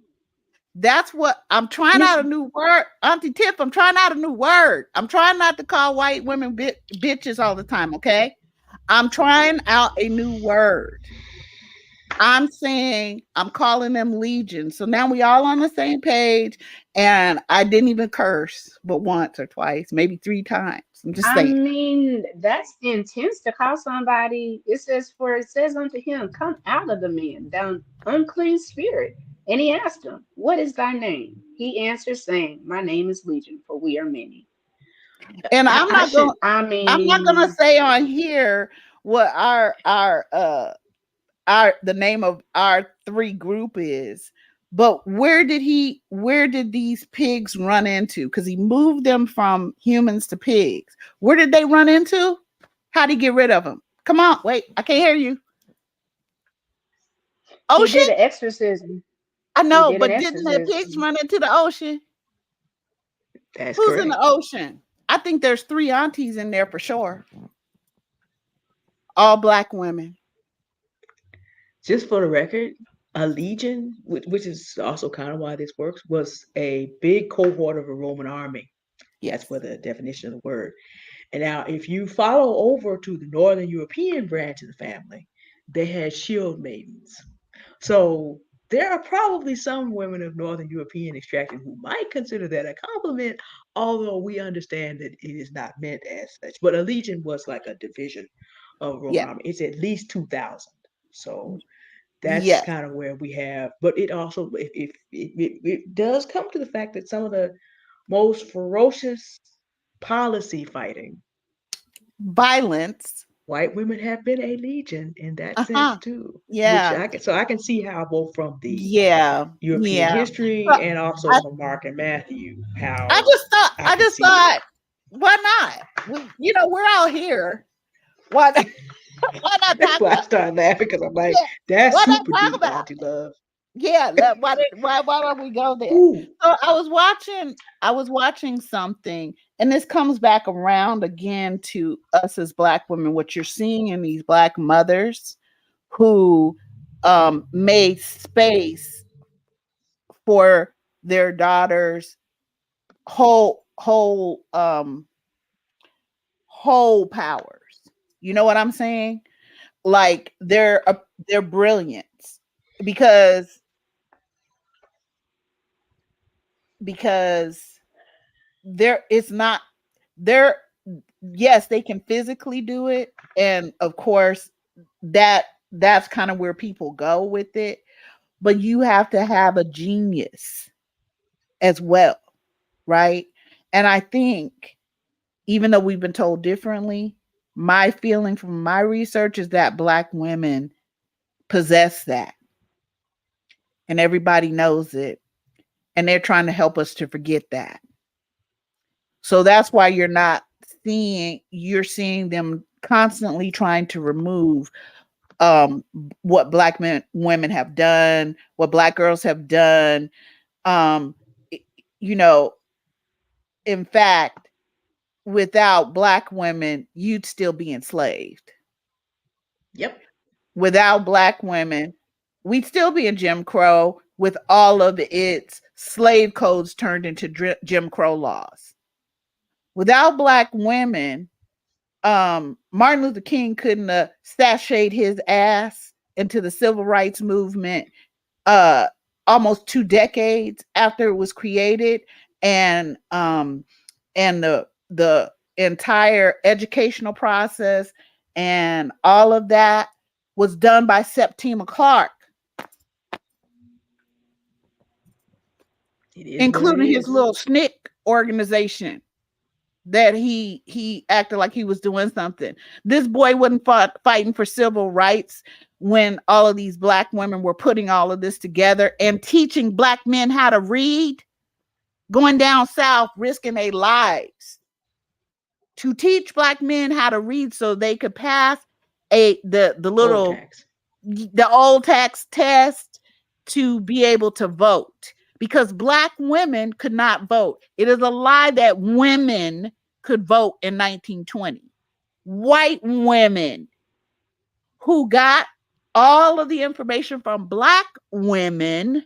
Speaker 3: that's what I'm trying
Speaker 2: Miss
Speaker 3: out a new word. Auntie Tiff, I'm trying out a new word. I'm trying not to call white women bitches all the time, okay? I'm trying out a new word. I'm saying I'm calling them legion. So now we all on the same page. And I didn't even curse, but once or twice, maybe 3 times. I'm just
Speaker 2: I
Speaker 3: saying.
Speaker 2: mean, that's intense to call somebody. It says, for it says unto him, come out of the man, thou unclean spirit. And he asked him, what is thy name? He answered, saying, my name is Legion, for we are many.
Speaker 3: And
Speaker 2: I,
Speaker 3: I'm
Speaker 2: I
Speaker 3: not
Speaker 2: should,
Speaker 3: going
Speaker 2: I
Speaker 3: I'm not gonna
Speaker 2: mean,
Speaker 3: say on here what our the name of our 3 group is, but where did these pigs run into? Because he moved them from humans to pigs. Where did they run into? How'd he get rid of them? Come on, wait, I can't hear you.
Speaker 2: he
Speaker 3: Ocean?
Speaker 2: did an exorcism.
Speaker 3: I
Speaker 2: He
Speaker 3: know,
Speaker 2: did an
Speaker 3: but didn't the pigs
Speaker 2: exorcism.
Speaker 3: run into the ocean?
Speaker 1: that's
Speaker 3: Who's in
Speaker 1: correct.
Speaker 3: the ocean? I think there's 3 aunties in there for sure. All black women.
Speaker 1: Just for the record, a legion, which is also kind of why this works, was a big cohort of a Roman army. That's
Speaker 3: Yes.
Speaker 1: where the definition of the word. And now, if you follow over to the Northern European branch of the family, they had shield maidens. So there are probably some women of Northern European extraction who might consider that a compliment, although we understand that it is not meant as such. But a legion was like a division of Roman
Speaker 3: Yeah.
Speaker 1: army. It's at least 2,000. So That's
Speaker 3: Yes.
Speaker 1: kind of where we have, but it also, if it does come to the fact that some of the most ferocious policy fighting,
Speaker 3: Violence.
Speaker 1: white women have been a legion in that sense
Speaker 3: Uh-huh.
Speaker 1: too. Which
Speaker 3: Yeah.
Speaker 1: I can see how both from the
Speaker 3: Yeah.
Speaker 1: European
Speaker 3: Yeah.
Speaker 1: history
Speaker 3: So
Speaker 1: and also
Speaker 3: I,
Speaker 1: from Mark and Matthew,
Speaker 3: I
Speaker 1: how
Speaker 3: just thought
Speaker 1: I
Speaker 3: I
Speaker 1: can
Speaker 3: just
Speaker 1: see it.
Speaker 3: thought, why not? We're all here. Why why not
Speaker 1: That's
Speaker 3: talk
Speaker 1: why I
Speaker 3: about
Speaker 1: started laughing because I'm like,
Speaker 3: yeah,
Speaker 1: that's
Speaker 3: why not
Speaker 1: super
Speaker 3: talk
Speaker 1: deep,
Speaker 3: about
Speaker 1: Auntie
Speaker 3: it?
Speaker 1: Love.
Speaker 3: Yeah, why don't we go there?
Speaker 1: Ooh,
Speaker 3: So I was watching something, and this comes back around again to us as black women, what you're seeing in these black mothers who made space for their daughters whole powers. You know what I'm saying? Like their brilliance, because because there it's not there yes, they can physically do it, and of course that's kind of where people go with it, but you have to have a genius as well, right? And I think, even though we've been told differently, my feeling from my research is that black women possess that, and everybody knows it, and they're trying to help us to forget that. So that's why you're seeing them constantly trying to remove um what women have done, what black girls have done. Um i- you know, in fact, without black women, you'd still be enslaved.
Speaker 1: yep.
Speaker 3: Without black women, we'd still be in Jim Crow with all of its slave codes turned into Jim Crow laws. Without black women, Martin Luther King couldn't have sashayed his ass into the civil rights movement uh almost 2 decades after it was created, and the entire educational process and all of that was done by Septima Clark,
Speaker 1: It is what it
Speaker 3: including his
Speaker 1: is.
Speaker 3: little SNCC organization that he acted like he was doing something. This boy wasn't fighting for civil rights when all of these black women were putting all of this together and teaching black men how to read, going down south, risking their lives to teach black men how to read so they could pass the
Speaker 1: Poll
Speaker 3: little
Speaker 1: tax.
Speaker 3: the old tax test to be able to vote, because black women could not vote. It is a lie that women could vote in 1920. White women who got all of the information from black women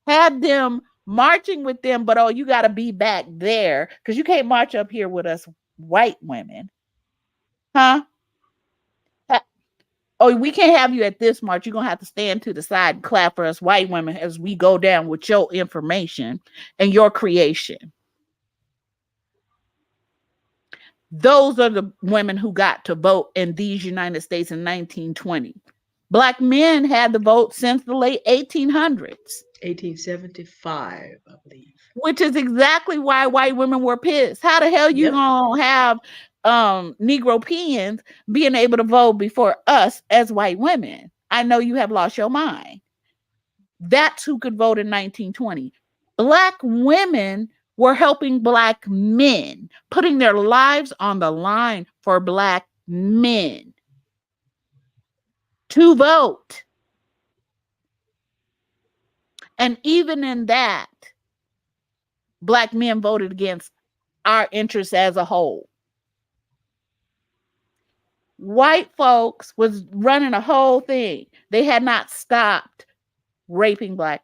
Speaker 3: had them marching with them, but oh, you got to be back there because you can't march up here with us white women, huh? Oh, we can't have you at this march. You're gonna have to stand to the side and clap for us white women as we go down with your information and your creation. Those are the women who got to vote in these United States in 1920. Black men had the vote since the late 1800s,
Speaker 1: 1875, I believe.
Speaker 3: which is exactly why white women were pissed. How the hell you
Speaker 1: Yep.
Speaker 3: gonna have Negropeans being able to vote before us as white women? I know you have lost your mind. That's who could vote in 1920. Black women were helping black men, putting their lives on the line for black men to vote. And even in that, black men voted against our interests as a whole. White folks was running a whole thing. They had not stopped raping black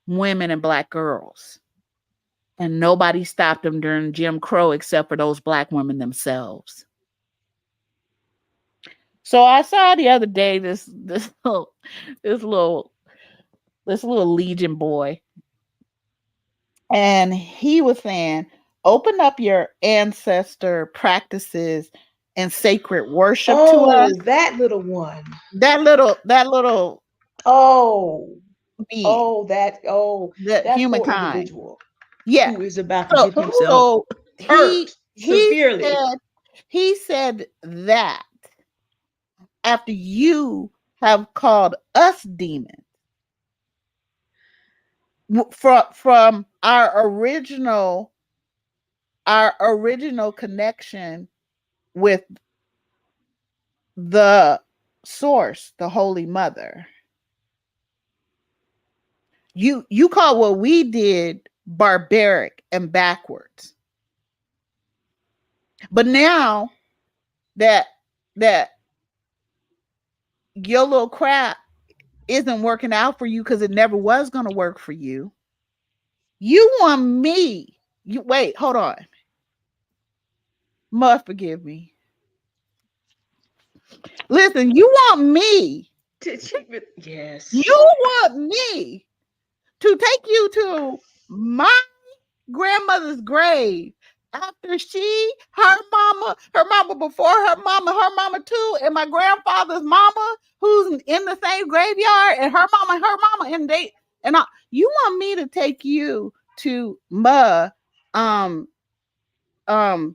Speaker 3: women and black girls. And nobody stopped them during Jim Crow except for those black women themselves. So I saw the other day this little this little Legion boy, and he was saying, open up your ancestor practices and sacred worship to us.
Speaker 1: Oh, that little one.
Speaker 3: That little
Speaker 1: Oh,
Speaker 3: being,
Speaker 1: oh,
Speaker 3: the
Speaker 1: that poor
Speaker 3: humankind.
Speaker 1: individual
Speaker 3: Yeah.
Speaker 1: who is about to
Speaker 3: So
Speaker 1: get himself
Speaker 3: so
Speaker 1: hurt
Speaker 3: he
Speaker 1: severely.
Speaker 3: said that after you have called us demons from our original connection with the source, the Holy Mother. You call what we did barbaric and backwards. But now that that your little crap isn't working out for you because it never was going to work for you, you want me. You wait, hold on. Must forgive me. Listen, you want me.
Speaker 1: Yes.
Speaker 3: You want me to take you to my grandmother's grave after her mama before her mama too, and my grandfather's mama who's in the same graveyard, and her mama, and you want me to take you to um um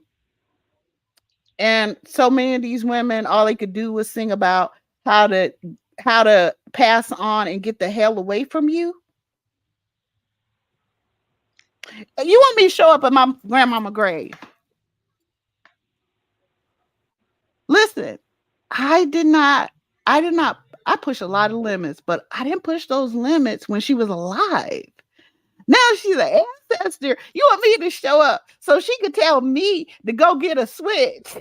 Speaker 3: and so many of these women, all they could do was sing about how to pass on and get the hell away from you. You want me to show up at my grandmama grave? Listen, I push a lot of limits, but I didn't push those limits when she was alive. Now she's an ancestor. You want me to show up so she could tell me to go get a switch?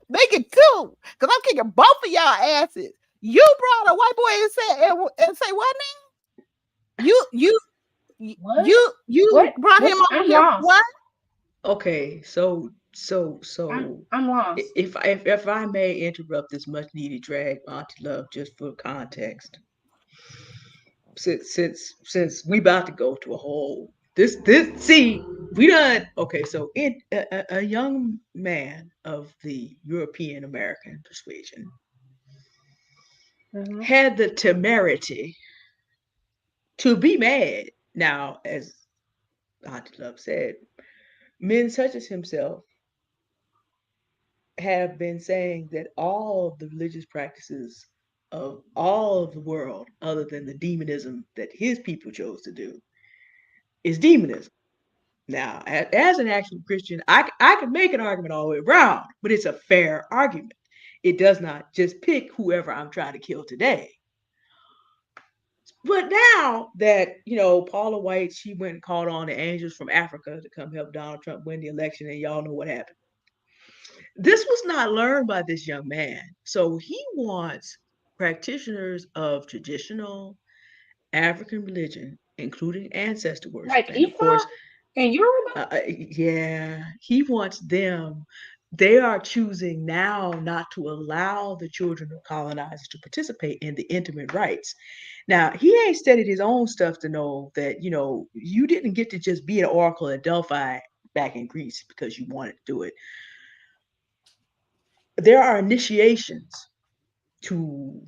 Speaker 3: Make it two, because I'm kicking both of y'all asses. You brought a white boy and say what name?
Speaker 2: What?
Speaker 3: You
Speaker 2: What?
Speaker 3: brought him
Speaker 2: What?
Speaker 3: over
Speaker 2: I'm
Speaker 3: here for what?
Speaker 2: lost.
Speaker 1: Okay,
Speaker 2: I'm lost.
Speaker 1: if I may interrupt this much needed drag, Auntie Love, just for context, since we about to go to a whole this see we done okay. So a young man of the European American persuasion
Speaker 2: Mm-hmm.
Speaker 1: had the temerity to be mad. Now, as Auntie Love said, men such as himself have been saying that all of the religious practices of all of the world, other than the demonism that his people chose to do, is demonism. Now, as an actual Christian, I can make an argument all the way around, but it's a fair argument. It does not just pick whoever I'm trying to kill today. But now that, Paula White, she went and called on the angels from Africa to come help Donald Trump win the election, and y'all know what happened. This was not learned by this young man. So he wants practitioners of traditional African religion, including ancestor worship.
Speaker 2: Like
Speaker 1: And of
Speaker 2: Ifa
Speaker 1: course,
Speaker 2: and Yoruba?
Speaker 1: yeah, he wants them. They are choosing now not to allow the children of colonizers to participate in the intimate rites. Now, he ain't studied his own stuff to know that, you didn't get to just be an oracle at Delphi back in Greece because you wanted to do it. There are initiations to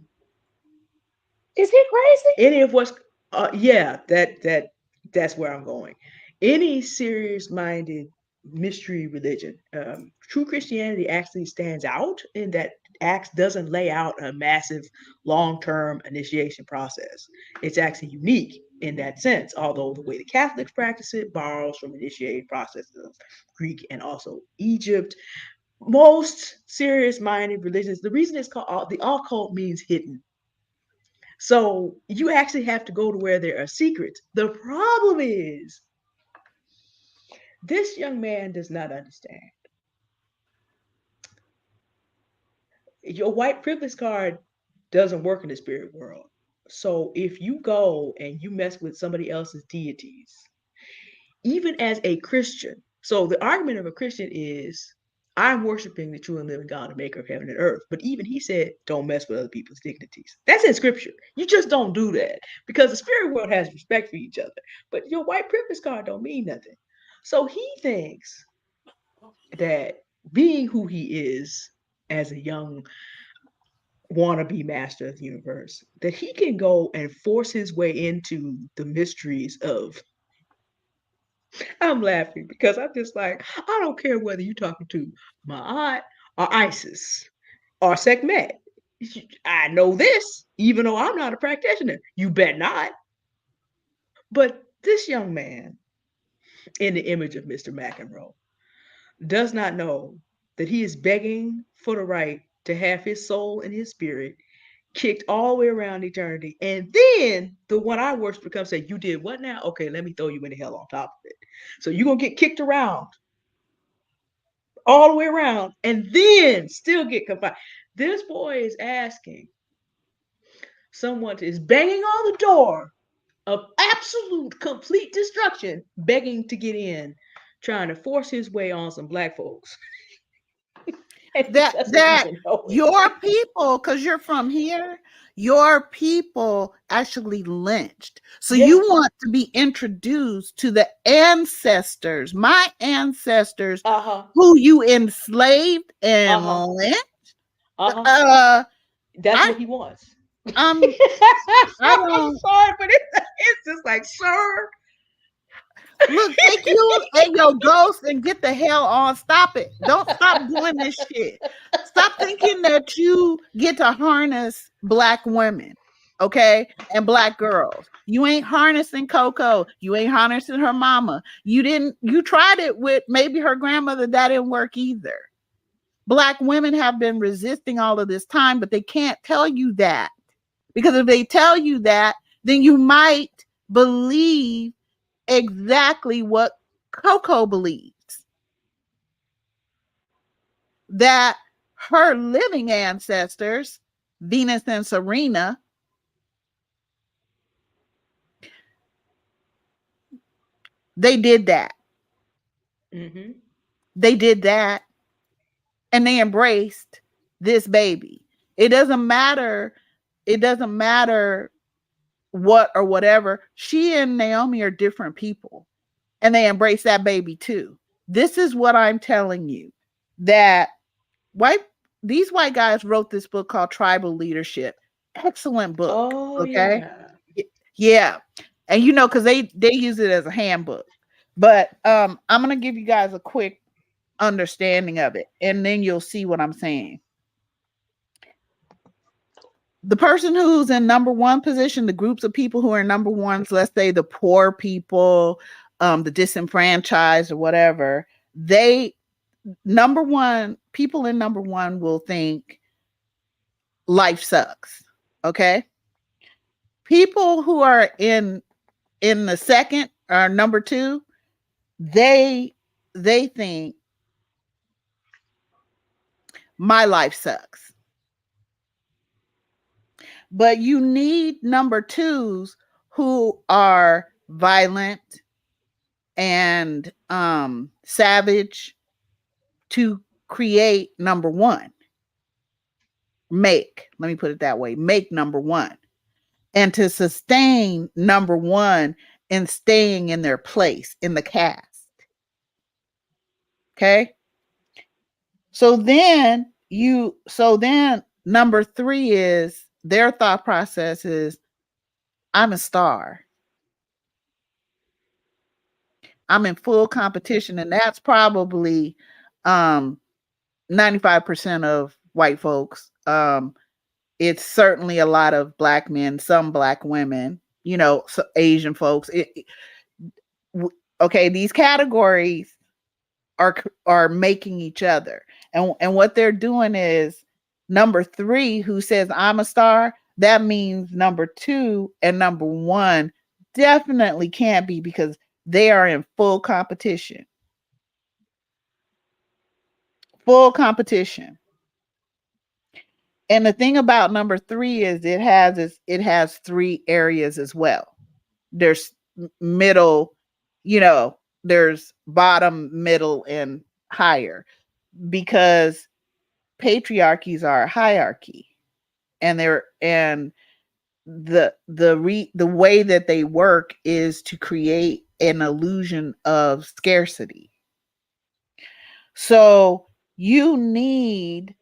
Speaker 2: Is he crazy?
Speaker 1: any of what's yeah, that's where I'm going. Any serious minded mystery religion, true Christianity actually stands out in that Acts doesn't lay out a massive long-term initiation process. It's actually unique in that sense, although the way the Catholics practice it borrows from initiating processes of Greek and also Egypt. Most serious minded religions, the reason it's called the occult means hidden. So you actually have to go to where there are secrets. The problem is this young man does not understand. Your white privilege card doesn't work in the spirit world. So if you go and you mess with somebody else's deities, even as a Christian, so the argument of a Christian is I'm worshiping the true and living God, the maker of heaven and earth. But even he said, don't mess with other people's dignities. That's in scripture. You just don't do that because the spirit world has respect for each other. But your white privilege card don't mean nothing. So he thinks that being who he is as a young wannabe master of the universe, that he can go and force his way into the mysteries of. I'm laughing because I'm just like, I don't care whether you're talking to my aunt or Isis or Sekhmet. I know this, even though I'm not a practitioner. You bet not. But this young man, in the image of Mr. McEnroe, does not know that he is begging for the right to have his soul and his spirit kicked all the way around eternity. And then the one I worship becomes say, you did what now? Okay, let me throw you into hell on top of it. So you're gonna get kicked around all the way around and then still get confined. This boy is asking someone is banging on the door of absolute complete destruction, begging to get in, trying to force his way on some black folks. And he doesn't
Speaker 3: that
Speaker 1: even know it.
Speaker 3: your people, because you're from here, your people actually lynched. So
Speaker 1: Yeah.
Speaker 3: you want to be introduced to the ancestors, my ancestors,
Speaker 1: Uh-huh.
Speaker 3: who you enslaved and
Speaker 1: Uh-huh.
Speaker 3: lynched.
Speaker 1: Uh-huh.
Speaker 3: Uh,
Speaker 1: That's
Speaker 3: I
Speaker 1: what he wants.
Speaker 3: I'm I
Speaker 1: I'm
Speaker 3: don't
Speaker 1: sorry, but it's just like, sir.
Speaker 3: look, take you and your ghost and get the hell on. Stop it. Don't stop doing this shit. Stop thinking that you get to harness black women, okay? And black girls. You ain't harnessing Coco. You ain't harnessing her mama. You tried it with maybe her grandmother. That didn't work either. Black women have been resisting all of this time, but they can't tell you that. Because if they tell you that, then you might believe exactly what Coco believes, that her living ancestors, Venus and Serena, they did that.
Speaker 1: Mm-hmm.
Speaker 3: They did that and they embraced this baby. It doesn't matter. It doesn't matter what or whatever. She and Naomi are different people and they embrace that baby too. This is what I'm telling you, that white these white guys wrote this book called Tribal Leadership. Excellent book.
Speaker 1: Oh
Speaker 3: Okay.
Speaker 1: yeah.
Speaker 3: Yeah. And because they use it as a handbook. But I'm gonna give you guys a quick understanding of it, and then you'll see what I'm saying. The person who's in number one position, the groups of people who are number ones, let's say the poor people, the disenfranchised or whatever, they number one, people in number one will think life sucks. Okay. People who are in the second or number two, they think my life sucks. But you need number twos who are violent and savage to create number one. Let me put it that way, make number one. And to sustain number one and staying in their place in the cast. Okay. So then number three is their thought process is, I'm a star. I'm in full competition. And that's probably 95% of white folks. It's certainly a lot of black men, some black women, so Asian folks. Okay, these categories are making each other. And what they're doing is number three, who says I'm a star, that means number two and number one definitely can't be, because they are in full competition. Full competition. And the thing about number three is it has three areas as well. There's middle, there's bottom, middle, and higher, because patriarchies are a hierarchy, and the way that they work is to create an illusion of scarcity. So you need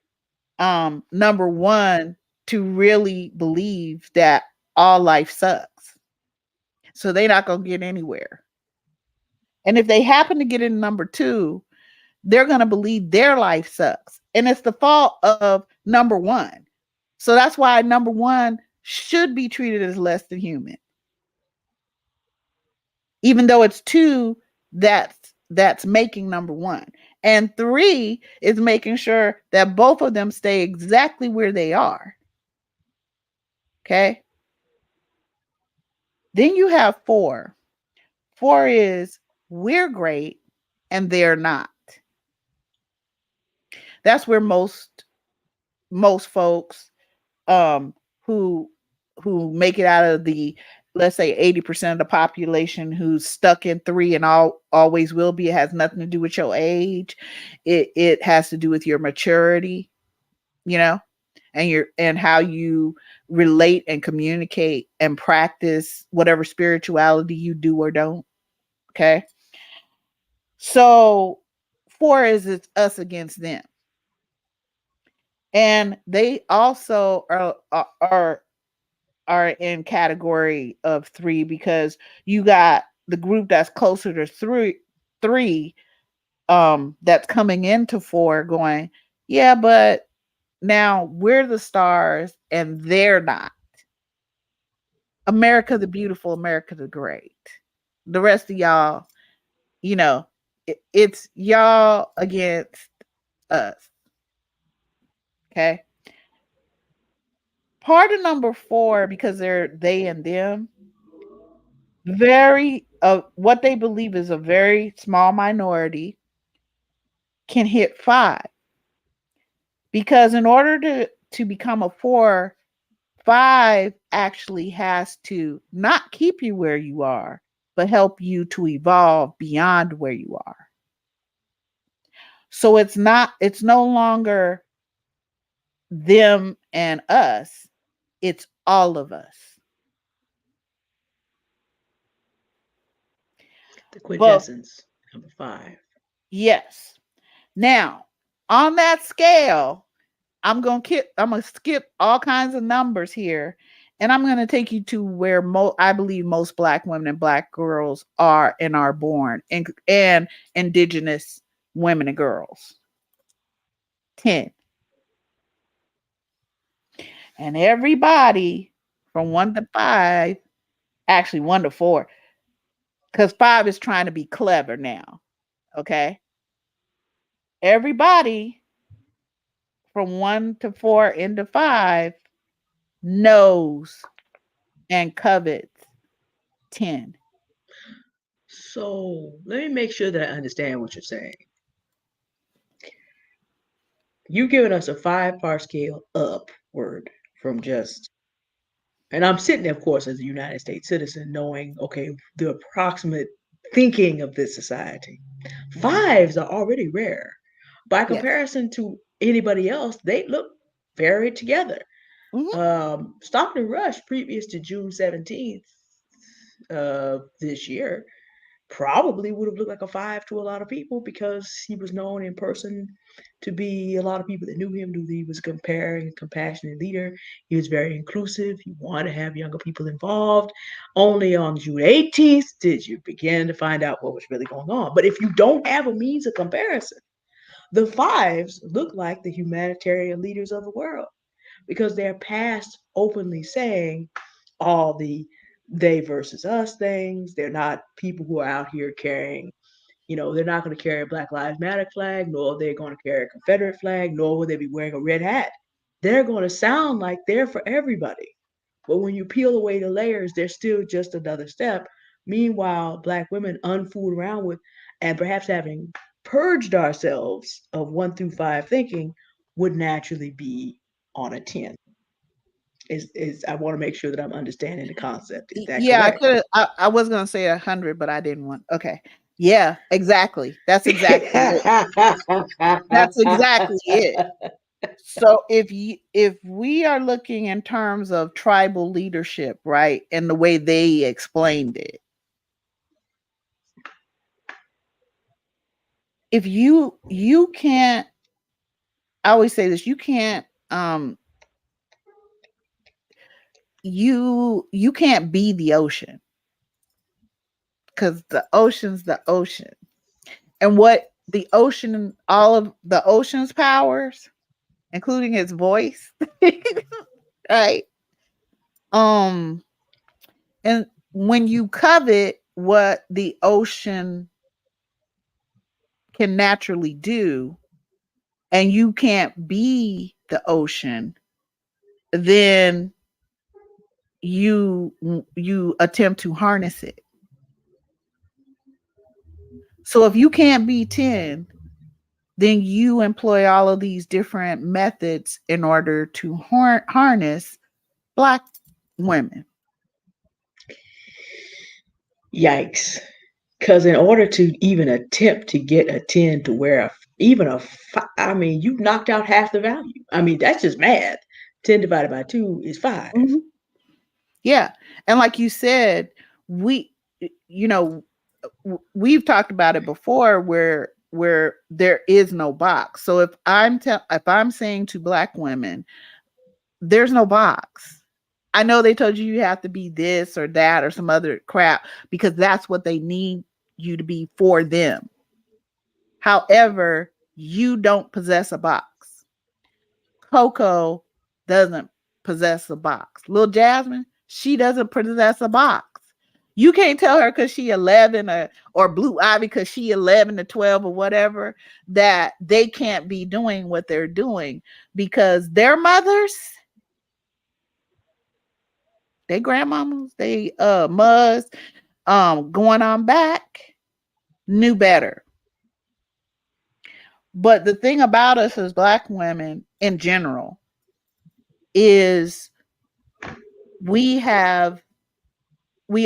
Speaker 3: number one to really believe that all life sucks. So they're not going to get anywhere. And if they happen to get in number two, they're going to believe their life sucks. And it's the fault of number one. So that's why number one should be treated as less than human. Even though it's two that's making number one. And three is making sure that both of them stay exactly where they are. Okay. Then you have four. Four is we're great and they're not. That's where most folks who make it out of the, let's say 80% of the population who's stuck in three and always will be. It has nothing to do with your age. It has to do with your maturity, and how you relate and communicate and practice whatever spirituality you do or don't. Okay. So four is it's us against them. And they also are in category of three because you got the group that's closer to three that's coming into four going, yeah, but now we're the stars and they're not. America the beautiful, America the great. The rest of y'all, it's y'all against us. Okay. Part of number four, because they're they and them, very what they believe is a very small minority can hit five. Because in order to become a four, five actually has to not keep you where you are, but help you to evolve beyond where you are. So it's no longer them and us, it's all of us.
Speaker 1: The quintessence, number five.
Speaker 3: Yes. Now, on that scale, I'm gonna skip all kinds of numbers here, and I'm gonna take you to where I believe most Black women and Black girls are and are born, and Indigenous women and girls. 10. And everybody from 1 to 5, actually 1 to 4, because 5 is trying to be clever now. Okay. Everybody from 1 to 4 into 5 knows and covets 10.
Speaker 1: So let me make sure that I understand what you're saying. You've given us a 5-part scale upward from just, and I'm sitting there, of course, as a United States citizen, knowing, okay, the approximate thinking of this society. 5s are already rare. By comparison to anybody else, they look very together. Stop and Rush, previous to June 17th this year, probably would have looked like a 5 to a lot of people because he was known in person to be, a lot of people that knew him knew that he was a comparing, compassionate leader. He was very inclusive. He wanted to have younger people involved. Only on June 18th did you begin to find out what was really going on. But if you don't have a means of comparison, the 5s look like the humanitarian leaders of the world because they're past openly saying all the they versus us things. They're not people who are out here carrying, they're not going to carry a Black Lives Matter flag, nor are they going to carry a Confederate flag, nor will they be wearing a red hat. They're going to sound like they're for everybody. But when you peel away the layers, they're still just another step. Meanwhile, Black women unfooled around with, and perhaps having purged ourselves of 1 through 5 thinking, would naturally be on a 10. Is I want to make sure that I'm understanding the concept. Is that correct?
Speaker 3: I was gonna say 100, but I didn't want. Okay, yeah, exactly. That's exactly it. That's exactly it. So if we are looking in terms of tribal leadership, right, and the way they explained it, if you can't, I always say this, you can't um you can't be the ocean, because the ocean's the ocean. And what the ocean, all of the ocean's powers, including its voice, right? Um, and when you covet what the ocean can naturally do, and you can't be the ocean, then you attempt to harness it. So if you can't be 10, then you employ all of these different methods in order to harness Black women.
Speaker 1: Yikes. Because in order to even attempt to get a 10 to where even I mean, you knocked out half the value. I mean, that's just math. 10 divided by 2 is 5.
Speaker 3: Mm-hmm. Yeah. And like you said, we, you know, we've talked about it before where there is no box. So if I'm saying to Black women, there's no box. I know they told you have to be this or that or some other crap because that's what they need you to be for them. However, you don't possess a box. Coco doesn't possess a box. Little Jasmine, she doesn't possess a box. You can't tell her because she 11 or Blue Ivy because she 11 to 12 or whatever that they can't be doing what they're doing because their mothers, they grandmamas, they mothers, going on back, knew better. But the thing about us as Black women in general is we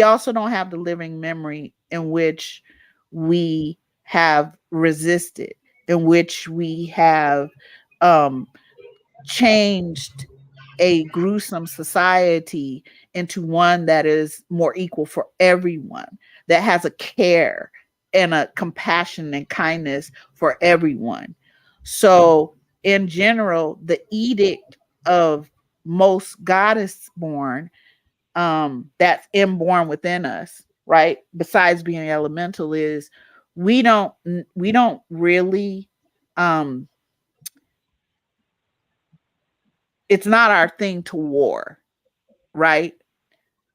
Speaker 3: also don't have the living memory in which we have resisted, in which we have changed a gruesome society into one that is more equal for everyone, that has a care and a compassion and kindness for everyone. So in general, the edict of most goddess born, that's inborn within us, right? Besides being elemental, is we don't really, it's not our thing to war, right?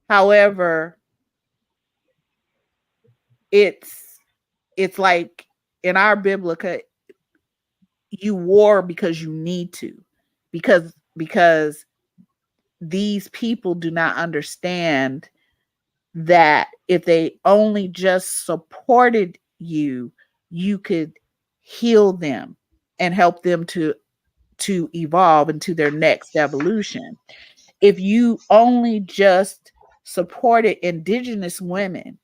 Speaker 3: However, it's like in our biblica, you war because you need to, because these people do not understand that if they only just supported you, you could heal them and help them to evolve into their next evolution. If you only just supported Indigenous women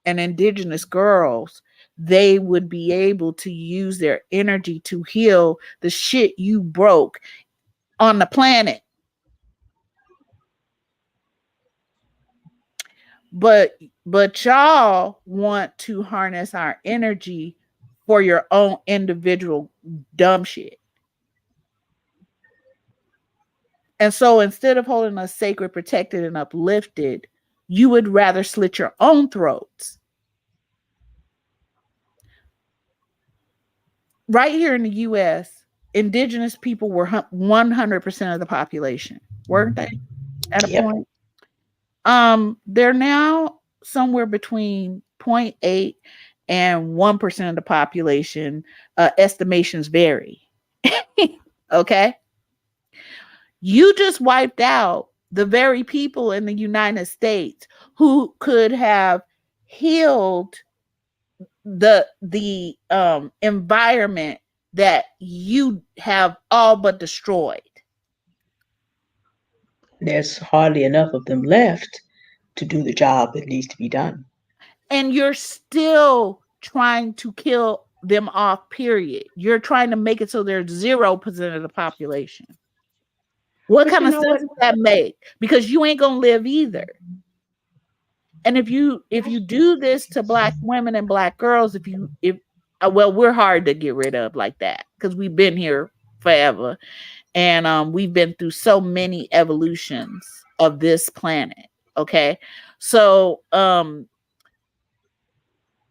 Speaker 3: and Indigenous girls, they would be able to use their energy to heal the shit you broke on the planet. But y'all want to harness our energy for your own individual dumb shit. And so instead of holding us sacred, protected, and uplifted, you would rather slit your own throats. Right here in the US, Indigenous people were 100% of the population, weren't they? At a point. They're now somewhere between 0.8 and 1% of the population. Estimations vary. Okay. You just wiped out the very people in the United States who could have healed the environment that you have all but destroyed.
Speaker 1: There's hardly enough of them left to do the job that needs to be done.
Speaker 3: And you're still trying to kill them off, period. You're trying to make it so there's 0% of the population. What kind of sense does that make? Because you ain't gonna live either. And if you do this to Black women and Black girls, well, we're hard to get rid of like that because we've been here forever. and we've been through so many evolutions of this planet. Okay, so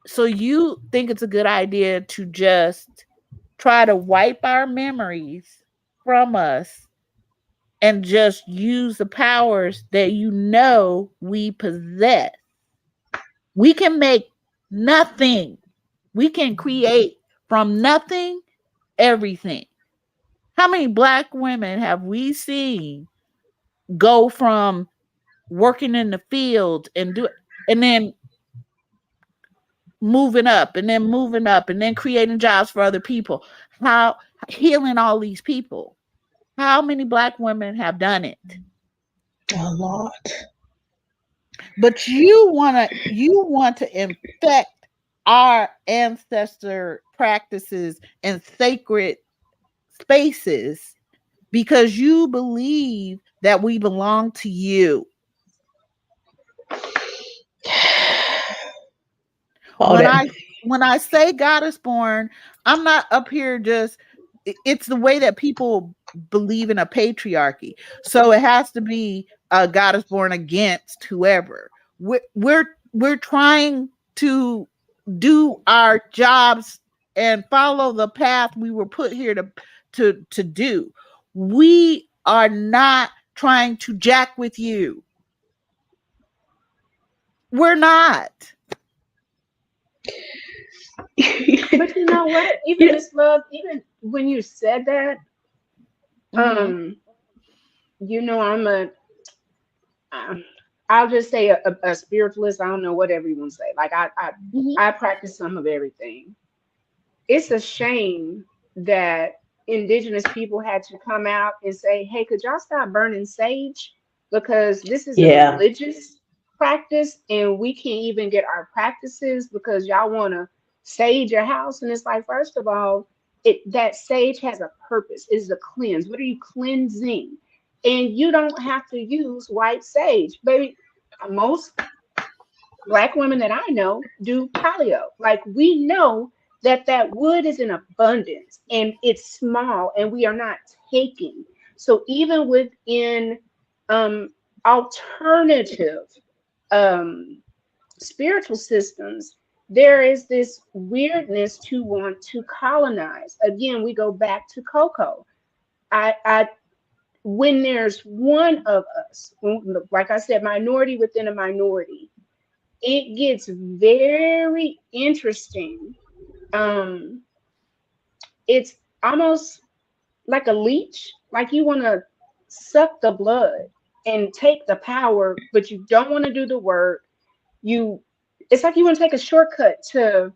Speaker 3: so you think it's a good idea to just try to wipe our memories from us and just use the powers that you know we possess. We can make nothing. We can create from nothing everything. How many black women have we seen go from working in the field and then moving up and then moving up and then creating jobs for other people? How healing all these people? How many black women have done it?
Speaker 1: A lot.
Speaker 3: But you want to infect our ancestor practices and sacred spaces because you believe that we belong to you.
Speaker 1: All
Speaker 3: When
Speaker 1: that.
Speaker 3: I say God is born, I'm not up here just it's the way that people believe in a patriarchy. So it has to be God is born against whoever. We're trying to do our jobs and follow the path we were put here to do. We are not trying to jack with you. We're not.
Speaker 2: But you know what? Even
Speaker 1: Yeah.
Speaker 2: Miss Love, even when you said that,
Speaker 3: Mm-hmm.
Speaker 2: um, you know, um, I'll just say a spiritualist. I don't know what everyone say. Like
Speaker 3: Mm-hmm.
Speaker 2: I practice some of everything. It's a shame that indigenous people had to come out and say, hey, could y'all stop burning sage? Because this is a
Speaker 1: Yeah.
Speaker 2: religious practice and we can't even get our practices because y'all want to sage your house. And it's like, first of all, that sage has a purpose. It's a cleanse. What are you cleansing? And you don't have to use white sage. Baby, most black women that I know do paleo. Like we know that that wood is in abundance and it's small and we are not taking. So even within um, alternative um, spiritual systems, there is this weirdness to want to colonize. Again, we go back to Coco. I when there's one of us, like I said, minority within a minority, it gets very interesting. Um, it's almost like a leech, like you want to suck the blood and take the power, but you don't want to do the work. You, it's like you want to take a shortcut to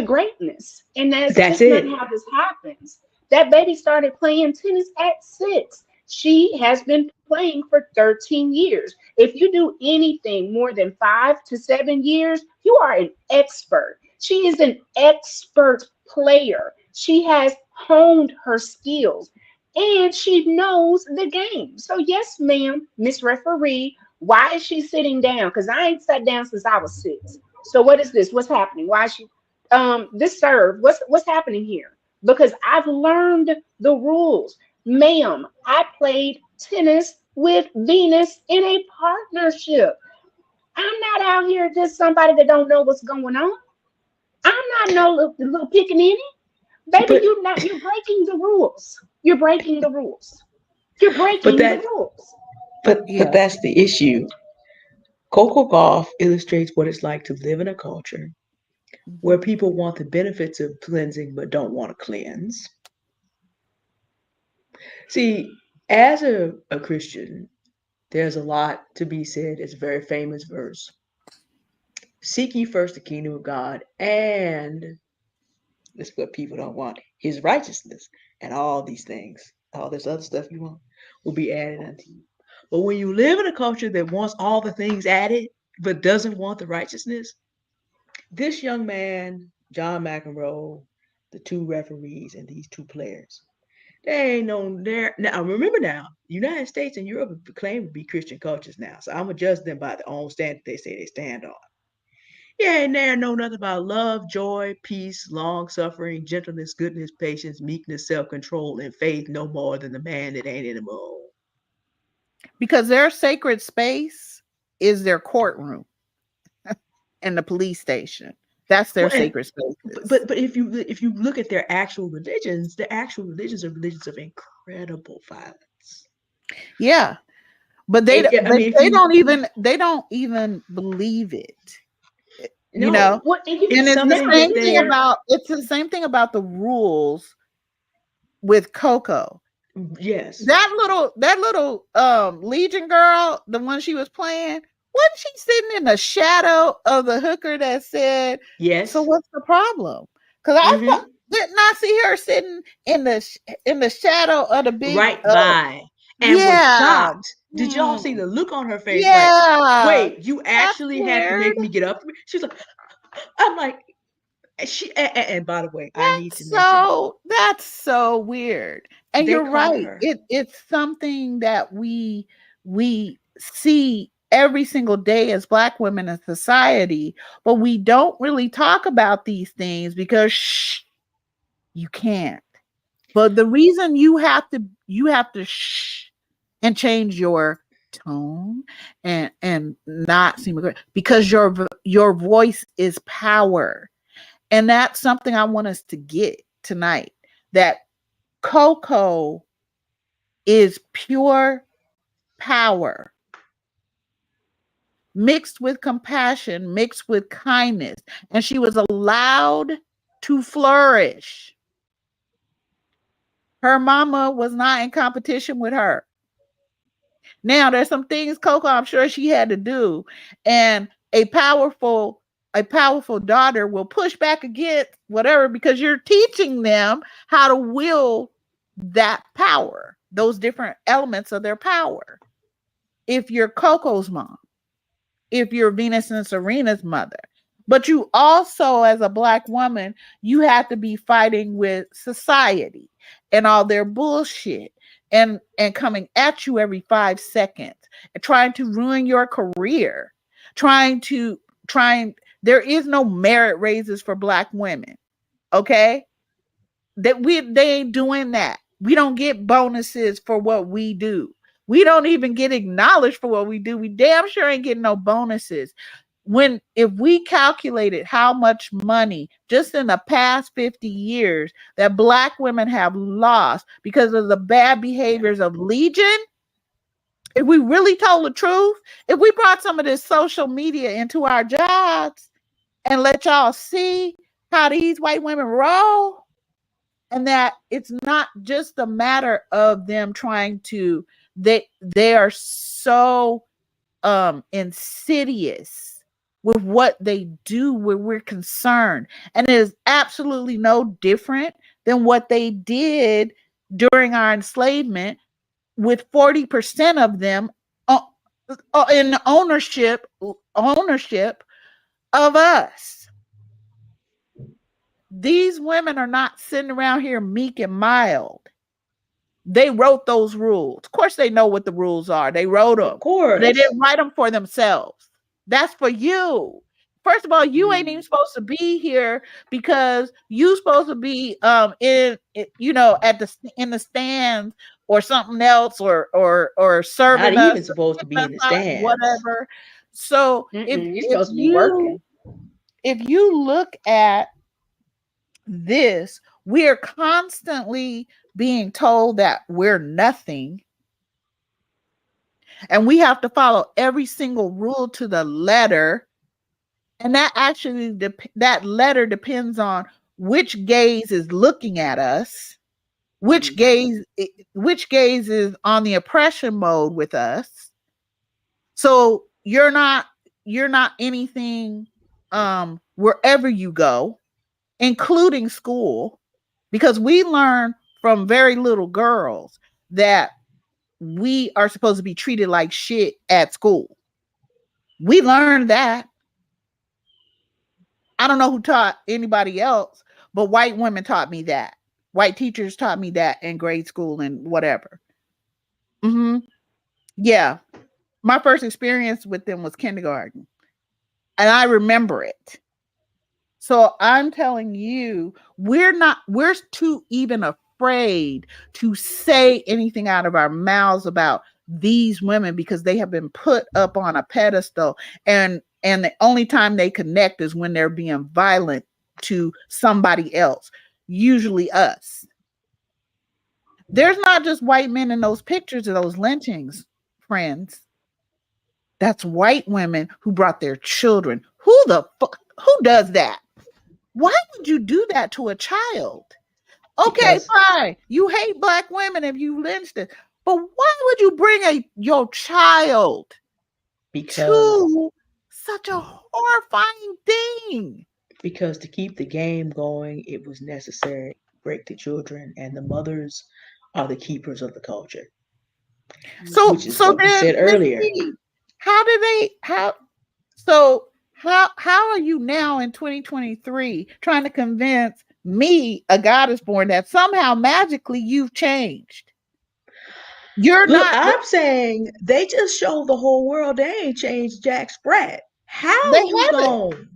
Speaker 2: greatness, and that's
Speaker 1: That's
Speaker 2: just not
Speaker 1: it.
Speaker 2: how this happens. That baby started playing tennis at 6. She has been playing for 13 years. If you do anything more than 5 to 7 years, you are an expert. She is an expert player. She has honed her skills and she knows the game. So, yes, ma'am, Miss Referee, why is she sitting down? Because I ain't sat down since I was 6. So, what is this? What's happening? Why is she this serve? What's happening here? Because I've learned the rules. Ma'am, I played tennis with Venus in a partnership. I'm not out here just somebody that don't know what's going on. I'm not no little pickaninny. Baby,
Speaker 1: But
Speaker 2: you're breaking the rules. You're breaking the rules. You're
Speaker 1: but
Speaker 2: breaking the
Speaker 1: that
Speaker 2: rules.
Speaker 1: but
Speaker 3: Yeah.
Speaker 1: that's the issue. Coco Golf illustrates what it's like to live in a culture
Speaker 3: Mm-hmm.
Speaker 1: where people want the benefits of cleansing but don't want to cleanse. See, as a Christian, there's a lot to be said. It's a very famous verse. Seek ye first the kingdom of God, and this is what people don't want, his righteousness, and all these things, all this other stuff you want, will be added unto you. But when you live in a culture that wants all the things added, but doesn't want the righteousness, this young man, John McEnroe, the two referees, and these two players, they ain't no there. Now remember now, United States and Europe claim to be Christian cultures now. So I'm gonna judge them by the own standard they say they stand on. Yeah, and they know nothing about love, joy, peace, long suffering, gentleness, goodness, patience, meekness, self control, and faith no more than the man that ain't in the moon.
Speaker 3: Because their sacred space is their courtroom and the police station. That's their
Speaker 1: Well, and
Speaker 3: sacred spaces.
Speaker 1: but if you look at their actual religions are religions of incredible violence.
Speaker 3: Yeah. But they
Speaker 1: And I
Speaker 3: but
Speaker 1: mean, if you
Speaker 3: they don't even believe it. You
Speaker 1: no,
Speaker 3: know?
Speaker 2: What and you
Speaker 3: And
Speaker 1: it's
Speaker 3: it's the
Speaker 1: something
Speaker 2: never
Speaker 1: that
Speaker 3: same thing
Speaker 1: they're
Speaker 2: hear
Speaker 3: about the rules with Coco.
Speaker 1: yes,
Speaker 3: That little Legion girl, the one she was playing, wasn't she sitting in the shadow of the hooker that said, "So
Speaker 1: yes,
Speaker 3: what's the problem?" Because
Speaker 1: mm-hmm,
Speaker 3: did not see her sitting in the shadow of the big
Speaker 1: right by, and was
Speaker 3: yeah.
Speaker 1: shocked. Did y'all
Speaker 3: Hmm,
Speaker 1: see the look on her face? Like,
Speaker 3: yeah.
Speaker 1: wait, you
Speaker 3: That's
Speaker 1: actually have to
Speaker 3: weird.
Speaker 1: make me get up? She's like, I'm like, and by the way, I need to mention
Speaker 3: That's so weird. And
Speaker 1: they
Speaker 3: you're
Speaker 1: caught
Speaker 3: right.
Speaker 1: her.
Speaker 3: It's something that we see every single day as Black women in society, but we don't really talk about these things because you can't. But the reason you have to and change your tone and not seem aggressive because your voice is power. And that's something I want us to get tonight, that Coco is pure power mixed with compassion, mixed with kindness. And she was allowed to flourish. Her mama was not in competition with her. Now, there's some things, Coco, I'm sure she had to do. And a powerful daughter will push back against whatever because you're teaching them how to will that power, those different elements of their power. If you're Coco's mom, if you're Venus and Serena's mother. But you also, as a Black woman, you have to be fighting with society and all their bullshit and coming at you every 5 seconds and trying to ruin your career, trying there is no merit raises for Black women. Okay? They ain't doing that. We don't get bonuses for what we do. We don't even get acknowledged for what we do. We damn sure ain't getting no bonuses. When if we calculated how much money just in the past 50 years that Black women have lost because of the bad
Speaker 1: Yeah,
Speaker 3: behaviors of Legion, if we really told the truth, if we brought some of this social media into our jobs and let y'all see how these white women roll, and that it's not just a matter of them trying to they are so insidious with what they do where we're concerned, and it is absolutely no different than what they did during our enslavement with 40% of them uh, in ownership of us. These women are not sitting around here meek and mild. They wrote those rules. Of course, they know what the rules are. They wrote
Speaker 1: of
Speaker 3: them, but they
Speaker 1: course.
Speaker 3: didn't write them for themselves. That's for you. First of all, you ain't
Speaker 1: Mm,
Speaker 3: even supposed to be here because you supposed to be at the in the stands or something else or
Speaker 1: not
Speaker 3: serving
Speaker 1: even
Speaker 3: us,
Speaker 1: supposed to be in the stands.
Speaker 3: whatever. So
Speaker 2: you're supposed to be working.
Speaker 3: if you look at this, we are constantly being told that we're nothing and we have to follow every single rule to the letter. And that actually that letter depends on which gaze is looking at us, which
Speaker 1: Mm,
Speaker 3: gaze which gaze is on the oppression mode with us. So you're not anything wherever you go, including school, because we learn from very little girls that we are supposed to be treated like shit at school. We learned that. I don't know who taught anybody else, but white women taught me that. White teachers taught me that in grade school and whatever. Hmm. Yeah. My first experience with them was kindergarten. and I remember it. So I'm telling you, we're too even afraid to say anything out of our mouths about these women because they have been put up on a pedestal, and the only time they connect is when they're being violent to somebody else, usually us. There's not just white men in those pictures of those lynchings, friends. That's white women who brought their children. Who the fuck? Who does that? Why would you do that to a child? Okay,
Speaker 1: Because
Speaker 3: fine. You hate black women if you lynched it, but why would you bring your child
Speaker 1: because
Speaker 3: to such a horrifying thing?
Speaker 1: because to keep the game going, it was necessary to break the children, and the mothers are the keepers of the culture,
Speaker 3: So
Speaker 1: which is
Speaker 3: so
Speaker 1: what we
Speaker 3: then,
Speaker 1: said
Speaker 3: Miss
Speaker 1: earlier.
Speaker 3: B, how do they so how are you now in 2023 trying to convince me, a goddess born, that somehow magically you've changed? You're
Speaker 1: Look,
Speaker 3: not.
Speaker 1: I'm saying they just showed the whole world they ain't changed Jack Sprat.
Speaker 3: They
Speaker 1: How we
Speaker 3: haven't.
Speaker 1: gone?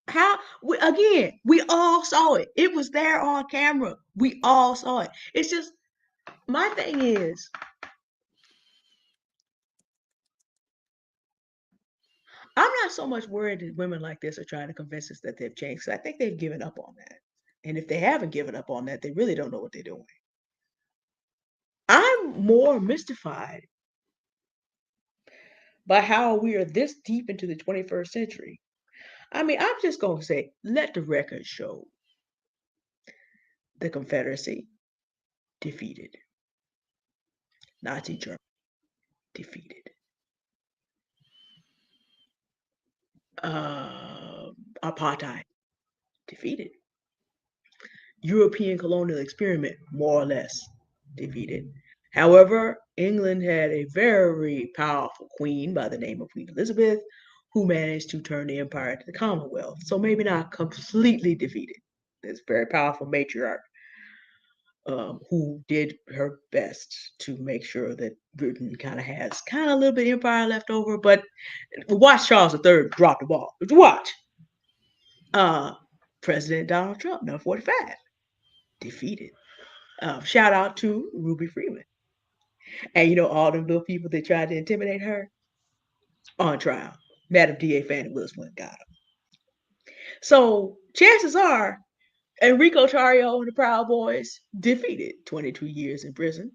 Speaker 1: How we, again? We all saw it. It was there on camera. We all saw it. It's just my thing is, I'm not so much worried that women like this are trying to convince us that they've changed. 'Cause I think they've given up on that. And if they haven't given up on that, they really don't know what they're doing. I'm more mystified by how we are this deep into the 21st century. I mean, I'm just going to say, let the record show the Confederacy defeated, Nazi Germany defeated, apartheid defeated, European colonial experiment more or less defeated. However, England had a very powerful queen by the name of Queen Elizabeth who managed to turn the empire into the Commonwealth. So maybe not completely defeated. This very powerful matriarch who did her best to make sure that Britain kind of has kind of a little bit of empire left over. But watch Charles III drop the ball. Watch. Uh, President Donald Trump, number 45, defeated. Shout out to Ruby Freeman. And you know, all them little people that tried to intimidate her on trial. Madam DA Fannie Willis went and got them. So chances are Enrico Tarrio and the Proud Boys defeated, 22 years in prison.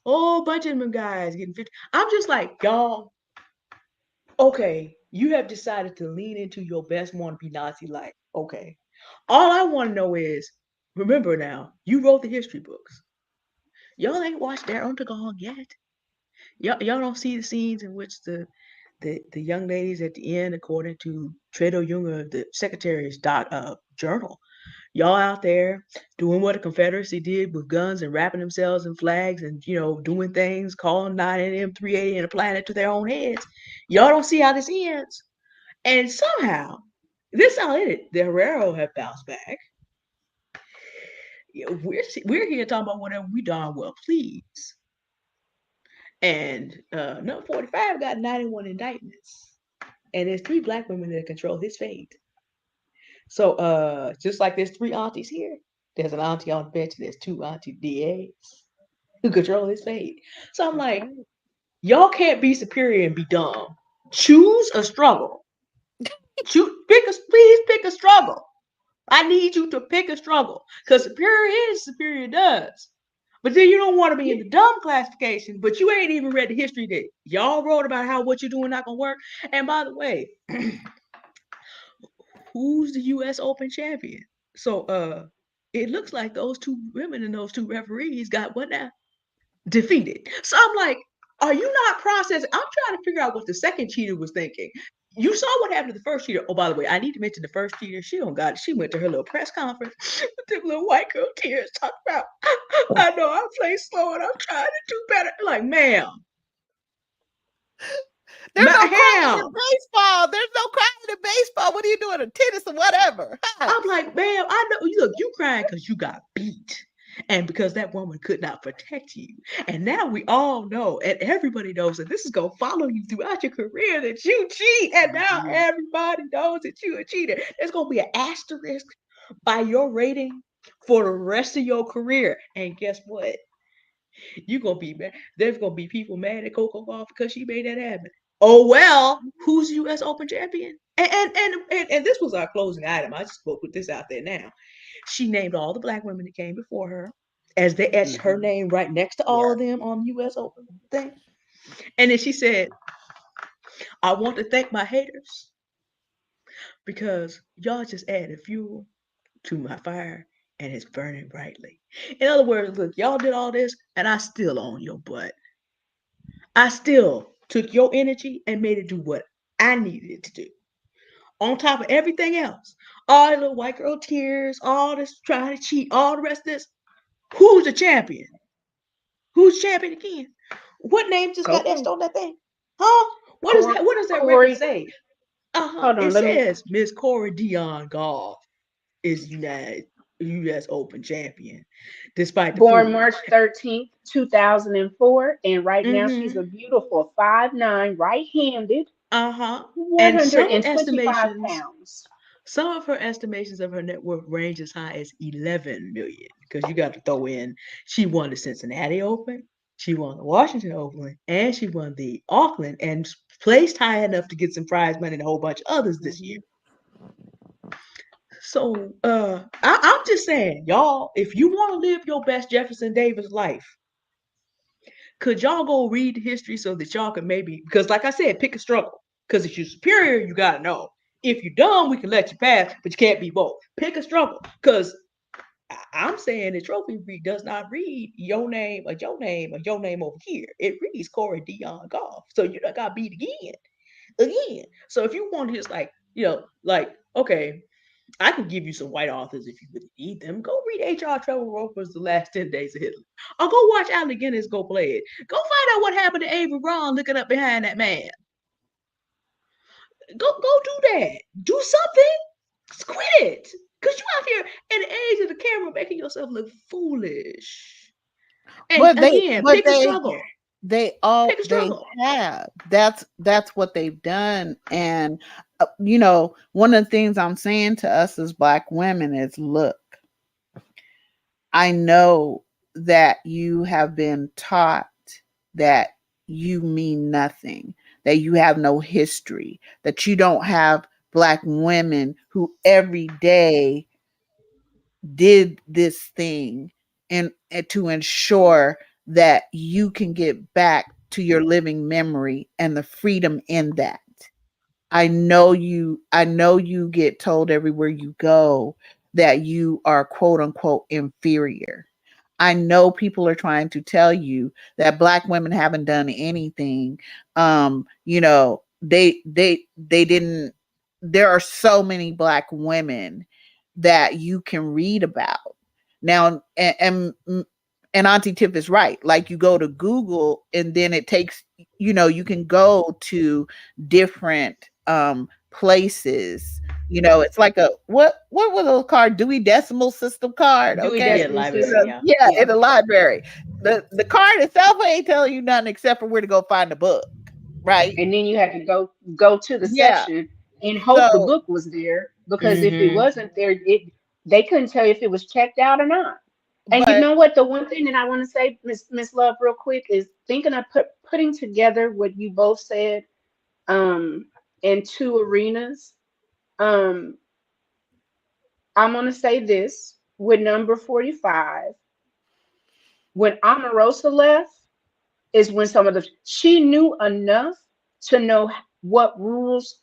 Speaker 1: Oh, bunch of them guys getting 50. I'm just like, y'all, okay, you have decided to lean into your best wannabe Nazi life. Okay. All I want to know is, remember now, you wrote the history books. Y'all ain't watched their Untergang yet. Y'all don't see the scenes in which the young ladies at the end, according to Tredo Junger, the secretary's journal, y'all out there doing what the Confederacy did with guns and wrapping themselves in flags and, you know, doing things, calling 9 380 and applying it to their own heads. Y'all don't see how this ends. And somehow, this is how it, the Herrero have bounced back. We're here talking about whatever we darn well please. And number 45 got 91 indictments. And there's 3 black women that control his fate. So just like there's 3 aunties here, there's an auntie on the bench, and there's 2 auntie DAs who control his fate. So I'm like, y'all can't be superior and be dumb. Choose a struggle. Please pick a struggle. I need you to pick a struggle. Because superior is, superior does. But then you don't want to be in the dumb classification, but you ain't even read the history that y'all wrote about how what you're doing not gonna work. And by the way, who's the US Open champion? So it looks like those 2 women and those 2 referees got what now? Defeated. So I'm like, are you not processing? I'm trying to figure out what the second cheater was thinking. You saw what happened to the first cheater. Oh, by the way, I need to mention the first cheater. She don't got it. She went to her little press conference with them little white girl tears talking about, I know I play slow and I'm trying to do better. Like, ma'am.
Speaker 3: There's no crying in
Speaker 1: Ma'am.
Speaker 3: baseball. There's no crying in baseball. What are you doing? A tennis or whatever?
Speaker 1: I'm like, ma'am, I know. Look, you crying because you got beat. And because that woman could not protect you. And now we all know, and everybody knows that this is going to follow you throughout your career that you cheat. And now everybody knows that you a cheater. There's going to be an asterisk by your rating for the rest of your career. And guess what? You're going to be mad. There's going to be people mad at Coco Golf because she made that happen. Oh, well, who's U.S. Open champion? And this was our closing item. I just spoke with this out there now. She named all the black women that came before her as they etched her name right next to all of them on the U.S. Open thing. And then she said, I want to thank my haters because y'all just added fuel to my fire and it's burning brightly. In other words, look, y'all did all this and I still own your butt. I still took your energy and made it do what I needed it to do. On top of everything else, all the little white girl tears, all this trying to cheat, all the rest of this. Who's the champion? Who's champion again? What name just got etched
Speaker 2: Coco.
Speaker 1: on that thing? Huh? What is that? What does that record
Speaker 2: Corey.
Speaker 1: say?
Speaker 2: Hold on,
Speaker 1: It
Speaker 2: let me.
Speaker 1: says Miss Corey DeeAnn Golf is U.S. Open champion, despite the
Speaker 2: Born
Speaker 1: food.
Speaker 2: March 13th, 2004, and right now she's
Speaker 1: Mm-hmm.
Speaker 2: a beautiful 5'9", right-handed,
Speaker 1: And some
Speaker 2: 125
Speaker 1: estimations,
Speaker 2: pounds.
Speaker 1: some of her estimations of her net worth range as high as 11 million. Because you got to throw in, she won the Cincinnati Open, she won the Washington Open, and she won the Auckland, and placed high enough to get some prize money and a whole bunch of others this year. So I'm just saying, y'all, if you want to live your best Jefferson Davis life, could y'all go read the history so that y'all can maybe, because like I said, pick a struggle. Because if you're superior, you gotta know. If you're dumb, we can let you pass, but you can't be both. Pick a struggle. Because I'm saying the trophy does not read your name or your name or your name over here. It reads Corey DeeAnn Golf. So you done got beat again. So if you want to just like, like, okay, I can give you some white authors if you really need them. Go read H.R. Trevor Roper's The Last 10 Days of Hitler. Or go watch Alec Guinness go play it. Go find out what happened to Avery Braun looking up behind that man. Go do that. Do something. Quit it. Because you out here in the age of the camera making yourself look foolish. And again, pick a struggle.
Speaker 3: They have. That's what they've done. And one of the things I'm saying to us as black women is, look, I know that you have been taught that you mean nothing, that you have no history, that you don't have black women who every day did this thing and to ensure that you can get back to your living memory and the freedom in that. I know you get told everywhere you go that you are quote unquote inferior. I know people are trying to tell you that black women haven't done anything. They didn't. There are so many black women that you can read about now, and Auntie Tiff is right. Like, you go to Google and then it takes, you can go to different places. It's like a what was those card? Dewey Decimal System card.
Speaker 2: Dewey
Speaker 3: Okay.
Speaker 2: Decimal
Speaker 1: library,
Speaker 2: System.
Speaker 3: Yeah, in the library. The card itself ain't telling you nothing except for where to go find the book. Right.
Speaker 2: And then you had to go to the
Speaker 3: Yeah.
Speaker 2: section and hope the
Speaker 3: So
Speaker 2: book was there, because if it wasn't there, they couldn't tell you if it was checked out or not. And you
Speaker 3: but
Speaker 2: know what? The one thing that I want to say, Miss Love, real quick, is thinking of putting together what you both said in two arenas. I'm gonna say this with number 45. When Omarosa left, is when she knew enough to know what rules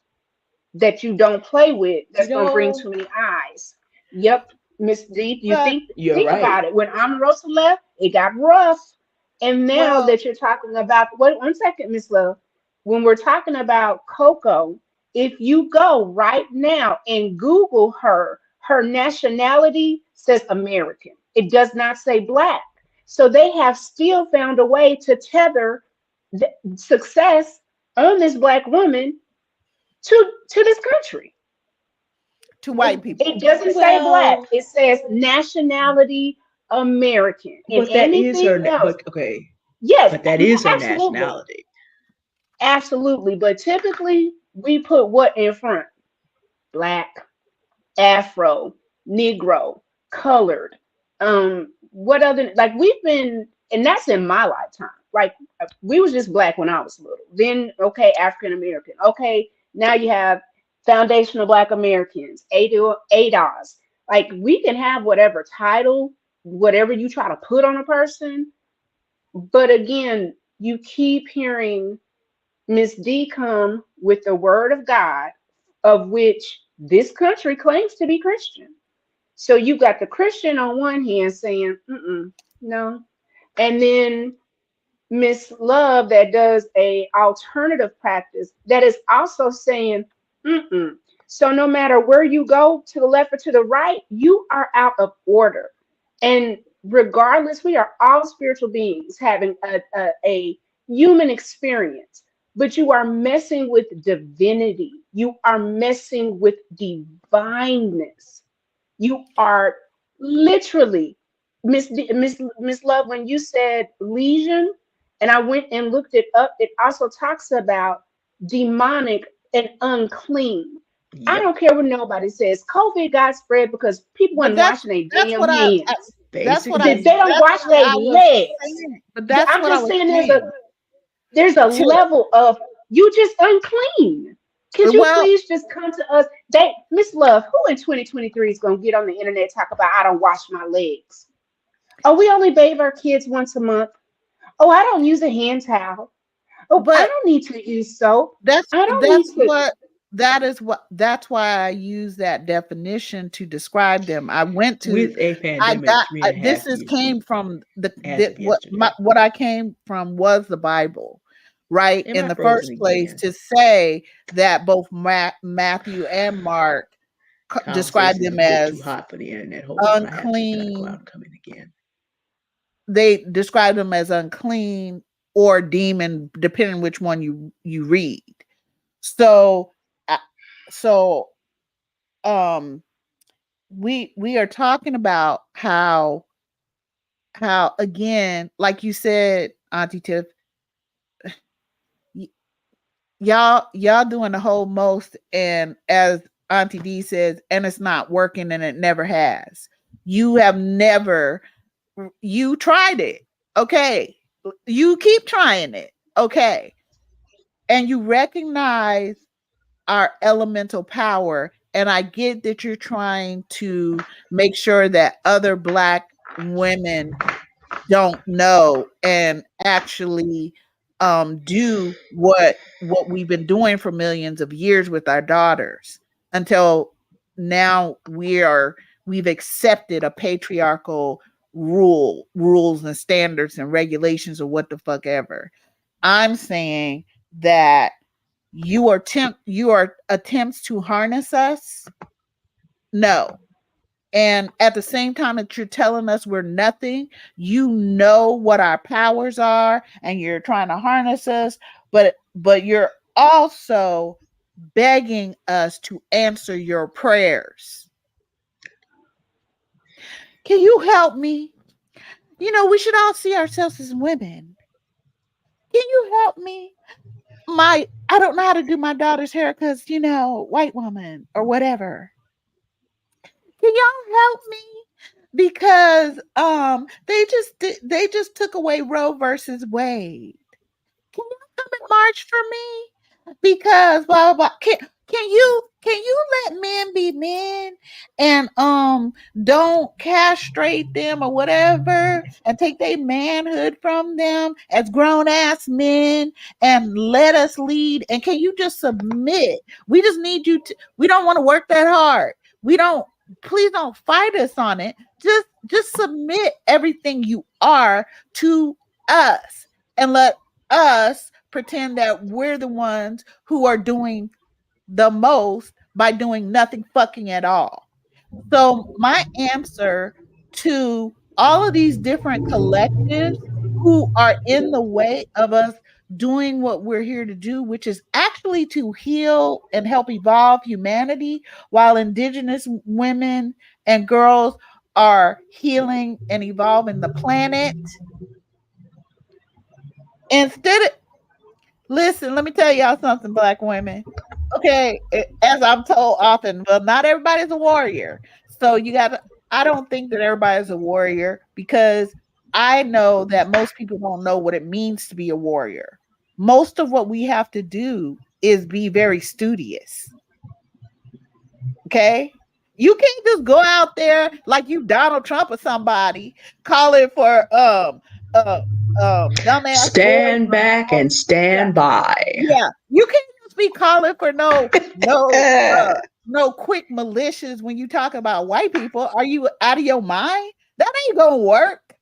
Speaker 2: that you don't play with that's gonna bring too many eyes. Yep, Miss D, you think
Speaker 1: You're right.
Speaker 2: about it. When Omarosa left, it got rough. And now that you're talking about, wait 1 second, Miss Love. When we're talking about Coco, if you go right now and Google her nationality says American. It does not say black. So they have still found a way to tether the success on this black woman to this country.
Speaker 3: to white people.
Speaker 2: It doesn't say black. It says nationality American. And
Speaker 1: But that is her.
Speaker 2: anything else,
Speaker 1: But okay,
Speaker 2: yes,
Speaker 1: but that is her
Speaker 2: absolutely.
Speaker 1: nationality.
Speaker 2: Absolutely. But typically, we put what in front? Black, Afro, Negro, colored. What other, like we've been, and that's in my lifetime. Like we was just black when I was little. Then okay, African American. Okay, now you have foundational Black Americans, ADOS. Like we can have whatever title, whatever you try to put on a person, but again, you keep hearing Miss D come with the word of God, of which this country claims to be Christian. So you got the Christian on one hand saying, no. And then Miss Love that does a alternative practice that is also saying, mm-mm. So no matter where you go, to the left or to the right, you are out of order. And regardless, we are all spiritual beings having a human experience, but you are messing with divinity. You are messing with divineness. You are literally, Miss Love, when you said lesion, and I went and looked it up, it also talks about demonic and unclean. I
Speaker 1: Yep,
Speaker 2: don't care what nobody says. COVID got spread because people
Speaker 3: But
Speaker 2: weren't washing their
Speaker 3: that's
Speaker 2: damn
Speaker 3: what
Speaker 2: hands.
Speaker 1: basically.
Speaker 2: They don't
Speaker 3: that's
Speaker 2: wash
Speaker 3: what
Speaker 2: their
Speaker 3: I was
Speaker 2: legs.
Speaker 3: saying. But that's
Speaker 2: I'm
Speaker 3: what I
Speaker 2: just
Speaker 3: was
Speaker 2: saying
Speaker 3: saying.
Speaker 2: there's a
Speaker 3: To,
Speaker 2: level of you just unclean. Could you
Speaker 3: well,
Speaker 2: please just come to us? They Miss Love, who in 2023 is gonna get on the internet and talk about I don't wash my legs? Oh, we only bathe our kids once a month. Oh, I don't use a hand towel. Oh, I
Speaker 3: but
Speaker 2: don't need to use soap.
Speaker 3: that's
Speaker 2: I don't need
Speaker 3: that's
Speaker 2: to.
Speaker 3: what that is what that's why I use that definition to describe them. I went to
Speaker 1: With a
Speaker 3: I
Speaker 1: pandemic
Speaker 3: got
Speaker 1: three and a
Speaker 3: this
Speaker 1: half
Speaker 3: is
Speaker 1: years
Speaker 3: came from
Speaker 1: as of yesterday.
Speaker 3: what I came from was the Bible, right?
Speaker 1: Am
Speaker 3: In
Speaker 1: I
Speaker 3: the
Speaker 1: frozen
Speaker 3: first place,
Speaker 1: again?
Speaker 3: to say that both Matthew and Mark described
Speaker 1: Conversation is
Speaker 3: them
Speaker 1: a bit too
Speaker 3: as
Speaker 1: hot for the internet. Hold on, I have to cut a
Speaker 3: unclean.
Speaker 1: cloud coming again.
Speaker 3: They describe them as unclean or demon, depending which one you read. So, uh, so we are talking about how again, like you said, Auntie Tiff, y- y'all doing the whole most, and as Auntie D says, and it's not working, and it never has. You have never you tried it, okay? You keep trying it, okay? And you recognize our elemental power. And I get that you're trying to make sure that other Black women don't know and actually do what we've been doing for millions of years with our daughters, until now we've accepted a patriarchal rules and standards and regulations or what the fuck ever. I'm saying that you are attempts to harness us. No. And at the same time that you're telling us we're nothing, you know what our powers are, and you're trying to harness us, but you're also begging us to answer your prayers. Can you help me? We should all see ourselves as women. Can you help me? I don't know how to do my daughter's hair because, white woman or whatever. Can y'all help me? Because they just took away Roe versus Wade. Can you come and march for me? Because blah blah blah. Can you let men be men, and don't castrate them or whatever, and take their manhood from them as grown ass men, and let us lead? And can you just submit? We just need you to. We don't want to work that hard. We don't. Please don't fight us on it. Just submit everything you are to us, and let us pretend that we're the ones who are doing the most by doing nothing fucking at all. So my answer to all of these different collectives who are in the way of us doing what we're here to do, which is actually to heal and help evolve humanity, while indigenous women and girls are healing and evolving the planet, instead of, listen, let me tell y'all something, Black women. Okay, as I'm told often, well, not everybody's a warrior. So you got to, I don't think that everybody's a warrior, because I know that most people don't know what it means to be a warrior. Most of what we have to do is be very studious. Okay? You can't just go out there like you Donald Trump or somebody calling for uh dumbass wars.
Speaker 1: Stand back and
Speaker 3: Yeah,
Speaker 1: stand by.
Speaker 3: yeah. You can't just be calling for no quick militias when you talk about white people. Are you out of your mind? That ain't gonna work.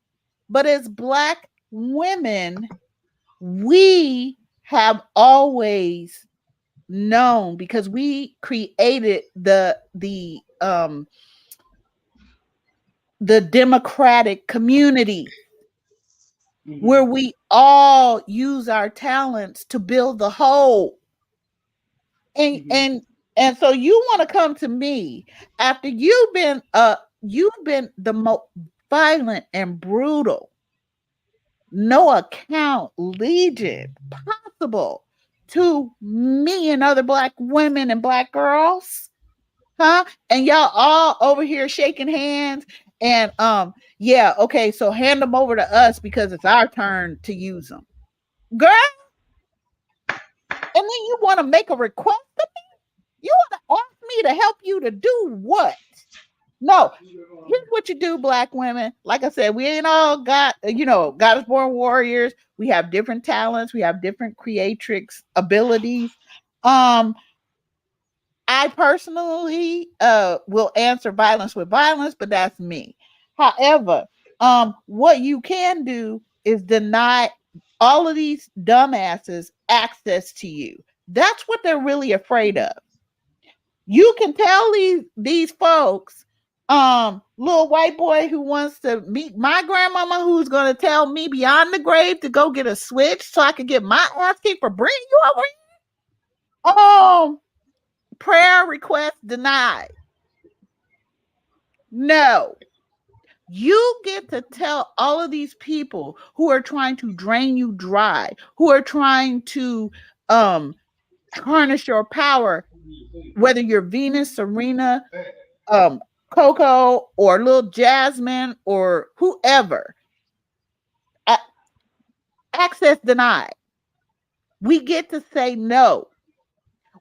Speaker 3: But as Black women, we have always known, because we created the democratic community where we all use our talents to build the whole. And
Speaker 2: Mhm.
Speaker 3: and so you want to come to me after you've been the most violent and brutal, no account legion possible to me and other Black women and Black girls, huh? And y'all all over here shaking hands and yeah, okay, so hand them over to us because it's our turn to use them, girl. And then you want to make a request of me? You want to ask me to help you to do what? No. Here's what you do, Black women. Like I said, we ain't all got, God is born warriors. We have different talents. We have different creatrix abilities. Um, I personally will answer violence with violence, but that's me. However, what you can do is deny all of these dumbasses access to you. That's what they're really afraid of. You can tell these folks, little white boy who wants to meet my grandmama, who's going to tell me beyond the grave to go get a switch so I can get my ass kicked for bringing you over here. Prayer request denied. No. You get to tell all of these people who are trying to drain you dry, who are trying to harness your power, whether you're Venus, Serena, um, Coco, or little Jasmine, or whoever, access denied. We get to say no.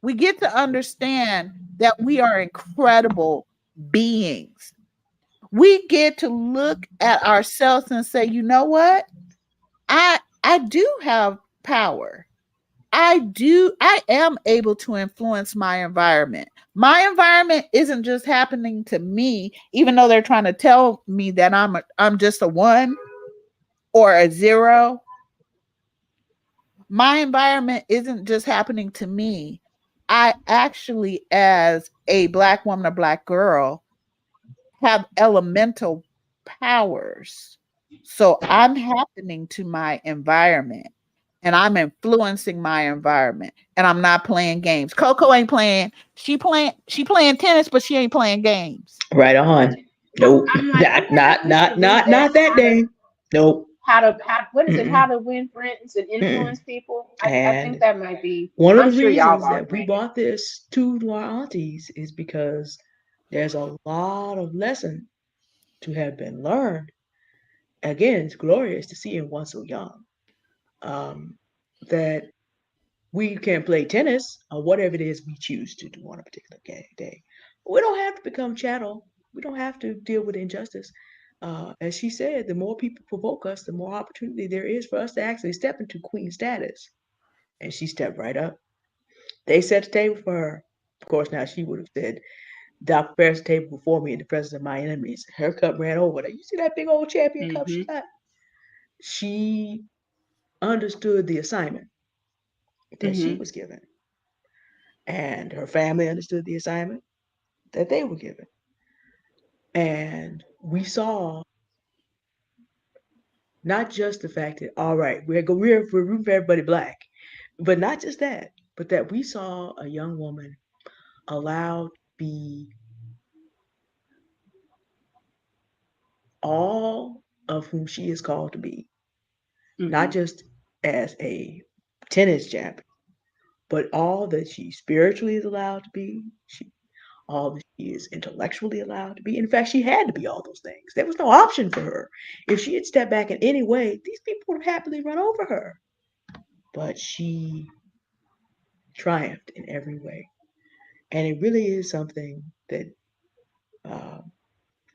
Speaker 3: We get to understand that we are incredible beings. We get to look at ourselves and say, you know what? I do have power. I am able to influence my environment. My environment isn't just happening to me, even though they're trying to tell me that I'm just a one or a zero. My environment isn't just happening to me. I actually, as a Black woman or Black girl, have elemental powers. So I'm happening to my environment and I'm influencing my environment and I'm not playing games. Coco ain't playing. She playing tennis, but she ain't playing games.
Speaker 1: Right on. Nope.
Speaker 2: I'm like, I never used to read
Speaker 1: Not
Speaker 2: that.
Speaker 1: that day. Nope.
Speaker 2: What is it?
Speaker 1: Mm-mm.
Speaker 2: How to win friends and
Speaker 1: Mm-mm.
Speaker 2: influence people. I think
Speaker 1: And
Speaker 2: that might be.
Speaker 1: one of
Speaker 2: I'm
Speaker 1: the
Speaker 2: sure y'all
Speaker 1: reasons
Speaker 2: already
Speaker 1: that we
Speaker 2: read it.
Speaker 1: brought this to our aunties is because there's a lot of lesson to have been learned. Again, it's glorious to see in one so young. That we can play tennis or whatever it is we choose to do on a particular day. We don't have to become chattel. We don't have to deal with injustice. As she said, the more people provoke us, the more opportunity there is for us to actually step into queen status. And she stepped right up. They set the table for her. Of course, now she would have said, "Thou prepares the table before me in the presence of my enemies." Her cup ran over. You see that big old champion cup she
Speaker 2: Mm-hmm.
Speaker 1: got? She understood the assignment that she
Speaker 2: Mm-hmm.
Speaker 1: was given, and her family understood the assignment that they were given. And we saw not just the fact that, all right, we're rooting for everybody Black, but not just that, but that we saw a young woman allowed to be all of whom she is called to be, not
Speaker 2: Mm-hmm.
Speaker 1: just as a tennis champion, but all that she spiritually is allowed to be, all that she is intellectually allowed to be. In fact, she had to be all those things. There was no option for her. If she had stepped back in any way, these people would have happily run over her. But she triumphed in every way. And it really is something that um,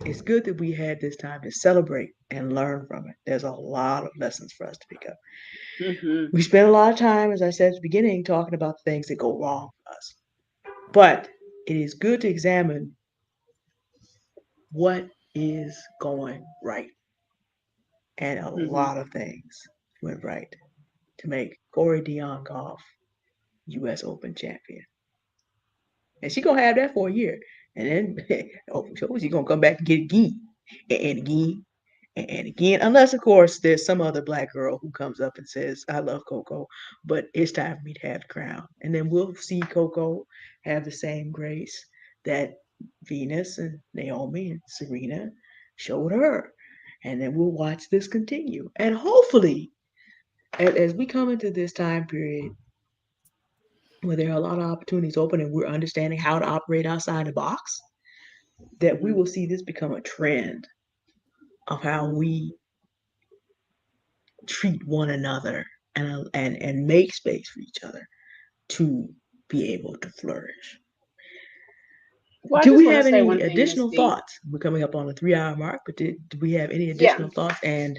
Speaker 1: it's good that we had this time to celebrate and learn from it. There's a lot of lessons for us to pick up.
Speaker 2: Mm-hmm.
Speaker 1: We spend a lot of time, as I said at the beginning, talking about the things that go wrong for us. But it is good to examine what is going right. And a
Speaker 2: Mm-hmm.
Speaker 1: lot of things went right to make Corey DeeAnn Goff U.S. Open champion. And she gonna have that for a year. And then oh, so she gonna come back and get it again and again and again. Unless of course there's some other black girl who comes up and says, I love Coco, but it's time for me to have the crown. And then we'll see Coco have the same grace that Venus and Naomi and Serena showed her. And then we'll watch this continue. And hopefully, as we come into this time period where there are a lot of opportunities open and we're understanding how to operate outside the box, that we
Speaker 2: Mm-hmm.
Speaker 1: will see this become a trend of how we treat one another and make space for each other to be able to flourish.
Speaker 2: Well, I
Speaker 1: Do
Speaker 2: just
Speaker 1: we
Speaker 2: want to
Speaker 1: have
Speaker 2: say
Speaker 1: any
Speaker 2: one thing, Miss
Speaker 1: additional
Speaker 2: D.
Speaker 1: thoughts? We're coming up on the 3 hour mark, but do we have any
Speaker 2: Yeah.
Speaker 1: additional thoughts? And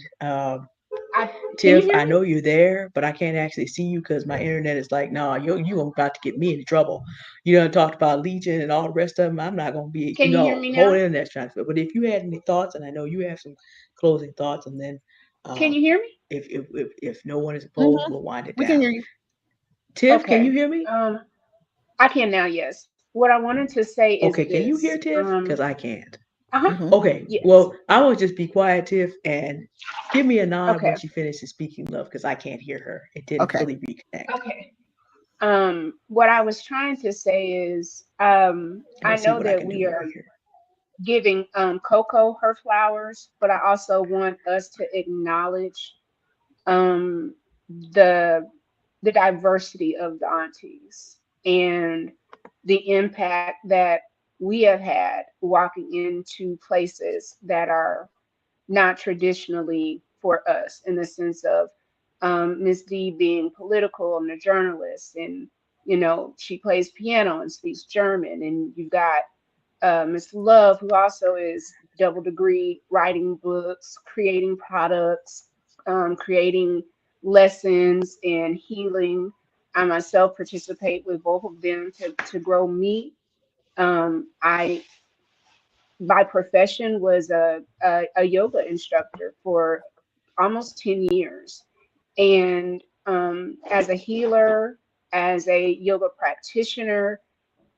Speaker 2: I Can you
Speaker 1: Tiff,
Speaker 2: hear
Speaker 1: I
Speaker 2: me?
Speaker 1: know you're there, but I can't actually see you because my internet is like, no, you about to get me into trouble. You done talked about Legion and all the rest of them. I'm not gonna be,
Speaker 2: Can you hear me
Speaker 1: whole
Speaker 2: now?
Speaker 1: internet's trying to fit. But if you had any thoughts, and I know you have some closing thoughts, and then
Speaker 2: Can
Speaker 1: um,
Speaker 2: you hear me?
Speaker 1: if no one is opposed,
Speaker 3: Mhm.
Speaker 1: we'll wind it
Speaker 3: We can
Speaker 1: down.
Speaker 3: hear you.
Speaker 1: Tiff, can you
Speaker 2: Okay.
Speaker 1: hear me?
Speaker 2: I can now. Yes. What I wanted to say is
Speaker 1: Okay, can you hear
Speaker 2: this.
Speaker 1: Tiff? Because I can't.
Speaker 2: Uh-huh.
Speaker 3: Mhm.
Speaker 1: Okay,
Speaker 2: Yes.
Speaker 1: well, I will just be quiet, Tiff, and give me a nod when
Speaker 2: Okay.
Speaker 1: she finishes speaking, love, because I can't hear her. It didn't
Speaker 3: Okay.
Speaker 1: fully reconnect.
Speaker 2: Okay. What I was trying to say is,
Speaker 1: I'm
Speaker 2: I
Speaker 1: gonna see
Speaker 2: know
Speaker 1: what I
Speaker 2: that
Speaker 1: can do
Speaker 2: we
Speaker 1: over
Speaker 2: are
Speaker 1: here.
Speaker 2: giving Coco her flowers, but I also want us to acknowledge um the the diversity of the aunties and the impact that we have had walking into places that are not traditionally for us, in the sense of Miss D being political and a journalist, and she plays piano and speaks German, and you've got Miss Love, who also is double degree writing books, creating products, creating lessons and healing. I myself participate with both of them to grow me. I by profession was a yoga instructor for almost 10 years. And as a healer, as a yoga practitioner,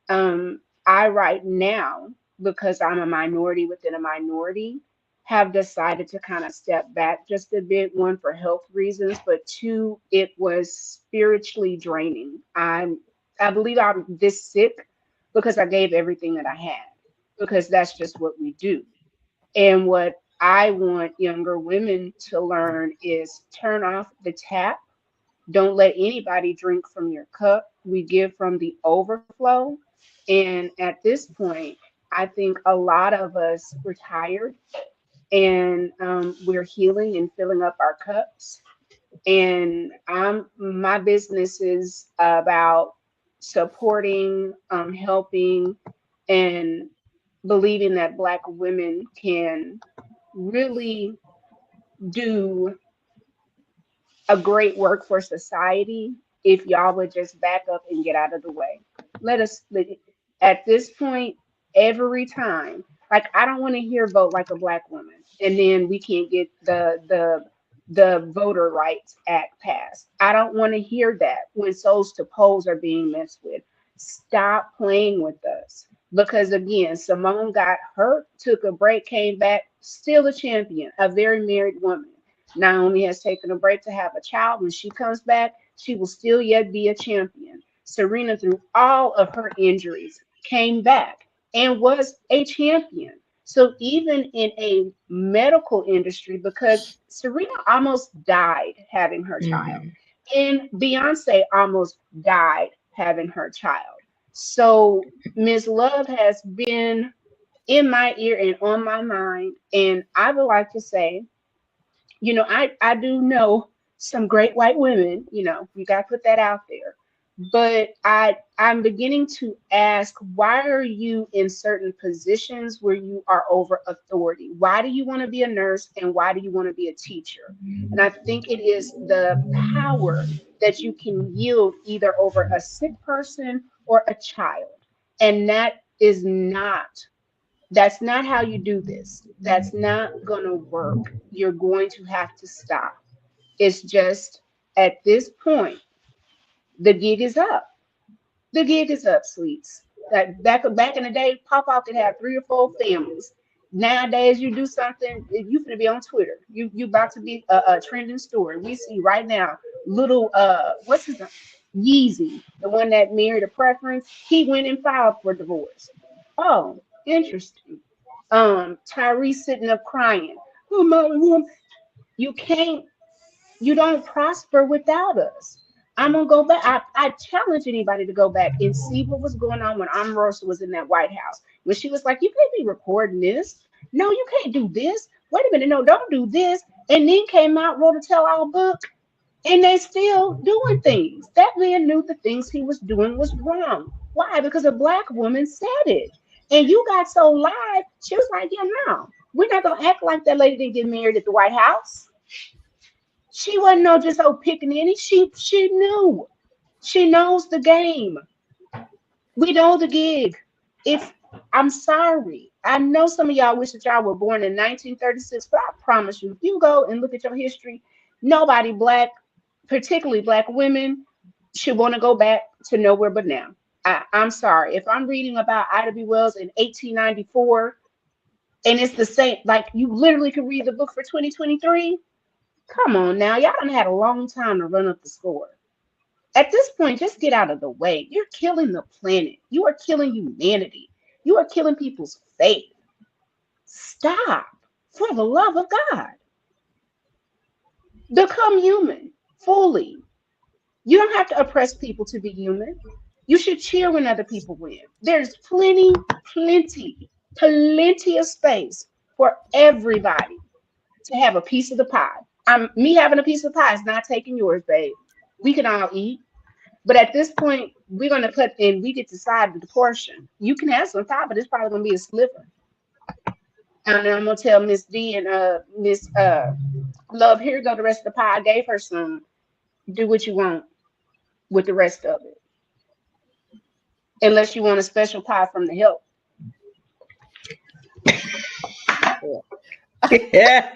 Speaker 2: I right now, because I'm a minority within a minority, have decided to kind of step back just a bit. One, for health reasons, but two, it was spiritually draining. I believe I'm this sick because I gave everything that I had, because that's just what we do. And what I want younger women to learn is turn off the tap. Don't let anybody drink from your cup. We give from the overflow. And at this point, I think a lot of us we're tired, and we're healing and filling up our cups. And my business is about supporting, helping, and believing that Black women can really do a great work for society if y'all would just back up and get out of the way. At this point, every time, like, I don't want to hear vote like a Black woman, and then we can't get the Voter Rights Act passed. I don't want to hear that when souls to polls are being messed with. Stop playing with us. Because again, Simone got hurt, took a break, came back, still a champion, a very married woman. Naomi has taken a break to have a child. When she comes back, she will still yet be a champion. Serena, through all of her injuries, came back and was a champion. So even in a medical industry, because Serena almost died having her child,
Speaker 1: Mhm.
Speaker 2: and Beyonce almost died having her child. So Miss Love has been in my ear and on my mind. And I would like to say, I do know some great white women, you got to put that out there. But I'm beginning to ask, why are you in certain positions where you are over authority? Why do you want to be a nurse and why do you want to be a teacher? And I think it is the power that you can yield either over a sick person or a child. And that's not how you do this. That's not going to work. You're going to have to stop. It's just at this point, the gig is up. The gig is up, sweets. That back in the day, Papa could have 3 or 4 families. Nowadays, you do something, you finna be on Twitter. You about to be a trending story. We see right now, little what's his name? Yeezy, the one that married a preference. He went and filed for divorce. Oh, interesting. Tyrese sitting up crying. Oh my woman, you can't, you don't prosper without us. I'm gonna go back. I challenge anybody to go back and see what was going on when Omarosa was in that White House. When she was like, "You can't be recording this. No, you can't do this. Wait a minute, no, don't do this." And then came out, wrote a tell-all book, and they still doing things. That man knew the things he was doing was wrong. Why? Because a black woman said it. And you got so live, she was like, "Yeah, no, we're not gonna act like that lady didn't get married at the White House. She wasn't no just old pickaninny. She knew. She knows the game. We know the gig. It's I'm sorry. I know some of y'all wish that y'all were born in 1936, but I promise you, if you go and look at your history, nobody black, particularly black women, should want to go back to nowhere but now. I'm sorry. If I'm reading about Ida B. Wells in 1894, and it's the same, like you literally could read the book for 2023. Come on now, y'all done had a long time to run up the score. At this point, just get out of the way. You're killing the planet. You are killing humanity. You are killing people's faith. Stop. For the love of God. Become human fully. You don't have to oppress people to be human. You should cheer when other people win. There's plenty of space for everybody to have a piece of the pie. Me having a piece of pie is not taking yours, babe. We can all eat. But at this point, we're gonna put in, we get to decide the portion. You can have some pie, but it's probably gonna be a sliver. And then I'm gonna tell Miss D and Miss Love, here go the rest of the pie. I gave her some. Do what you want with the rest of it. Unless you want a special pie from the help.
Speaker 1: Yeah.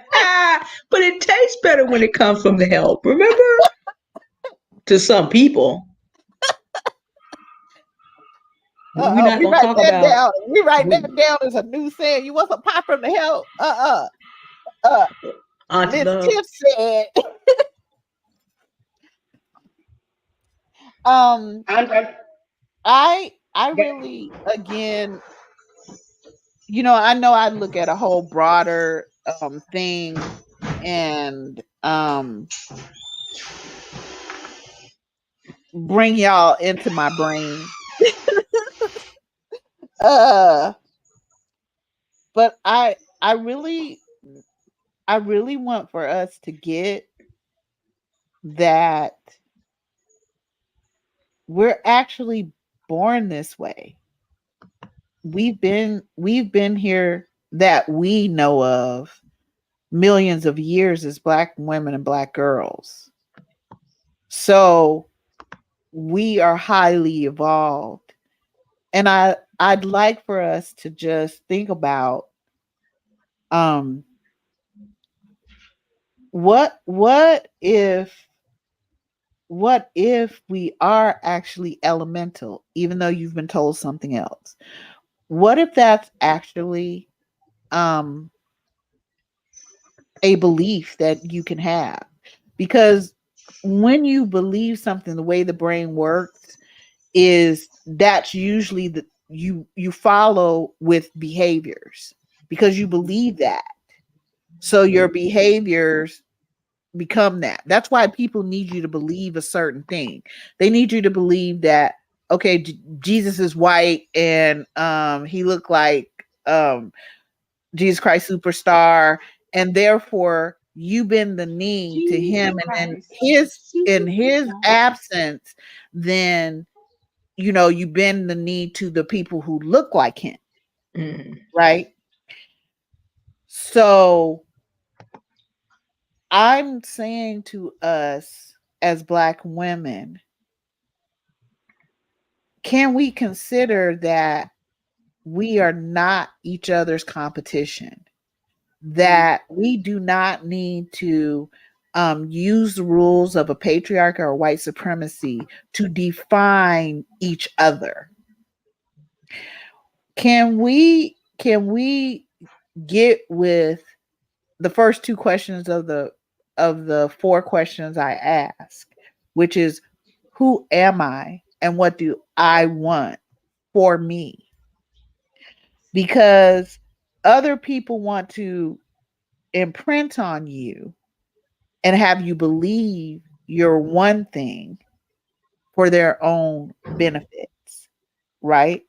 Speaker 1: But it tastes better when it comes from the help, remember? To some people. We're not
Speaker 3: We
Speaker 1: going to
Speaker 3: write
Speaker 1: talk
Speaker 3: that
Speaker 1: about.
Speaker 3: down. We write that down as a new saying. You want some pie from the help?
Speaker 1: Auntie
Speaker 3: Miss
Speaker 1: Love.
Speaker 3: Tiff said. I really, again, I know I look at a whole broader thing and bring y'all into my brain. But I really want for us to get that we're actually born this way. We've been here that we know of millions of years as black women and black girls. So we are highly evolved. And I'd like for us to just think about what if we are actually elemental, even though you've been told something else? What if that's actually a belief that you can have? Because when you believe something, the way the brain works is that's usually you follow with behaviors because you believe that. So your behaviors become that. That's why people need you to believe a certain thing. They need you to believe that, okay, Jesus is white and he looked like Jesus Christ Superstar, and therefore you bend the knee to him, and then in his absence, then you bend the knee to the people who look like him. Right? So I'm saying to us as Black women, can we consider that we are not each other's competition? That we do not need to use the rules of a patriarchy or white supremacy to define each other? Can we get with the first two questions of the four questions I ask, which is, who am I and what do I want for me? Because other people want to imprint on you and have you believe you're one thing for their own benefits, right?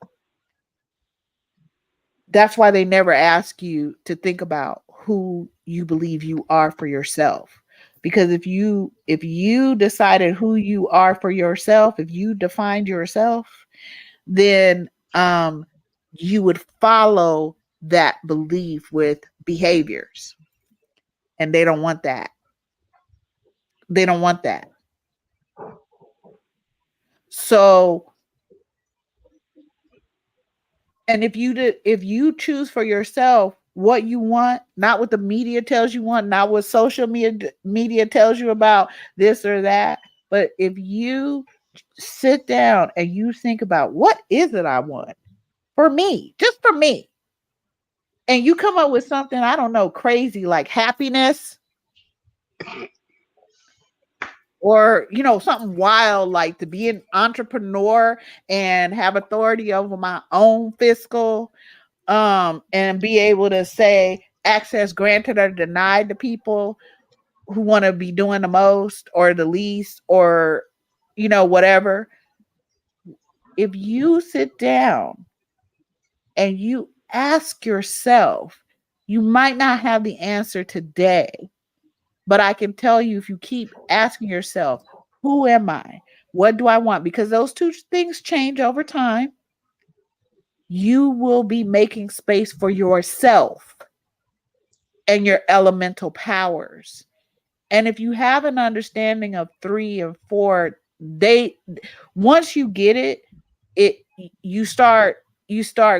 Speaker 3: That's why they never ask you to think about who you believe you are for yourself. Because if you decided who you are for yourself, if you defined yourself, then you would follow that belief with behaviors. And they don't want that. They don't want that. So, and if you choose for yourself what you want, not what the media tells you want, not what social media tells you about this or that, but if you sit down and you think about, what is it I want for me, just for me, and you come up with something, I don't know, crazy like happiness, or something wild like to be an entrepreneur and have authority over my own fiscal, and be able to say access granted or denied to people who want to be doing the most or the least, or whatever. If you sit down and you ask yourself, you might not have the answer today, but I can tell you, if you keep asking yourself, who am I? What do I want? Because those two things change over time. You will be making space for yourself and your elemental powers. And if you have an understanding of 3 and 4, once you get it, you start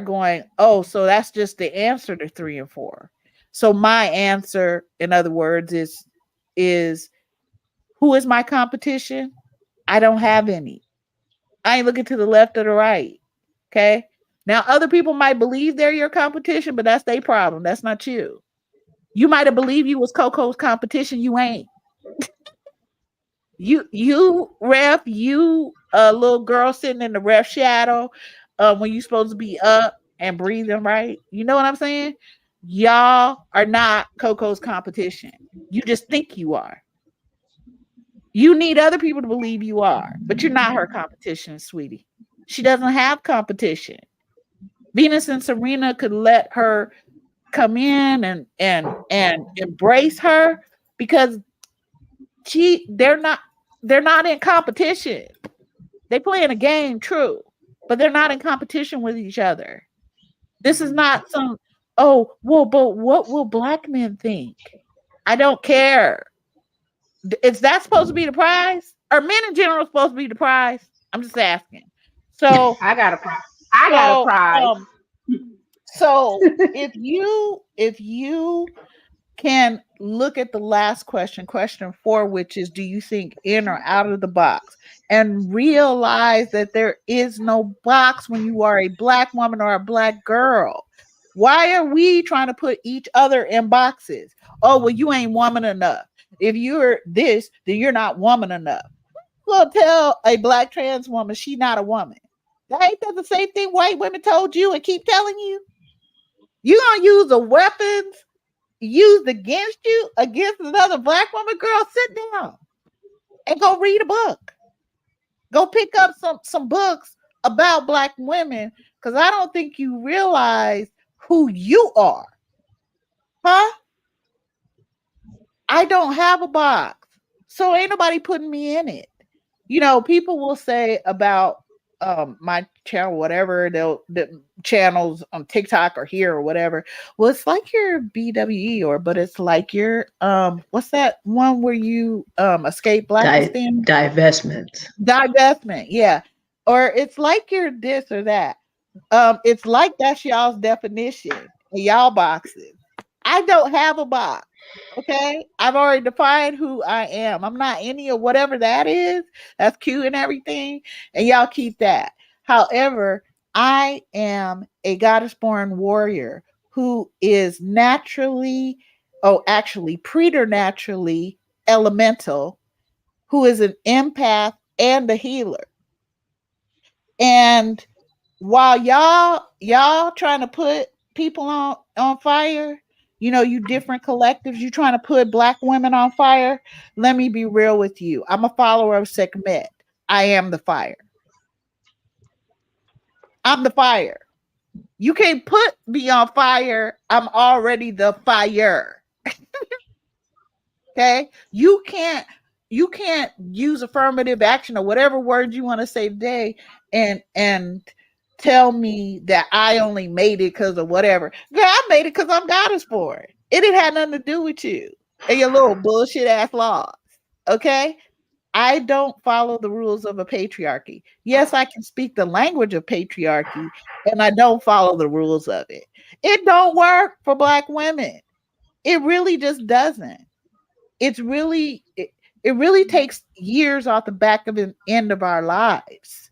Speaker 3: going, oh, so that's just the answer to 3 and 4. So my answer, in other words, is who is my competition? I don't have any. I ain't looking to the left or the right. Okay. Now, other people might believe they're your competition, but that's their problem. That's not you. You might have believed you was Coco's competition. You ain't. You ref, you a little girl sitting in the ref shadow when you supposed to be up and breathing right. You know what I'm saying? Y'all are not Coco's competition. You just think you are. You need other people to believe you are, but you're not her competition, sweetie. She doesn't have competition. Venus and Serena could let her come in and embrace her, because they're not in competition. They playing a game, true, but they're not in competition with each other. This is not some, oh, well, but what will Black men think? I don't care. Is that supposed to be the prize? Are men in general supposed to be the prize? I'm just asking. So
Speaker 2: I got a prize. I got a prize.
Speaker 3: So if you can look at the last question 4, which is, do you think in or out of the box, and realize that there is no box when you are a Black woman or a Black girl. Why are we trying to put each other in boxes? Oh, well, you ain't woman enough. If you're this, then you're not woman enough. Well, tell a Black trans woman she's not a woman. Ain't that the same thing white women told you and keep telling you? You gonna use the weapons used against you against another black woman? Girl, sit down and go read a book. Go pick up some books about black women, because I don't think you realize who you are. Huh? I don't have a box, so ain't nobody putting me in it. You know, people will say about my channel, whatever, the channels on TikTok or here or whatever. Well, it's like your BWE, or but it's like your what's that one where you escape blacklisting?
Speaker 1: Divestment.
Speaker 3: Divestment, yeah. Or it's like your this or that. It's like that's y'all's definition in y'all boxes. I don't have a box. Okay. I've already defined who I am. I'm not any of whatever that is. That's cute and everything. And y'all keep that. However, I am a goddess born warrior who is naturally, oh, actually, preternaturally elemental, who is an empath and a healer. And while y'all trying to put people on fire, you know, you different collectives, you trying to put black women on fire. Let me be real with you. I'm a follower of Sekhmet. I am the fire. I'm the fire. You can't put me on fire. I'm already the fire. Okay? You can't use affirmative action or whatever word you want to say today and tell me that I only made it because of whatever. Girl, I made it because I'm goddess for it. It didn't have nothing to do with you and your little bullshit ass laws. Okay? I don't follow the rules of a patriarchy. Yes, I can speak the language of patriarchy, and I don't follow the rules of it. It don't work for black women. It really just doesn't. It's really it really takes years off the back of the end of our lives.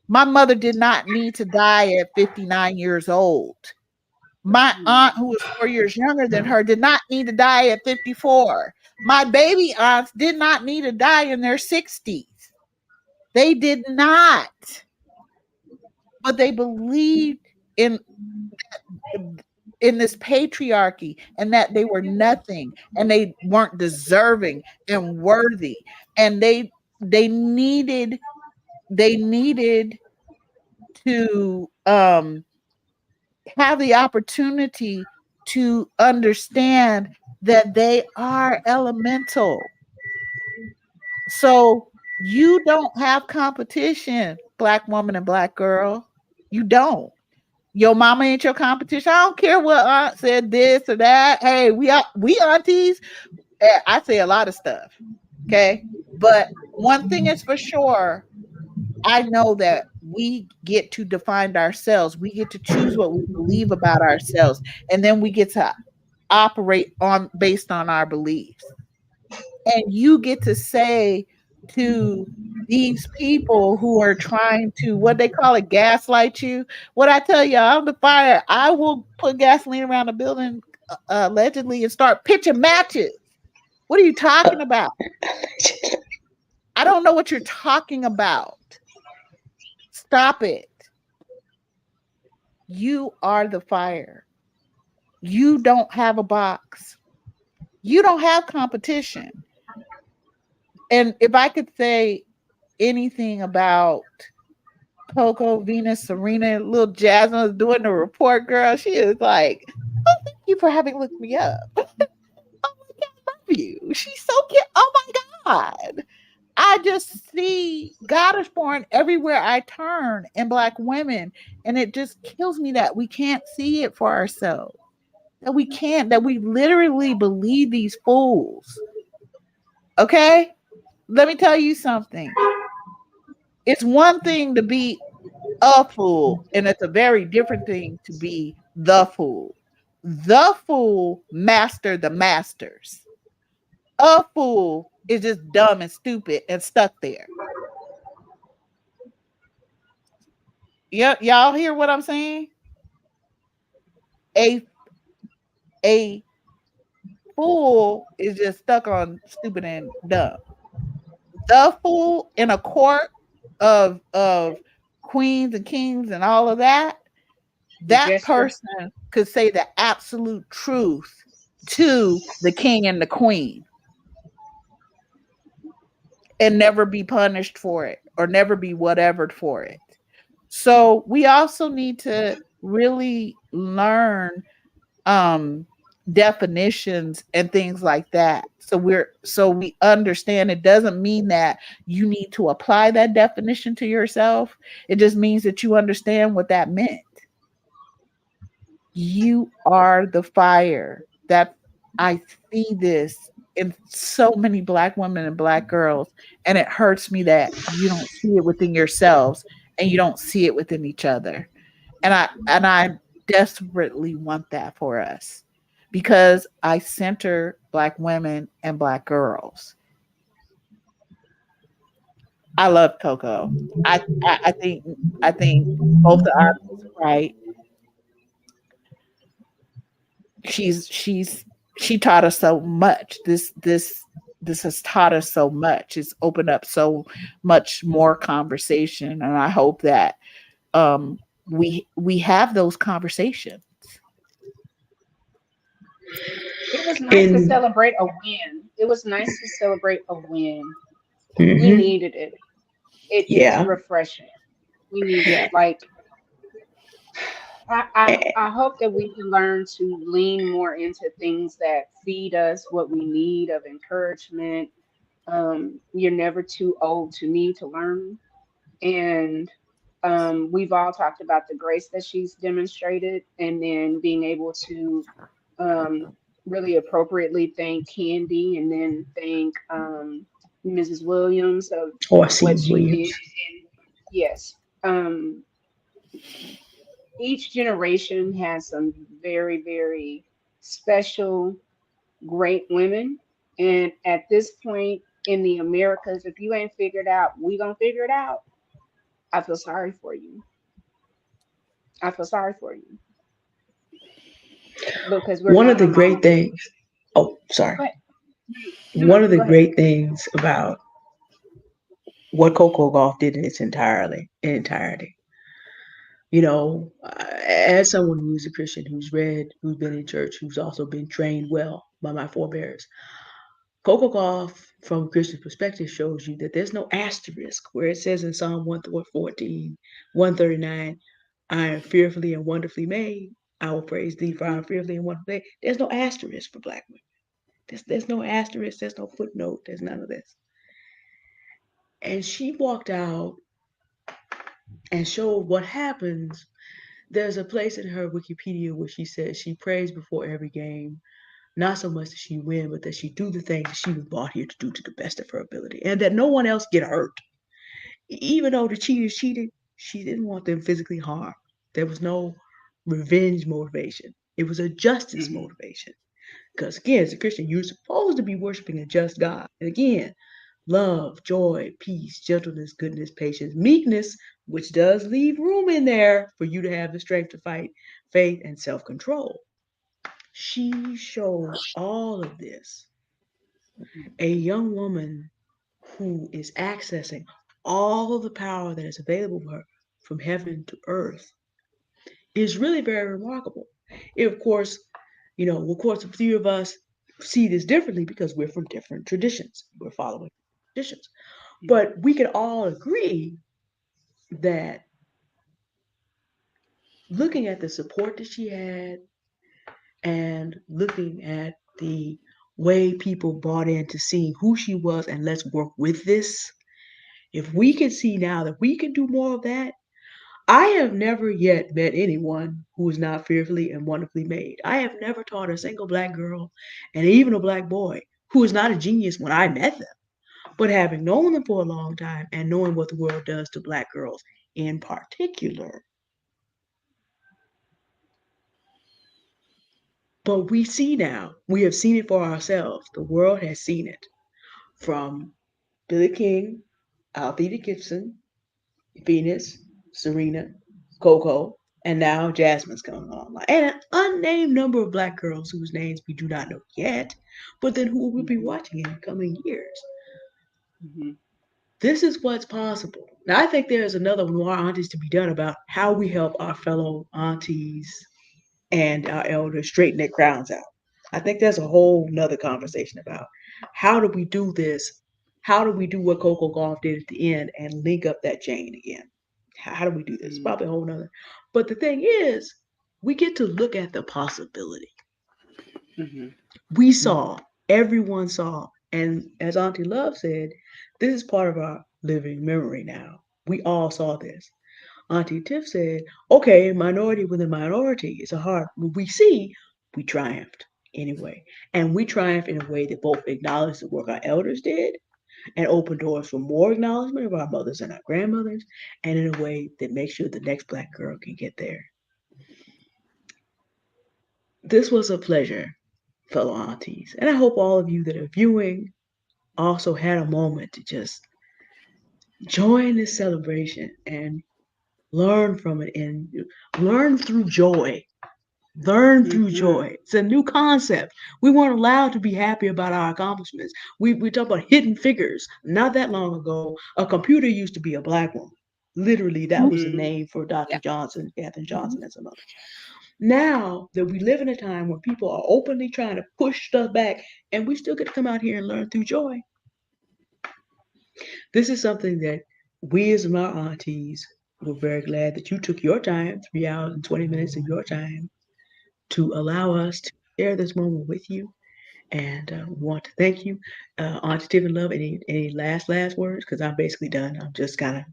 Speaker 3: My mother did not need to die at 59 years old. My aunt, who was 4 years younger than her, did not need to die at 54. My baby aunts did not need to die in their 60s. They did not. But they believed in this patriarchy and that they were nothing and they weren't deserving and worthy, and they needed to have the opportunity to understand that they are elemental. So you don't have competition, black woman and black girl. You don't. Your mama ain't your competition. I don't care what aunt said this or that. Hey, we aunties. I say a lot of stuff. Okay. But one thing is for sure, I know that we get to define ourselves. We get to choose what we believe about ourselves. And then we get to operate on based on our beliefs. And you get to say to these people who are trying to, what they call it, gaslight you. What I tell you, I'm the fire. I will put gasoline around the building allegedly and start pitching matches. What are you talking about? I don't know what you're talking about. Stop it. You are the fire. You don't have a box. You don't have competition. And if I could say anything about Coco, Venus, Serena, little Jasmine was doing the report, girl, she is like, oh, thank you for having looked me up. Oh my God, I love you. She's so cute. Oh my God. I just see goddess born everywhere I turn in black women. And it just kills me that we can't see it for ourselves. That we can't, that we literally believe these fools. Okay? Let me tell you something. It's one thing to be a fool, and it's a very different thing to be the fool. The fool master the masters. A fool is just dumb and stupid and stuck there. Yeah, y'all hear what I'm saying? A a fool is just stuck on stupid and dumb. The fool in a court of queens and kings and all of that, That
Speaker 2: Just for
Speaker 3: person could say the absolute truth to the king and the queen and never be punished for it or never be whatever for it. So we also need to really learn um definitions and things like that. So we understand it doesn't mean that you need to apply that definition to yourself. It just means that you understand what that meant. You are the fire. That I see this in so many black women and black girls, and it hurts me that you don't see it within yourselves and you don't see it within each other. And I desperately want that for us because I center black women and black girls. I love Coco. I think both the artists are right. She's she taught us so much. This has taught us so much. It's opened up so much more conversation, and I hope that um we have those conversations.
Speaker 2: it was nice to
Speaker 1: In
Speaker 2: celebrate a win. It was nice to celebrate a win. We
Speaker 1: mhm,
Speaker 2: needed it. It was
Speaker 1: yeah.
Speaker 2: refreshing. We needed
Speaker 1: Yeah.
Speaker 2: it. Like
Speaker 1: Eh,
Speaker 2: I hope that we can learn to lean more into things that feed us what we need of encouragement. You're never too old to need to learn. And we've all talked about the grace that she's demonstrated, and then being able to um, really appropriately thank Candy and then thank Mrs. Williams of what
Speaker 1: Orson
Speaker 2: she did.
Speaker 1: Williams.
Speaker 2: And yes, um, each generation has some very, very special, great women. And at this point in the Americas, if you ain't figured out, we gonna figure it out. I feel sorry for you. I feel sorry for you because we're
Speaker 1: One of
Speaker 2: not
Speaker 1: the great
Speaker 2: alone.
Speaker 1: things, oh, sorry.
Speaker 2: But no,
Speaker 1: One
Speaker 2: no,
Speaker 1: of the
Speaker 2: go ahead.
Speaker 1: great things about what Coco Golf did in its entirety, as someone who's a Christian, who's read, who's been in church, who's also been trained well by my forebears, Coco Golf, from a Christian perspective, shows you that there's no asterisk where it says in Psalm 114, 139, I am fearfully and wonderfully made. I will praise thee for I am fearfully and wonderfully made. There's no asterisk for black women. There's no asterisk, there's no footnote, there's none of this. And she walked out and showed what happens. There's a place in her Wikipedia where she says she prays before every game, not so much that she win, but that she do the things that she was brought here to do to the best of her ability, and that no one else get hurt. Even though the cheaters cheated, she didn't want them physically harmed. There was no revenge motivation. It was a justice
Speaker 2: Hmm.
Speaker 1: motivation. Because again, as a Christian, you're supposed to be worshiping a just God. And again, love, joy, peace, gentleness, goodness, patience, meekness, which does leave room in there for you to have the strength to fight, faith, and self control. She showed all of this. A young woman who is accessing all of the power that is available to her from heaven to earth is really very remarkable. Of course, a few of us see this differently because we're from different traditions. We're following traditions. But we can all agree that looking at the support that she had and looking at the way people bought into seeing who she was and let's work with this, if we can see now that we can do more of that, I have never yet met anyone who is not fearfully and wonderfully made. I have never taught a single black girl and even a black boy who is not a genius when I met them. But having known them for a long time and knowing what the world does to black girls in particular, but we see now, we have seen it for ourselves. The world has seen it from Billy King, Althea Gibson, Venus, Serena, Coco, and now Jasmine's coming online. And an unnamed number of black girls whose names we do not know yet, but then who will be
Speaker 2: Hmm.
Speaker 1: watching in coming years.
Speaker 2: Hmm.
Speaker 1: This is what's possible. Now, I think there's another Noir Aunties to be done about how we help our fellow aunties and our elders straighten their crowns out. I think there's a whole nother conversation about how do we do this? How do we do what Coco Golf did at the end and link up that chain again? How do we do this? Probably a whole nother. But the thing is, we get to look at the possibility.
Speaker 2: Mm-hmm.
Speaker 1: We saw, everyone saw, and as Auntie Love said, this is part of our living memory now. We all saw this. Auntie Tiff said, okay, minority within minority is a hard, we see, we triumphed anyway. And we triumphed in a way that both acknowledged the work our elders did and opened doors for more acknowledgement of our mothers and our grandmothers, and in a way that makes sure the next Black girl can get there. This was a pleasure, fellow aunties. And I hope all of you that are viewing also had a moment to just join this celebration and learn from it and learn through joy. Learn through joy. It's a new concept. We weren't allowed to be happy about our accomplishments. We talk about hidden figures. Not that long ago, a computer used to be a Black woman. Literally, that was the name for Dr.
Speaker 2: Yeah.
Speaker 1: Johnson, Catherine Johnson, and some others. Now that we live in a time when people are openly trying to push stuff back, and we still get to come out here and learn through joy. This is something that we as my aunties were very glad that you took your time, 3 hours and 20 minutes of your time, to allow us to share this moment with you. And we want to thank you. Auntie Tiffany Love, any last words? Because I'm basically done. I'm just kind of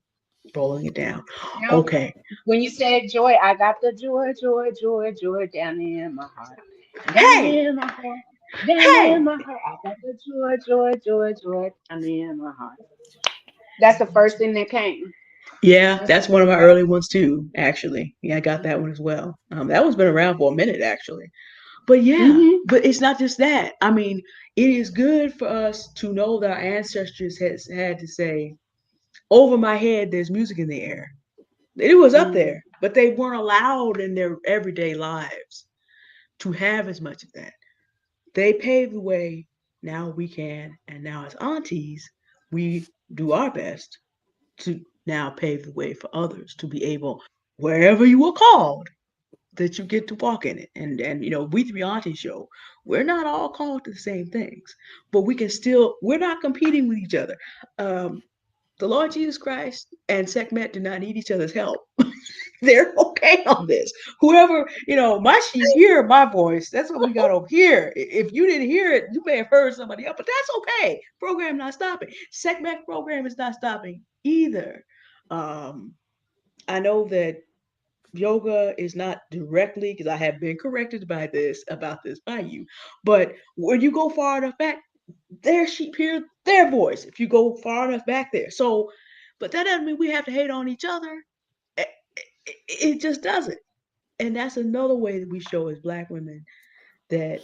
Speaker 1: rolling it down.
Speaker 2: Now,
Speaker 1: Okay.
Speaker 2: when you said joy, I got the joy, joy, joy, joy down in my heart. Down
Speaker 1: Hey,
Speaker 2: in my heart. Down
Speaker 1: hey.
Speaker 2: in my heart. I got the joy, joy, joy, joy down in my heart. That's the first thing that came.
Speaker 1: Yeah,
Speaker 2: That's the
Speaker 1: that's one of
Speaker 2: very
Speaker 1: my
Speaker 2: first
Speaker 1: early ones too, actually. Yeah, I got that
Speaker 2: thing.
Speaker 1: one as well. That one's been around for a minute, actually. But yeah,
Speaker 2: Mm-hmm.
Speaker 1: but it's not just that. I mean, it is good for us to know that our ancestors has had to say, over my head, there's music in the air. It was up
Speaker 2: Mm-hmm.
Speaker 1: there, but they weren't allowed in their everyday lives to have as much of that. They paved the way. Now we can. And now, as aunties, we do our best to now pave the way for others to be able, wherever you were called, that you get to walk in it. And we three aunties show, we're not all called to the same things, but we can still, we're not competing with each other. Um, the Lord Jesus Christ and Sekhmet do not need each other's help. They're okay on this. Whoever, my she's hear my voice. That's what we got over here. If you didn't hear it, you may have heard somebody else, but that's okay. Program not stopping. Sekhmet program is not stopping either. Um, I know that yoga is not directly, because I have been corrected about this by you, but when you go far enough back, their sheep hear their voice if you go far enough back there. So, but that doesn't mean we have to hate on each other. It just doesn't. And that's another way that we show as Black women that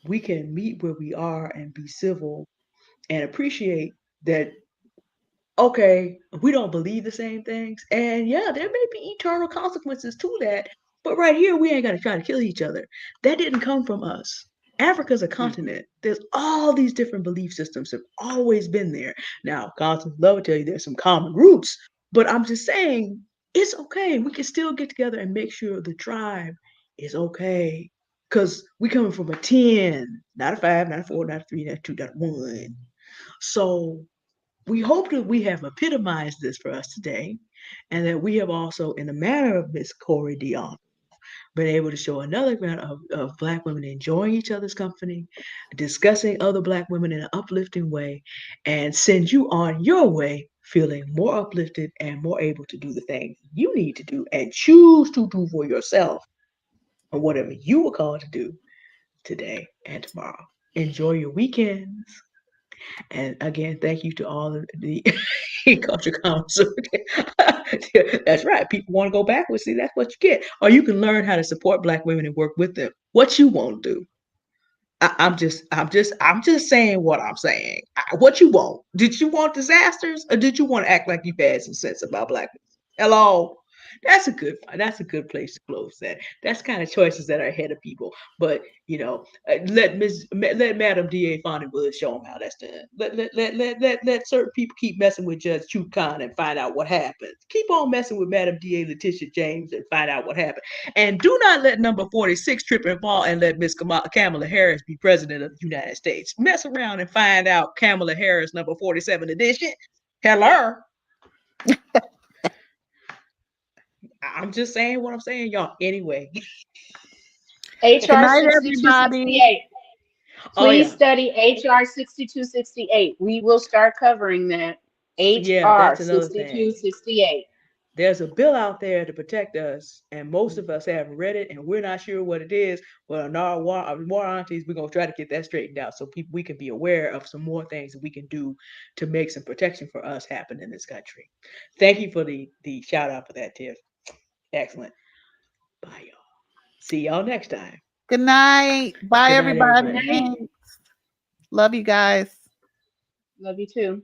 Speaker 1: we can meet where we are and be civil and appreciate that, okay, we don't believe the same things. And yeah, there may be eternal consequences to that. But right here, we ain't got to try to kill each other. That didn't come from us. Africa's a continent. There's all these different belief systems have always been there. Now, Constance Love will tell you there's some common roots, but I'm just saying it's okay. We can still get together and make sure the tribe is okay. Because we coming from a 10, not a 5, not a 4, not a 3, not a 2, not a 1. So we hope that we have epitomized this for us today, and that we have also, in the manner of Miss Corey DeeAnn, been able to show another ground of Black women enjoying each other's company, discussing other Black women in an uplifting way, and send you on your way feeling more uplifted and more able to do the things you need to do and choose to do for yourself, or whatever you were called to do today and tomorrow. Enjoy your weekends. And again, thank you to all of the culture council. That's right. People want to go backwards. See, that's what you get. Or you can learn how to support Black women and work with them. What you want to do. I'm just saying what I'm saying. What you want? Did you want disasters, or did you want to act like you've had some sense about Black people? Hello. That's a good place to close that. That's kind of choices that are ahead of people. But let Madam D.A. Fontainebleau show them how that's done. Let certain people keep messing with Judge Truth Khan and find out what happens. Keep on messing with Madam D.A. Letitia James and find out what happened. And do not let number 46 trip and fall and let Miss Kamala Harris be president of the United States. Mess around and find out Kamala Harris number 47 edition. Hello. I'm just saying what I'm saying, y'all. Anyway.
Speaker 3: Good
Speaker 2: HR
Speaker 3: night,
Speaker 2: 6268.
Speaker 3: everybody.
Speaker 2: Please
Speaker 1: Yeah.
Speaker 2: study HR 6268. We will start covering that.
Speaker 1: Yeah,
Speaker 2: HR
Speaker 1: that's another thing.
Speaker 2: 6268.
Speaker 1: There's a bill out there to protect us, and most of us haven't read it, and we're not sure what it is. But on our more aunties, we're gonna try to get that straightened out so we can be aware of some more things that we can do to make some protection for us happen in this country. Thank you for the shout out for that, Tiff. Excellent. Bye, y'all. See y'all next time.
Speaker 3: Good night. Bye,
Speaker 1: Good night,
Speaker 3: everybody.
Speaker 1: everybody.
Speaker 3: Thanks. Love you guys.
Speaker 2: Love you too.